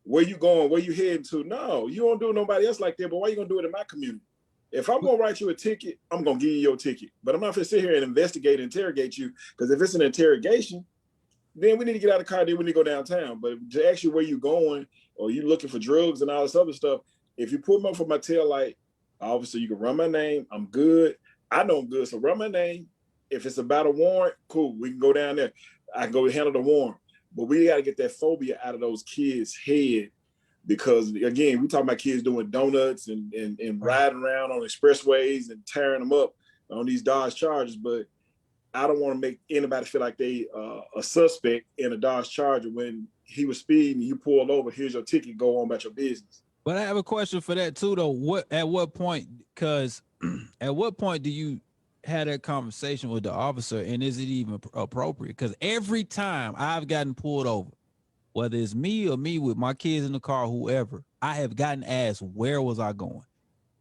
Where you going? Where you heading to? No, you don't do it nobody else like that. But why you gonna do it in my community? If I'm gonna write you a ticket, I'm gonna give you your ticket. But I'm not gonna sit here and investigate and interrogate you, because if it's an interrogation, then we need to get out of the car, then we need to go downtown. But to ask you where you going, or you looking for drugs and all this other stuff, if you pull me up for my tail light, obviously you can run my name. I'm good. I know I'm good, so run my name. If it's about a warrant, cool. We can go down there. I can go handle the warrant. But we got to get that phobia out of those kids' head because again, we talking about kids doing donuts and riding around on expressways and tearing them up on these Dodge Chargers, but I don't want to make anybody feel like they a suspect in a Dodge Charger when he was speeding, you pulled over, here's your ticket, go on about your business. But I have a question for that too, though. At what point, because at what point do you have that conversation with the officer, and is it even appropriate? Because every time I've gotten pulled over, whether it's me or me with my kids in the car, whoever, I have gotten asked, where was I going?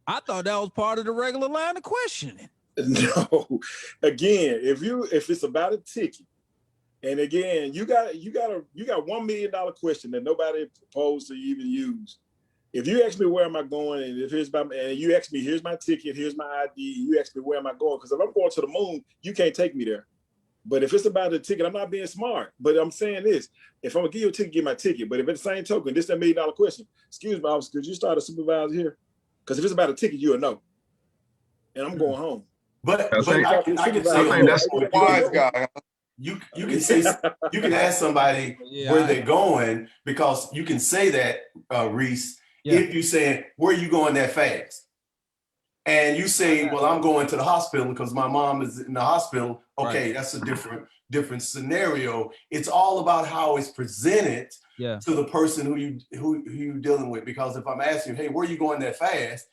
I thought that was part of the regular line of questioning. No, again, if it's about a ticket, and again, you got $1 million question that nobody proposed to even use. If you ask me where am I going, and and you ask me, here's my ticket, here's my ID, and you ask me where am I going, because if I'm going to the moon, you can't take me there. But if it's about a ticket, I'm not being smart. But I'm saying this: if I'm gonna give you a ticket, give my ticket. But if at the same token, this is a $1 million question. Excuse me, officer, could you start a supervisor here? Because if it's about a ticket, you'll know. And I'm going home. But I think that's the wise guy. You can say you can ask somebody where they're going, because you can say that, Reese, if you saying where are you going that fast, and you say, well, I'm going to the hospital because my mom is in the hospital. Okay, that's a different scenario. It's all about how it's presented to the person who you're dealing with. Because if I'm asking, hey, where are you going that fast?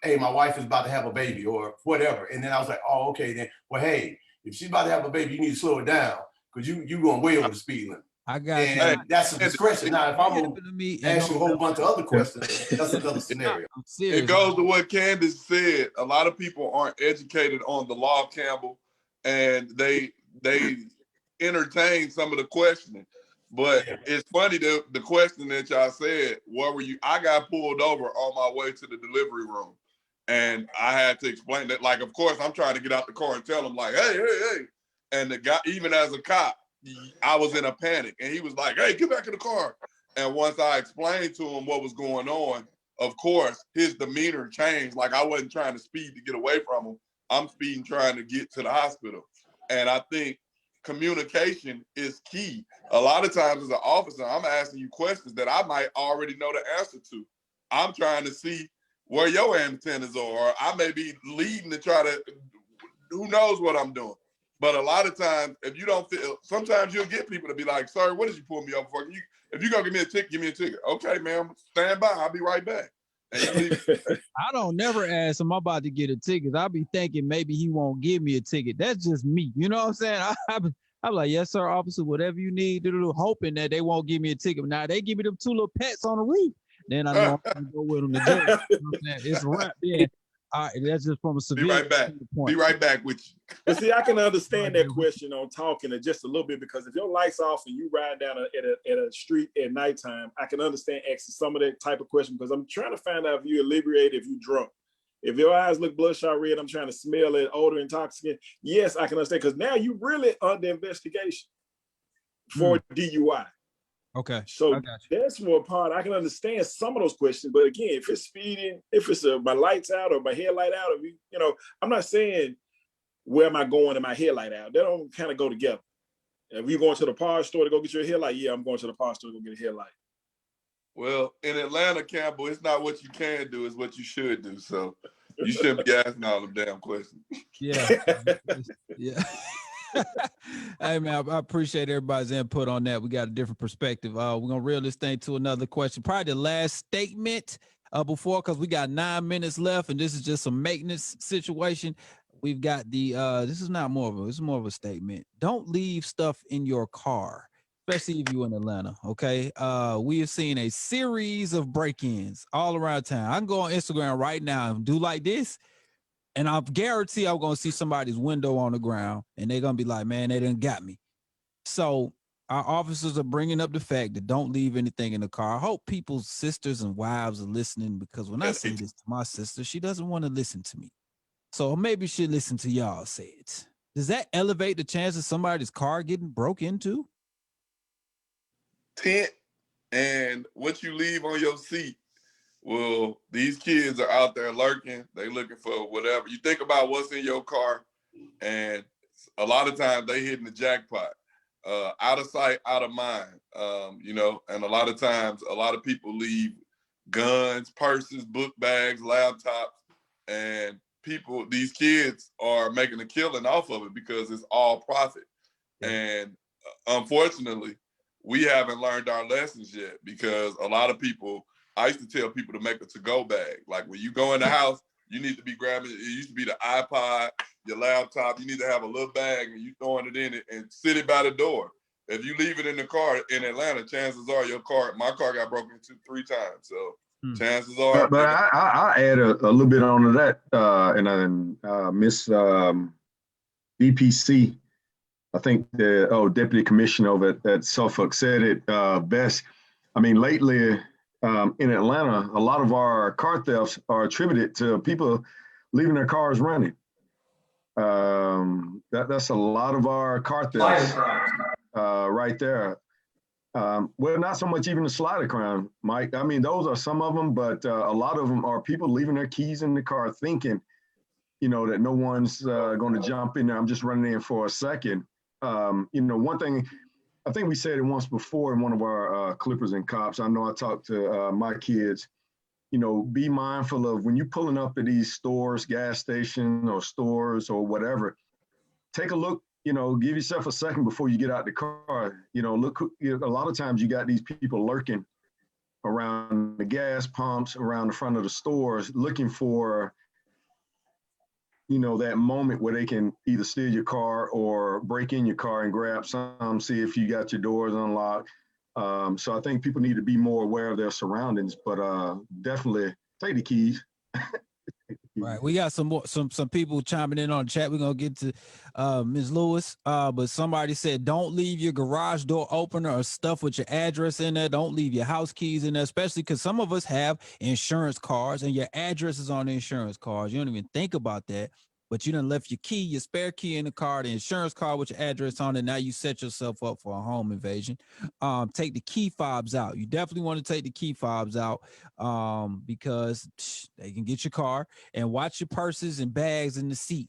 Hey, my wife is about to have a baby or whatever. And then I was like, oh, okay, then, well, hey, if she's about to have a baby, you need to slow it down because you going way over the speed limit. I got you. And that's a discretion. Now, if I'm going to ask you a whole bunch of other questions, that's another scenario. It goes to what Candace said. A lot of people aren't educated on the law, Campbell, and they entertain some of the questioning. But it's funny, the question that y'all said, where were you? I got pulled over on my way to the delivery room. And I had to explain that, like, of course, I'm trying to get out the car and tell him, like, hey. And the guy, even as a cop, I was in a panic. And he was like, hey, get back in the car. And once I explained to him what was going on, of course, his demeanor changed. Like, I wasn't trying to speed to get away from him. I'm speeding trying to get to the hospital. And I think communication is key. A lot of times as an officer, I'm asking you questions that I might already know the answer to. I'm trying to see where your antennas are, or I may be leading to try to, who knows what I'm doing. But a lot of times, if you don't feel, sometimes you'll get people to be like, sir, what did you pull me over for? If you're gonna give me a ticket, give me a ticket. Okay, ma'am, stand by, I'll be right back. I don't never ask him, I'm about to get a ticket. I'll be thinking maybe he won't give me a ticket. That's just me. You know what I'm saying? I'm like, yes, sir, officer, whatever you need to do, hoping that they won't give me a ticket. Now they give me them 2 little pets on the roof. Then I know I'm gonna go with them to jail. You know what I'm saying? It's a wrap. Yeah. All right, that's just from a severe. Be right back. Be right back with you. But see, I can understand that question on talking just a little bit, because if your lights off and you ride down at a street at nighttime, I can understand asking some of that type of question, because I'm trying to find out if you're inebriated, if you're drunk. If your eyes look bloodshot red, I'm trying to smell it, odor, intoxicant. Yes, I can understand, because now you really under investigation for DUI. Okay. So that's more part. I can understand some of those questions, but again, if it's speeding, if it's my lights out or my headlight out, or I'm not saying where am I going and my headlight out. They don't kind of go together. If you're going to the parts store to go get your headlight, yeah, I'm going to the parts store to go get a headlight. Well, in Atlanta, Campbell, it's not what you can do, it's what you should do. So you shouldn't be asking all them damn questions. Yeah. Yeah. Hey man, I appreciate everybody's input on that. We got a different perspective. We're gonna reel this thing to another question. Probably the last statement before, because we got 9 minutes left, and this is just a maintenance situation. We've got the this is more of a statement. Don't leave stuff in your car, especially if you're in Atlanta. Okay. We have seen a series of break-ins all around town. I can go on Instagram right now and do like this, and I guarantee I'm going to see somebody's window on the ground, and they're going to be like, man, they done got me. So our officers are bringing up the fact that don't leave anything in the car. I hope people's sisters and wives are listening, because when I say this to my sister, she doesn't want to listen to me. So maybe she'll listen to y'all say it. Does that elevate the chance of somebody's car getting broke into? Tent and what you leave on your seat. Well, these kids are out there lurking. They looking for whatever. You think about what's in your car, and a lot of times they hitting the jackpot. out of sight, out of mind. You know, and a lot of times, a lot of people leave guns, purses, book bags, laptops, and these kids are making a killing off of it because it's all profit. And unfortunately, we haven't learned our lessons yet because a lot of people, I used to tell people to make a to-go bag. Like when you go in the house, you need to be grabbing, it used to be the iPod, your laptop, you need to have a little bag and you throwing it in it and sit it by the door. If you leave it in the car in Atlanta, chances are my car got broken into 3 times. So chances are. But I add a little bit onto that, and Miss DPC, I think the Deputy Commissioner over at Suffolk said it best. I mean, lately in Atlanta, a lot of our car thefts are attributed to people leaving their cars running. That's a lot of our car thefts right there. Well, not so much even the slider crime, Mike. I mean, those are some of them, but a lot of them are people leaving their keys in the car thinking, you know, that no one's going to jump in there. I'm just running in for a second. You know, one thing, I think we said it once before in one of our Clippers and Cops. I know I talked to my kids, you know, be mindful of when you're pulling up at these stores, gas stations or stores or whatever, take a look, you know, give yourself a second before you get out the car. You know, look, a lot of times you got these people lurking around the gas pumps, around the front of the stores, looking for, you know, that moment where they can either steal your car or break in your car and grab some, see if you got your doors unlocked. So I think people need to be more aware of their surroundings, but definitely take the keys. Right, we got some people chiming in on the chat. We're gonna get to Ms. Lewis, but somebody said don't leave your garage door opener or stuff with your address in there. Don't leave your house keys in there, especially because some of us have insurance cards and your address is on the insurance cards. You don't even think about that, but you done left your key, your spare key in the car, the insurance card with your address on it. Now you set yourself up for a home invasion. Take the key fobs out. You definitely want to take the key fobs out because they can get your car. And watch your purses and bags in the seat.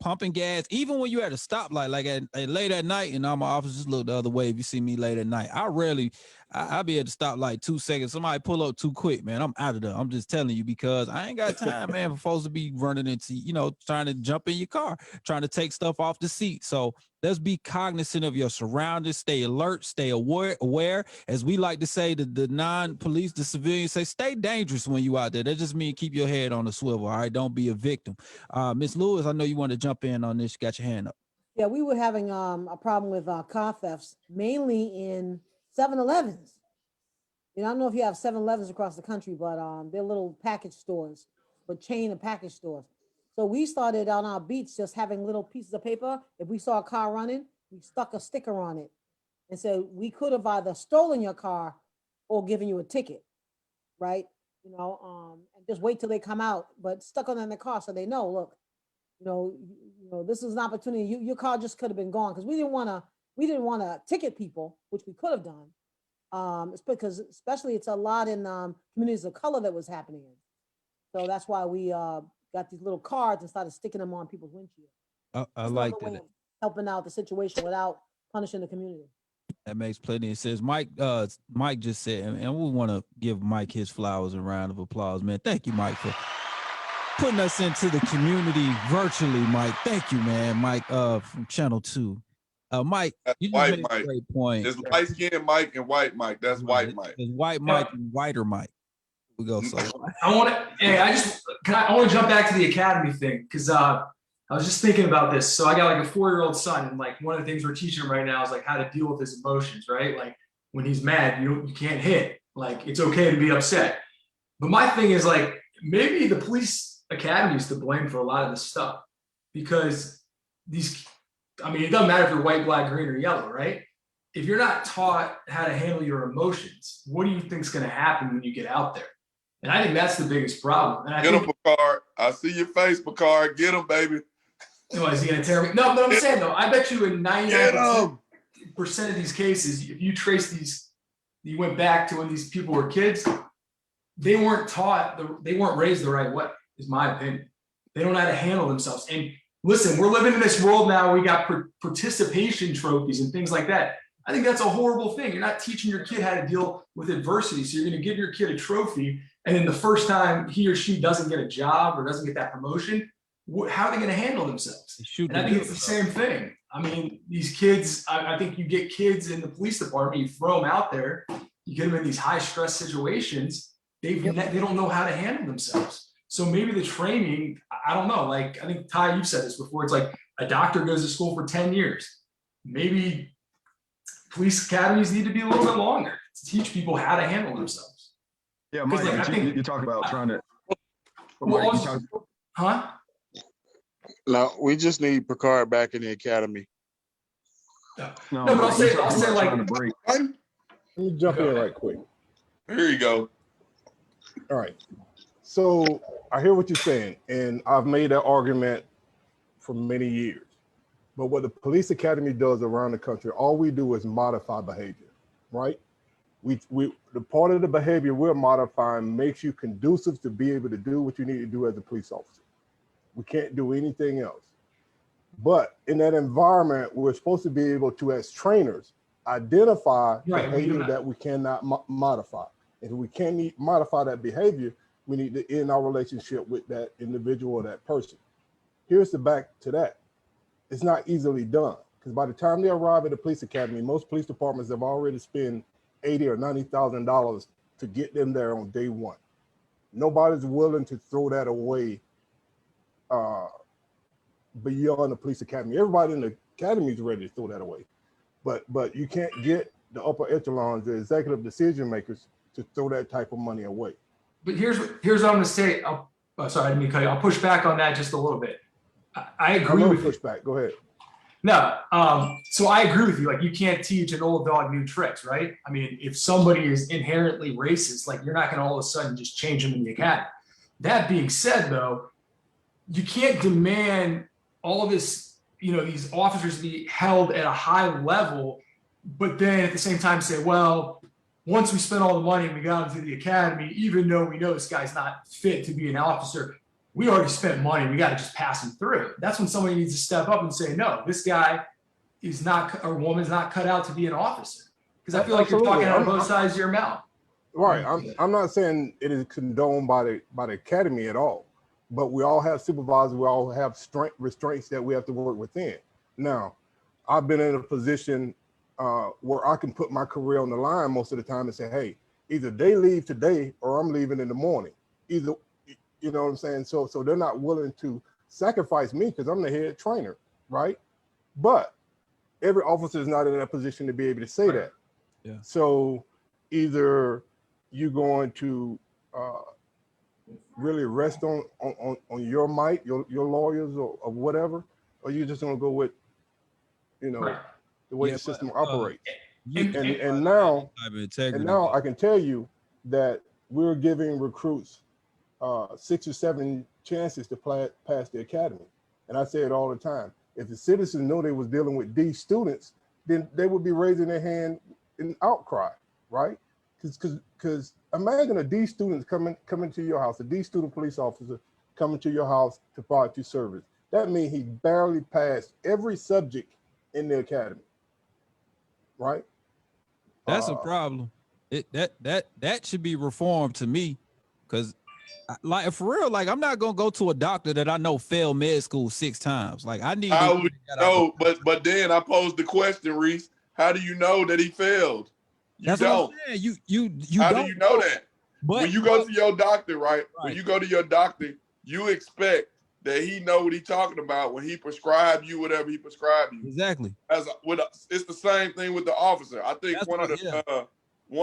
Pumping gas, even when you're at a stoplight, like at late at night, and my office just look the other way. If you see me late at night, I'll be at the stoplight 2 seconds. Somebody pull up too quick, man. I'm out of there. I'm just telling you because I ain't got time, man, for folks to be running into, you know, trying to jump in your car, trying to take stuff off the seat. So let's be cognizant of your surroundings, stay alert, stay aware. As we like to say, the non-police, the civilians say, stay dangerous when you out there. That just means keep your head on the swivel, all right? Don't be a victim. Ms. Lewis, I know you want to jump in on this. You got your hand up. Yeah, we were having a problem with car thefts, mainly in 7-Elevens. You know, I don't know if you have 7-Elevens across the country, but they're little package stores, but chain of package stores. So we started on our beats just having little pieces of paper. If we saw a car running, we stuck a sticker on it. And so we could have either stolen your car or given you a ticket, right? You know, and just wait till they come out, but stuck on in the car so they know, look, you know, this is an opportunity. Your car just could have been gone because we didn't want to ticket people, which we could have done. It's because especially it's a lot in communities of color that was happening. So that's why we got these little cards and started sticking them on people's windshield. I like that. Helping out the situation without punishing the community. That makes plenty of sense. Mike just said, and we want to give Mike his flowers and round of applause, man. Thank you, Mike, for putting us into the community virtually, Mike. Thank you, man. Mike from Channel 2. Mike, you just made a great point. There's light skinned Mike and white Mike. That's white Mike. There's white Mike and whiter Mike. We go. So I want to jump back to the academy thing because I was just thinking about this. So I got like a 4-year-old son, and like one of the things we're teaching him right now is like how to deal with his emotions, right? Like when he's mad, you can't hit. Like it's okay to be upset. But my thing is like maybe the police academy is to blame for a lot of this stuff because it doesn't matter if you're white, black, green, or yellow, right? If you're not taught how to handle your emotions, what do you think is going to happen when you get out there? And I think that's the biggest problem. And Get him, Picard. I see your face, Picard. Get him, baby. Oh, is he going to tear me? No, but I'm saying, though, I bet you in 99% of these cases, if you trace these, you went back to when these people were kids, they weren't taught, they weren't raised the right way, is my opinion. They don't know how to handle themselves. And listen, we're living in this world now. We got participation trophies and things like that. I think that's a horrible thing. You're not teaching your kid how to deal with adversity. So you're going to give your kid a trophy, and then the first time he or she doesn't get a job or doesn't get that promotion, how are they going to handle themselves? And I think it's the same thing. I mean, these kids, I think you get kids in the police department, you throw them out there, you get them in these high stress situations, they don't know how to handle themselves. So maybe the training, I don't know, like, I think Ty, you've said this before, it's like a doctor goes to school for 10 years. Maybe police academies need to be a little bit longer to teach people how to handle themselves. Yeah, Mike, like, you talk about trying to. Huh? No, we just need Picard back in the academy. No, but I'll say like, let me jump in right quick. Here you go. All right. So I hear what you're saying, and I've made that argument for many years. But what the police academy does around the country, all we do is modify behavior, right? The part of the behavior we're modifying makes you conducive to be able to do what you need to do as a police officer. We can't do anything else. But in that environment, we're supposed to be able to, as trainers, identify behavior that we cannot modify. And if we can't modify that behavior, we need to end our relationship with that individual or that person. Here's the back to that. It's not easily done, because by the time they arrive at the police academy, most police departments have already spent $80,000 or $90,000 to get them there on day one. Nobody's willing to throw that away beyond the police academy. Everybody in the academy is ready to throw that away, but you can't get the upper echelons, the executive decision makers, to throw that type of money away. But here's what I'm going to say. Sorry, I didn't mean to cut you. I'll push back on that just a little bit. I agree with push back. Go ahead. No, so I agree with you. Like, you can't teach an old dog new tricks, right? I mean, if somebody is inherently racist, like, you're not going to all of a sudden just change them in the academy. That being said, though, you can't demand all of this, these officers to be held at a high level, but then at the same time say, well, once we spent all the money and we got into the academy, even though we know this guy's not fit to be an officer, we already spent money. We got to just pass him through. That's when somebody needs to step up and say, no, this guy is not, or woman's not cut out to be an officer. Because I feel like you're talking out of both sides of your mouth. Right. I'm not saying it is condoned by the academy at all, but we all have supervisors. We all have restraints that we have to work within. Now, I've been in a position where I can put my career on the line most of the time and say, hey, either they leave today or I'm leaving in the morning. Either, you know what I'm saying? So they're not willing to sacrifice me because I'm the head trainer, right? But every officer is not in a position to be able to say that. Yeah. So either you're going to really rest on your might, your lawyers or whatever, or you're just gonna go with, the way the system operates. And now I can tell you that we're giving recruits 6 or 7 chances to pass the academy. And I say it all the time. If the citizens know they was dealing with these students, then they would be raising their hand in outcry, right? Because imagine a D student coming to your house, a D student police officer coming to your house to provide you service. That means he barely passed every subject in the academy, right? That's a problem. That should be reformed to me, because like, for real, like, I'm not gonna go to a doctor that I know failed med school 6 times. Like, I need. I would know, but then I posed the question, Reese. How do you know that he failed? That's what I'm saying. You How don't do you know that? But when you go to your doctor, right? When you go to your doctor, you expect that he know what he's talking about when he prescribed you whatever he prescribed you. Exactly. It's the same thing with the officer. I think one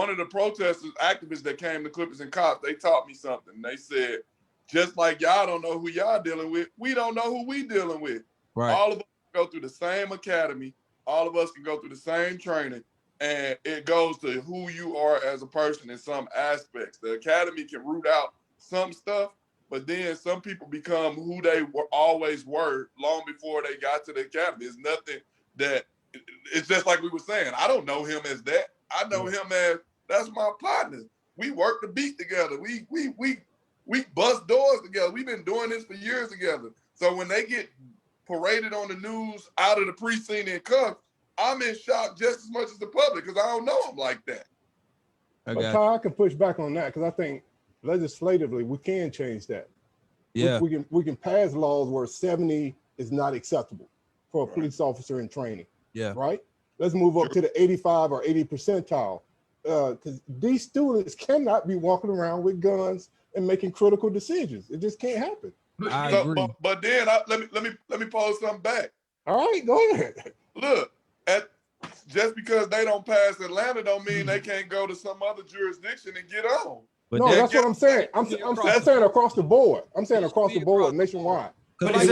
of the protesters, activists that came to Clippers and Cops, they taught me something. They said, just like y'all don't know who y'all dealing with, we don't know who we dealing with. Right. All of us go through the same academy. All of us can go through the same training. And it goes to who you are as a person in some aspects. The academy can root out some stuff, but then some people become who they always were long before they got to the academy. It's nothing that, it's just like we were saying. I don't know him as that. I know him as, that's my partner. We work the beat together. We bust doors together. We've been doing this for years together. So when they get paraded on the news out of the precinct in cuffs, I'm in shock just as much as the public because I don't know him like that. But Ty, I can push back on that because I think legislatively we can change that. Yeah. We can pass laws where 70 is not acceptable for a police officer in training. Yeah. Right? Let's move up to the 85 or 80 percentile. Because these students cannot be walking around with guns and making critical decisions. It just can't happen. I agree. But then let me pose something back. All right, go ahead. Look, just because they don't pass Atlanta don't mean they can't go to some other jurisdiction and get on. But no, that's what I'm saying. I'm saying across the board. I'm saying across the board, nationwide. But I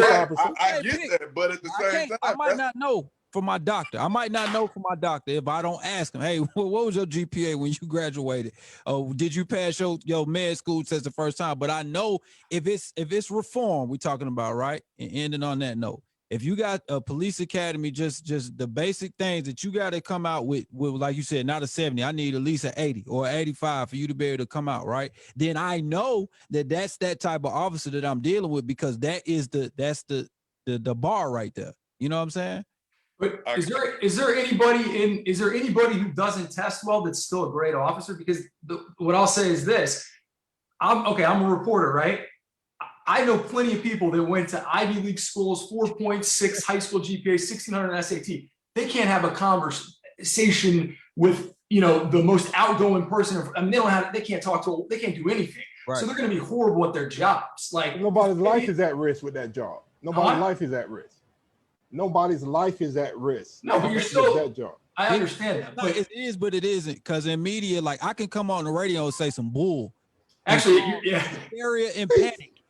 get that, but at the same time, I might not know from my doctor. I might not know from my doctor if I don't ask him, hey, what was your GPA when you graduated? Oh, did you pass your med school test the first time? But I know if it's reform we're talking about, right? And ending on that note, if you got a police academy, just the basic things that you got to come out with, like you said, not a 70, I need at least an 80 or 85 for you to be able to come out, right? Then I know that's that type of officer that I'm dealing with because that's the bar right there. You know what I'm saying? But is there anybody who doesn't test well that's still a great officer? Because what I'll say is this: I'm a reporter, right? I know plenty of people that went to Ivy League schools, 4.6 high school GPA, 1600 SAT. They can't have a conversation with the most outgoing person. I mean, they can't talk to. They can't do anything. Right. So they're going to be horrible at their jobs. Like nobody's life is at risk with that job. Nobody's life is at risk. Nobody's life is at risk. No, but you're still that job. I understand that. But it is, but it isn't. Because in media, like I can come on the radio and say some bull. Actually, yeah. Area and panic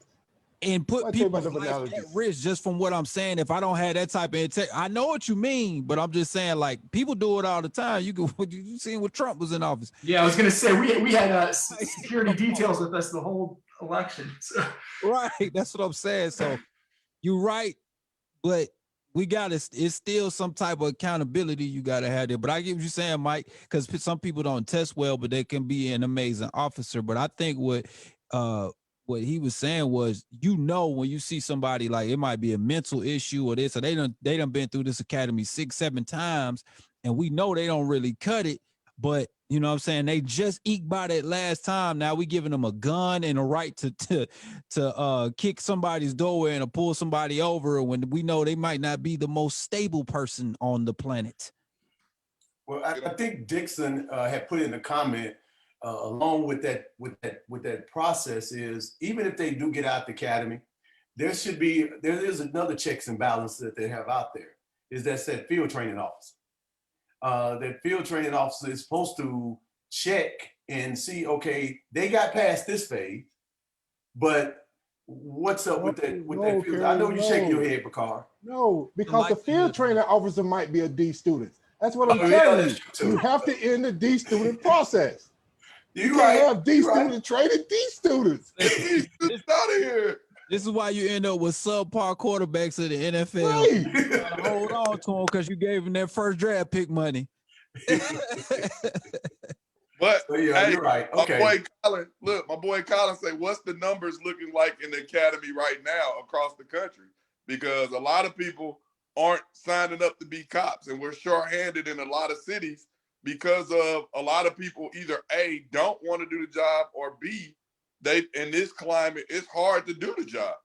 and put people's life at risk just from what I'm saying. If I don't have that type of integrity, I know what you mean, but I'm just saying like people do it all the time. You seen when Trump was in office. Yeah, I was gonna say we had security details with us the whole election. So. Right, that's what I'm saying. So you're right, but we got it's still some type of accountability you got to have there. But I get what you're saying, Mike, because some people don't test well, but they can be an amazing officer. But I think what he was saying was, when you see somebody like it might be a mental issue or this, or they done been through this academy 6-7 times, and we know they don't really cut it. But you know what I'm saying? They just eked by that last time. Now we giving them a gun and a right to kick somebody's doorway and to pull somebody over when we know they might not be the most stable person on the planet. Well, I think Dixon had put in a comment along with that process is even if they do get out the academy, there is another checks and balances that they have out there. Is that field training officer. That field training officer is supposed to check and see, okay, they got past this phase, but what's up with that field? Kerry, I know you're shaking your head, Bakar. No, because the field training officer might be a D student. That's what I'm telling you. You have to end the D student process. You can't have D students training D students. D students out of here. This is why you end up with subpar quarterbacks in the NFL. You gotta hold on to them because you gave them that first draft pick money. But yeah, you're right. Okay. My boy Colin say, what's the numbers looking like in the academy right now across the country? Because a lot of people aren't signing up to be cops, and we're shorthanded in a lot of cities because of a lot of people either A, don't want to do the job, or B, in this climate, it's hard to do the job.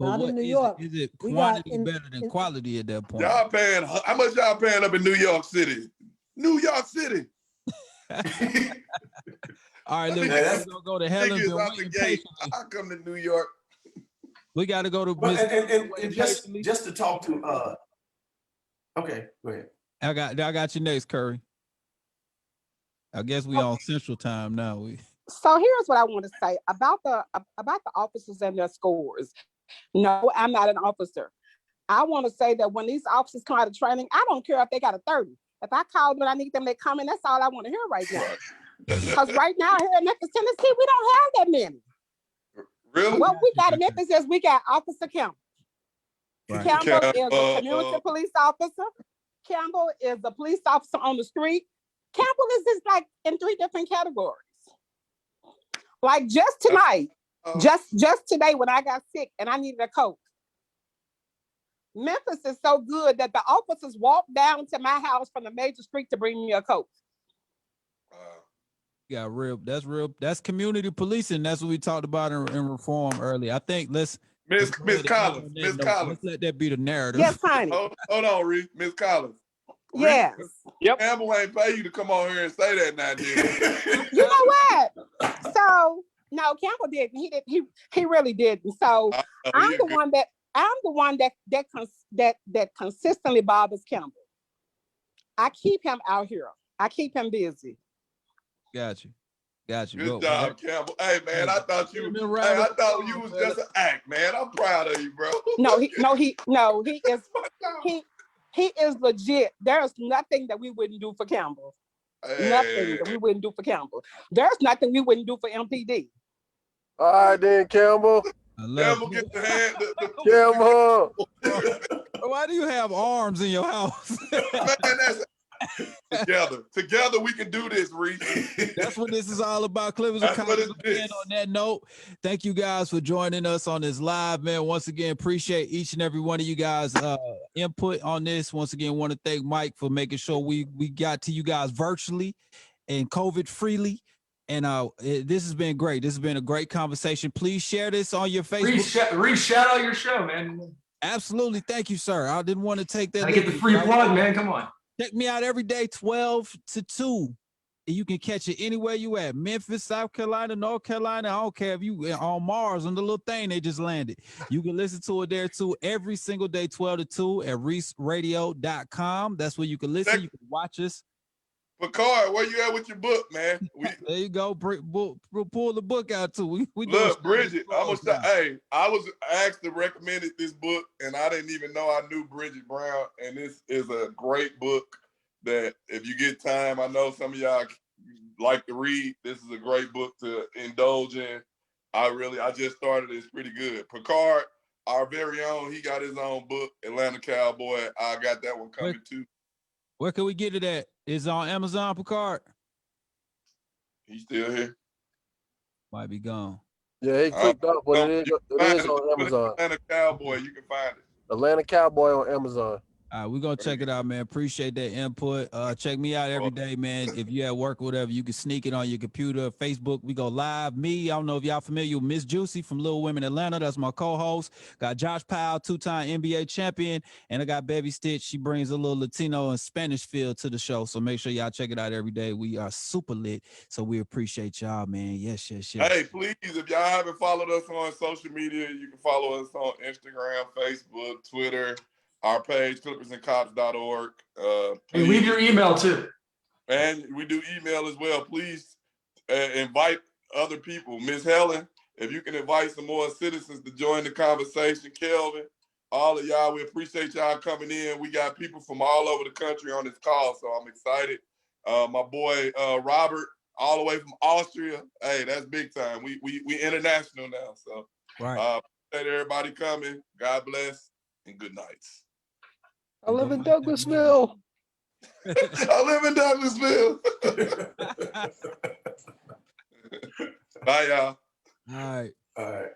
Not in New York. Is it quantity better than quality at that point? Y'all paying, how much y'all paying up in New York City? New York City. All right, look, we're gonna go to Helen's. I come to New York. We got to go to and just to talk to. Okay, go ahead. I got you next, Curry. I guess we on Central Time now. So here's what I want to say about the officers and their scores. No, I'm not an officer. I want to say that when these officers come out of training, I don't care if they got a 30. If I call them and I need them, they come in. That's all I want to hear right now. Because right now here in Memphis, Tennessee, we don't have that many. Really? What we got in Memphis is we got Officer Campbell. Right. Campbell is a community police officer. Campbell is a police officer on the street. Campbell is just like in 3 different categories. Like just tonight, just today when I got sick and I needed a coat, Memphis is so good that the officers walk down to my house from the major street to bring me a Coke. Yeah, that's community policing. That's what we talked about in reform earlier. I think let's Miss go ahead and end Collins, on that Miss note. Collins. Let's let that be the narrative. Yes, honey. Hold on, Reed. Miss Collins. Yes. Yep. Campbell ain't pay you to come on here and say that now, did he? You know what? So no, Campbell didn't. He did. He really didn't. So I'm the one that consistently bothers Campbell. I keep him out here. I keep him busy. Got you. Good job, Campbell. Hey man, I thought you was just an act, man. I'm proud of you, bro. He is legit. There's nothing that we wouldn't do for Campbell. Nothing that we wouldn't do for Campbell. There's nothing we wouldn't do for MPD. All right, then, Campbell. Campbell get the hand. Campbell. Why do you have arms in your house? Man, Together we can do this, Reed. That's what this is all about, Clippers. On that note, thank you guys for joining us on this live, man. Once again, appreciate each and every one of you guys' input on this. Once again, want to thank Mike for making sure we got to you guys virtually and COVID freely. And this has been great. This has been a great conversation. Please share this on your Facebook. Reed, shout out your show, man. Absolutely. Thank you, sir. I didn't want to take that. I get the free plug, man. Come on. Check me out every day, 12 to 2. And you can catch it anywhere you at. Memphis, South Carolina, North Carolina. I don't care if you on Mars on the little thing they just landed. You can listen to it there too every single day, 12 to 2 at reesradio.com. That's where you can listen. You can watch us. Picard, where you at with your book, man? There you go. Pull the book out too. We look, Bridget. I was asked to recommend this book, and I didn't even know I knew Bridget Brown. And this is a great book that, if you get time, I know some of y'all like to read. This is a great book to indulge in. I just started. It's pretty good. Picard, our very own, he got his own book, Atlanta Cowboy. I got that one coming too. Where can we get it at? Is it on Amazon, Picard? He's still here. Might be gone. Yeah, he clicked up, but it is on Amazon. Atlanta Cowboy, you can find it. Atlanta Cowboy on Amazon. All right, we're gonna check it out, man. Appreciate that input. Check me out every day, man. If you're at work or whatever, you can sneak it on your computer, Facebook. We go live. Me, I don't know if y'all familiar with Miss Juicy from Little Women Atlanta. That's my co-host. Got Josh Powell, 2-time NBA champion, and I got Bevy Stitch. She brings a little Latino and Spanish feel to the show. So make sure y'all check it out every day. We are super lit. So we appreciate y'all, man. Yes. Hey, please, if y'all haven't followed us on social media, you can follow us on Instagram, Facebook, Twitter. Our page, clippersandcops.org. And leave your email too. And we do email as well. Please invite other people. Ms. Helen, if you can invite some more citizens to join the conversation. Kelvin, all of y'all, we appreciate y'all coming in. We got people from all over the country on this call, so I'm excited. My boy Robert, all the way from Austria. Hey, that's big time. We international now. So appreciate everybody coming. God bless and good nights. I live in Douglasville. I live in Douglasville. Bye, y'all. All right.